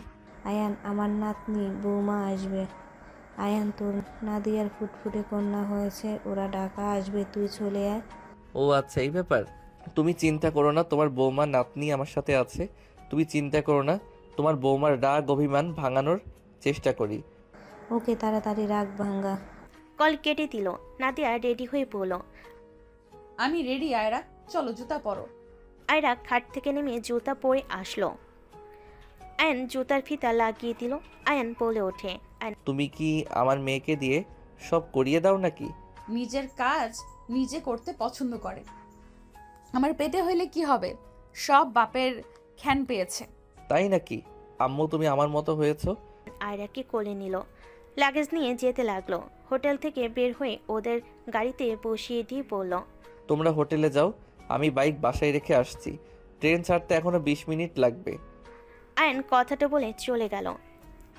আয়ান আমার নাতনি বৌমা আসবে। আয়ান তোর নাদিয়ার ফুটফুটে কন্যা হয়েছে, ওরা ঢাকা আসবে, তুই চলে আয়। ও আচ্ছা, এই ব্যাপার। তুমি চিন্তা করো না, তোমার বৌমা নাতনি আমার সাথে আছে। তুমি চিন্তা করো না, তোমার বৌমার রাগ অভিমান ভাঙানোর চেষ্টা করি। ওকে, তাড়াতাড়ি রাগ ভাঙ্গা। কল কেটে দিল। নাদিয়া রেডি হয়ে পড়ল। আমি রেডি আয়রা, চলো জুতা পরো। আয়রা খাট থেকে নেমে জুতা পরে আসলো। আয়ন জুতার ফিতা লাগিয়ে দিল। আয়ন বলে ওঠে, তুমি কি আমার মেয়েকে দিয়ে সব করিয়ে দাও নাকি? নিজের কাজ নিজে করতে পছন্দ করে। আমার পেটে হইলে কি হবে? সব বাপের খ্যান পেয়েছে। তাই নাকি? আম্মু তুমি আমার মতো হয়েছো। আয়রাকে কোলে নিল। লাগেজ নিয়ে যেতে লাগলো। হোটেল থেকে বের হয়ে ওদের গাড়িতে বসিয়ে দিয়ে বলল, তোমরা হোটেলে যাও, আমি বাইক বাসায় রেখে আসছি। ট্রেন ছাড়তে এখনো 20 মিনিট লাগবে। আয়ন কথাটা বলে চলে গেল।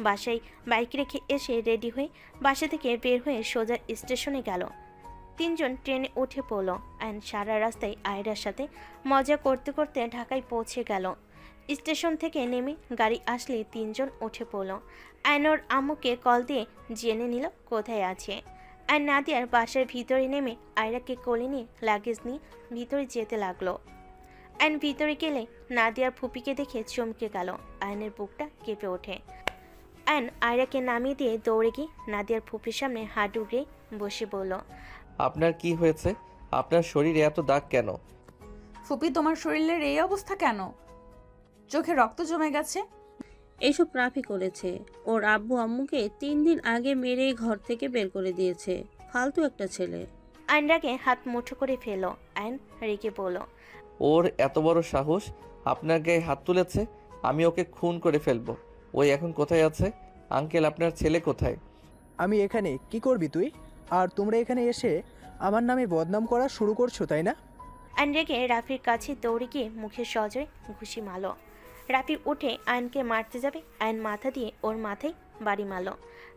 বাসায় বাইক রেখে এসে রেডি হয়ে বাসা থেকে বের হয়ে সোজা স্টেশনে গেল। তিনজন ট্রেনে উঠে পড়ল। আয়ন সারা রাস্তায় আয়রার সাথে মজা করতে করতে ঢাকায় পৌঁছে গেল। স্টেশন থেকে নেমে গাড়ি আসলে তিনজন উঠে পড়ল। আয়ন ওর আম্মুকে কল দিয়ে জেনে নিল কোথায় আছে। আর নাদিয়ার বাসার ভিতরে নেমে আয়রাকে কোলে নিয়ে লাগেজ নিয়ে ভিতরে যেতে লাগলো। আয়ন ভিতরে গেলে নাদিয়ার ফুপিকে দেখে চমকে গেল। আয়নের বুকটা কেঁপে ওঠে। আয়ন আয়রাকে নামিয়ে দিয়ে দৌড়ে গিয়ে নাদিয়ার ফুপির সামনে হাত উগড়ে বসে বলল, আপনার কি হয়েছে? আপনার শরীরে এত দাগ কেন? ফুপি, তোমার শরীরের এই অবস্থা কেন? চোখে রক্ত জমে গেছে। এইসব রাফি করেছে। ওর আব্বু আম্মুকে 3 দিন আগে মেরে ঘর থেকে বের করে দিয়েছে। ফালতু একটা ছেলে। আয়নরাকে হাত মুঠো করে ফেল। আয়ন রেগে বলল, ওর এত বড় সাহস, আপনার গায়ে হাত তুলেছে। আমি ওকে খুন করে ফেলবো। ওই এখন কোথায় আছে? আঙ্কেল, আপনার ছেলে কোথায়? আমি এখানে, কি করবি তুই? আর তোমরা এখানে এসে আমার নামে বদনাম করা শুরু করছো, তাই না? আয়ন রেগে রাফির কাছে দৌড়ে গিয়ে মুখে সজোরে ঘুষি মারল। রাফি উঠে আয়নকে মারতে যাবে। আয়ন মাথা দিয়ে ওর মাথায় বাড়ি মারল।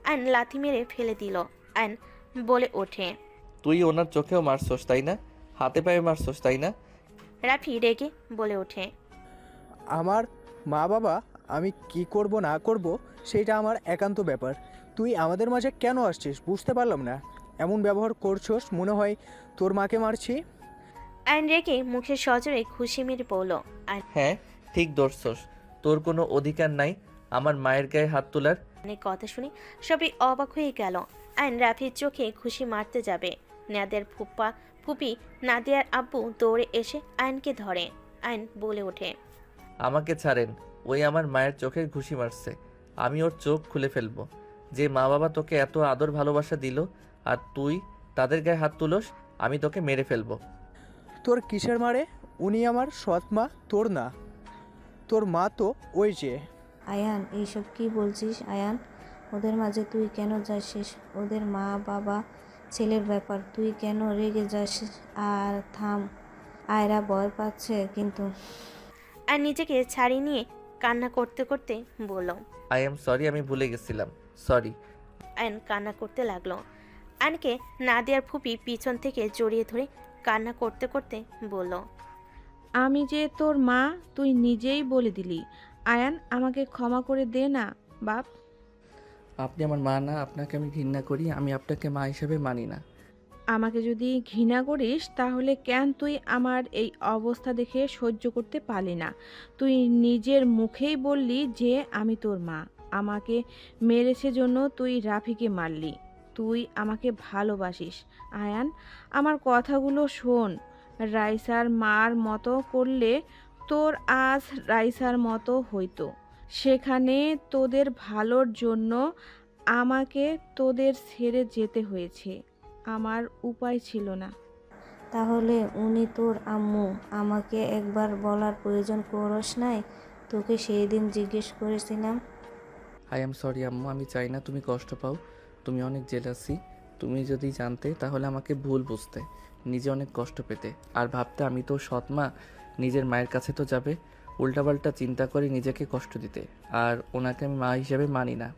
আয়ন লাথি মেরে ফেলে দিল। আয়ন বলে ওঠে, তুই ওনার চোখেও মারছস তাই না? হাতে পায়ে মারছস তাই না? রাফি রেগে বলে ওঠে, আমার মা বাবা আমি কি করব না করব সেটা আমার একান্ত ব্যাপার। তুই আমাদের মাঝে কেন আসছিস বুঝতে পারলাম না। এমন ব্যবহার করছস মনে হয় তোর মাকে মারছি। আয়ন রেগে মুখে সজোরে ঘুষি মেরে বলল, হ্যাঁ, ঠিক ধরছস। তোর কোনো অধিকার নাই আমার মায়ের গায়ে হাত তোলার। আয়নের কথা শুনে সবাই অবাক হয়ে গেল। আয়ন রাফির চোখে ঘুষি মারতে যাবে। নাদিয়ার ফুপি নাদিয়ার আব্বু দৌড়ে এসে আয়নকে ধরে। আয়ন বলে ওঠে, আমাকে ছাড়েন, ওই আমার মায়ের চোখে ঘুষি মারছে। আমি ওর চোখ খুলে ফেলবো। যে মা বাবা তোকে এত আদর ভালোবাসা দিল আর তুই তাদের গায়ে হাত তুলোস, আমি তোকে মেরে ফেলবো। তোর কিসের মারে? উনি আমার সৎ মা, তোর না। তোর মা তো ওই যে। আয়ান, এইসব কি বলছিস? আয়ান, ওদের মাঝে তুই কেন যাচ্ছিস? ওদের মা বাবা ছেলের ব্যাপার, তুই কেন রেগে যাচ্ছিস? আর থাম, আয়রা ভয় পাচ্ছে কিন্তু। আর নিজেকে ছাড়িয়ে নিয়ে কান্না করতে করতে বলল, আই এম সরি, আমি ভুলে গেছিলাম, সরি। আয়ন কান্না করতে লাগলো। আয়নকে নাদিয়ার ফুপি পিছন থেকে জড়িয়ে ধরে কান্না করতে করতে বলল, আমি যে তোর মা তুই নিজেই বলে দিলি। আয়ান, আমাকে ক্ষমা করে দে না বাপ। আপনি আমার মা না, আপনাকে আমি ঘৃণা করি। আমি আপনাকে মা হিসেবে মানি না। আমাকে যদি ঘৃণা করিস তাহলে কেন তুই আমার এই অবস্থা দেখে সহ্য করতে পারলি না? তুই নিজের মুখেই বললি যে আমি তোর মা। আমাকে মেরেছে জন্য তুই রাফিকে মারলি। তুই আমাকে ভালোবাসিস। আয়ান, আমার কথাগুলো শোন। রাইসার মার মতো করলে তোর আজ রাইসার মতো হইতো। সেখানে তোদের ভালোর জন্য আমাকে তোদের ছেড়ে যেতে হয়েছে। আমার উপায় ছিল না। তাহলে উনি তোর আম্মু, আমাকে একবার বলার প্রয়োজন করস নাই? তোকে সেই দিন জিজ্ঞেস করেছিলাম। আই এম সরি আম্মু, আমি চাই না তুমি কষ্ট পাও। তুমি অনেক জেলাসি। তুমি যদি জানতে তাহলে আমাকে ভুল বুঝতে, নিজে অনেক কষ্ট পেতে, আর ভাবতে আমি তো সৎ মা, নিজের মায়ের কাছে তো যাবে। উল্টাপাল্টা চিন্তা করে নিজেকে কষ্ট দিতে, আর ওনাকে আমি মা হিসেবে মানি না।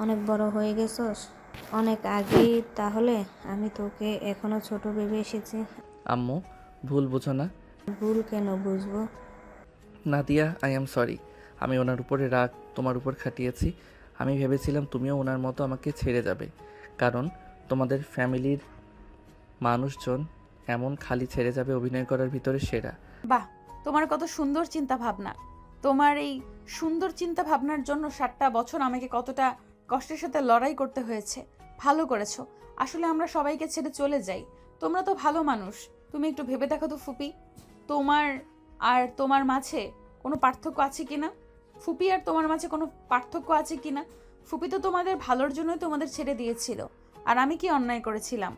অনেক বড় হয়ে গেছস অনেক আগেই, তাহলে আমি তোকে এখনো ছোট ভেবে এসেছি। আম্মু, ভুল বুঝো না। ভুল কেন বুঝবো? Nadia, I am sorry. আমি ওনার উপরে রাগ তোমার উপর খাটিয়েছি। আমি ভেবেছিলাম তুমিও ওনার মতো আমাকে ছেড়ে যাবে, কারণ তোমাদের ফ্যামিলির মানুষজন এমন খালি ছেড়ে যাবে অভিনয় করার ভিতরে সেরা। বাহ, তোমার কত সুন্দর চিন্তা ভাবনা। তোমার এই সুন্দর চিন্তা ভাবনার জন্য 7টা বছর আমাকে কতটা কষ্টের সাথে লড়াই করতে হয়েছে। ভালো করেছো। আসলে আমরা সবাইকে ছেড়ে চলে যাই। তোমরা তো ভালো মানুষ। তুমি একটু ভেবে দেখো তো ফুপি, তোমার আর তোমার মাঝে কোনো পার্থক্য আছে কিনা? ফুপি আর তোমার মাঝে কোনো পার্থক্য আছে কিনা? ফুপি তো তোমাদের ভালোর জন্যই তোমাদের ছেড়ে দিয়েছিল। আর আমি কি অন্যায় করেছিলাম?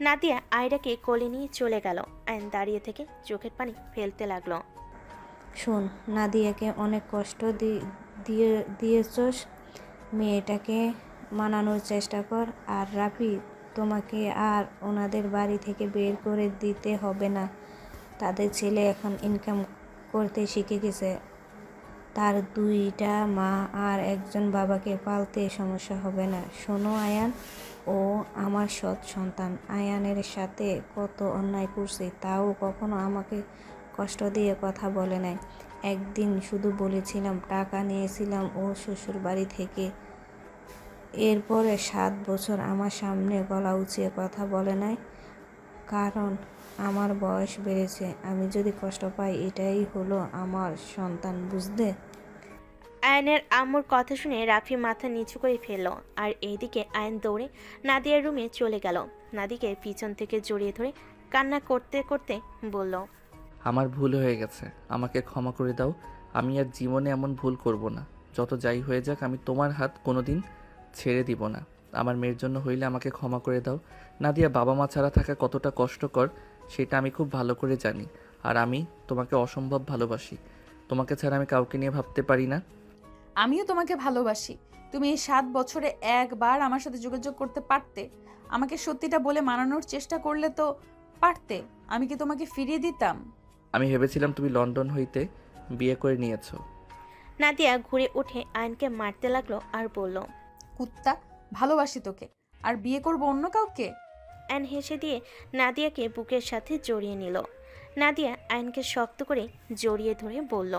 নাদিয়া আয়রাকে কোলে নিয়ে চলে গেল। আয়ন দাঁড়িয়ে থেকে চোখের পানি ফেলতে লাগলো। শোন, নাদিয়াকে অনেক কষ্ট দিয়েছস। মেয়েটাকে মানানোর চেষ্টা কর। আর রাফি, তোমাকে আর ওনাদের বাড়ি থেকে বের করে দিতে হবে না। তাদের ছেলে এখন ইনকাম করতে শিখে গেছে। তার 2টা মা আর একজন বাবাকে পালতে সমস্যা হবে না। শোনো আয়ান, ও আমার সৎ সন্তান। আয়ানের সাথে কত অন্যায় করছে, তাও কখনো আমাকে কষ্ট দিয়ে কথা বলে নাই। একদিন শুধু বলেছিলাম, টাকা নিয়েছিলাম ও শ্বশুর বাড়ি থেকে। এরপরে 7 বছর আমার সামনে গলা উঁচিয়ে কথা বলে নাই, কারণ আমার বয়স বেড়েছে। আমি যদি কষ্ট পাই, এটাই হলো আমার সন্তান, বুঝলে? আয়নের আম্মুর কথা শুনে রাফি মাথা নিচু করে ফেলল। আর এইদিকে আয়ন দৌড়ে নাদিয়ার রুমে চলে গেল। নাদিকে পিছন থেকে জড়িয়ে ধরে কান্না করতে করতে বলল, আমার ভুল হয়ে গেছে, আমাকে ক্ষমা করে দাও। আমি আর জীবনে এমন ভুল করব না। যত যাই হয়ে যাক, আমি তোমার হাত কোনোদিন ছেড়ে দিব না। আমার মেয়ের জন্য হইলে আমাকে ক্ষমা করে দাও। নাদিয়া, বাবা মা ছাড়া থাকা কতটা কষ্টকর সেটা আমি খুব ভালো করে জানি। আর আমি তোমাকে অসম্ভব ভালোবাসি। তোমাকে ছাড়া আমি কাউকে নিয়ে ভাবতে পারি না। আমিও তোমাকে ভালোবাসি। তুমি এই 7 বছরে একবার আমার সাথে যোগাযোগ করতে পারতে। আমাকে সত্যিটা বলে মানানোর চেষ্টা করলে তো পারতে। আমি কি তোমাকে ফিরিয়ে দিতাম? আমি ভেবেছিলাম তুমি লন্ডন হইতে বিয়ে করে নিয়েছো। নাদিয়া ঘুরে উঠে আয়নকে মারতে লাগলো আর বলল, কুত্তা, ভালোবাসি তোকে, আর বিয়ে করব অন্য কাউকে? আয়ন হেসে দিয়ে নাদিয়াকে বুকের সাথে জড়িয়ে নিল। নাদিয়া আয়নকে শক্ত করে জড়িয়ে ধরে বলল,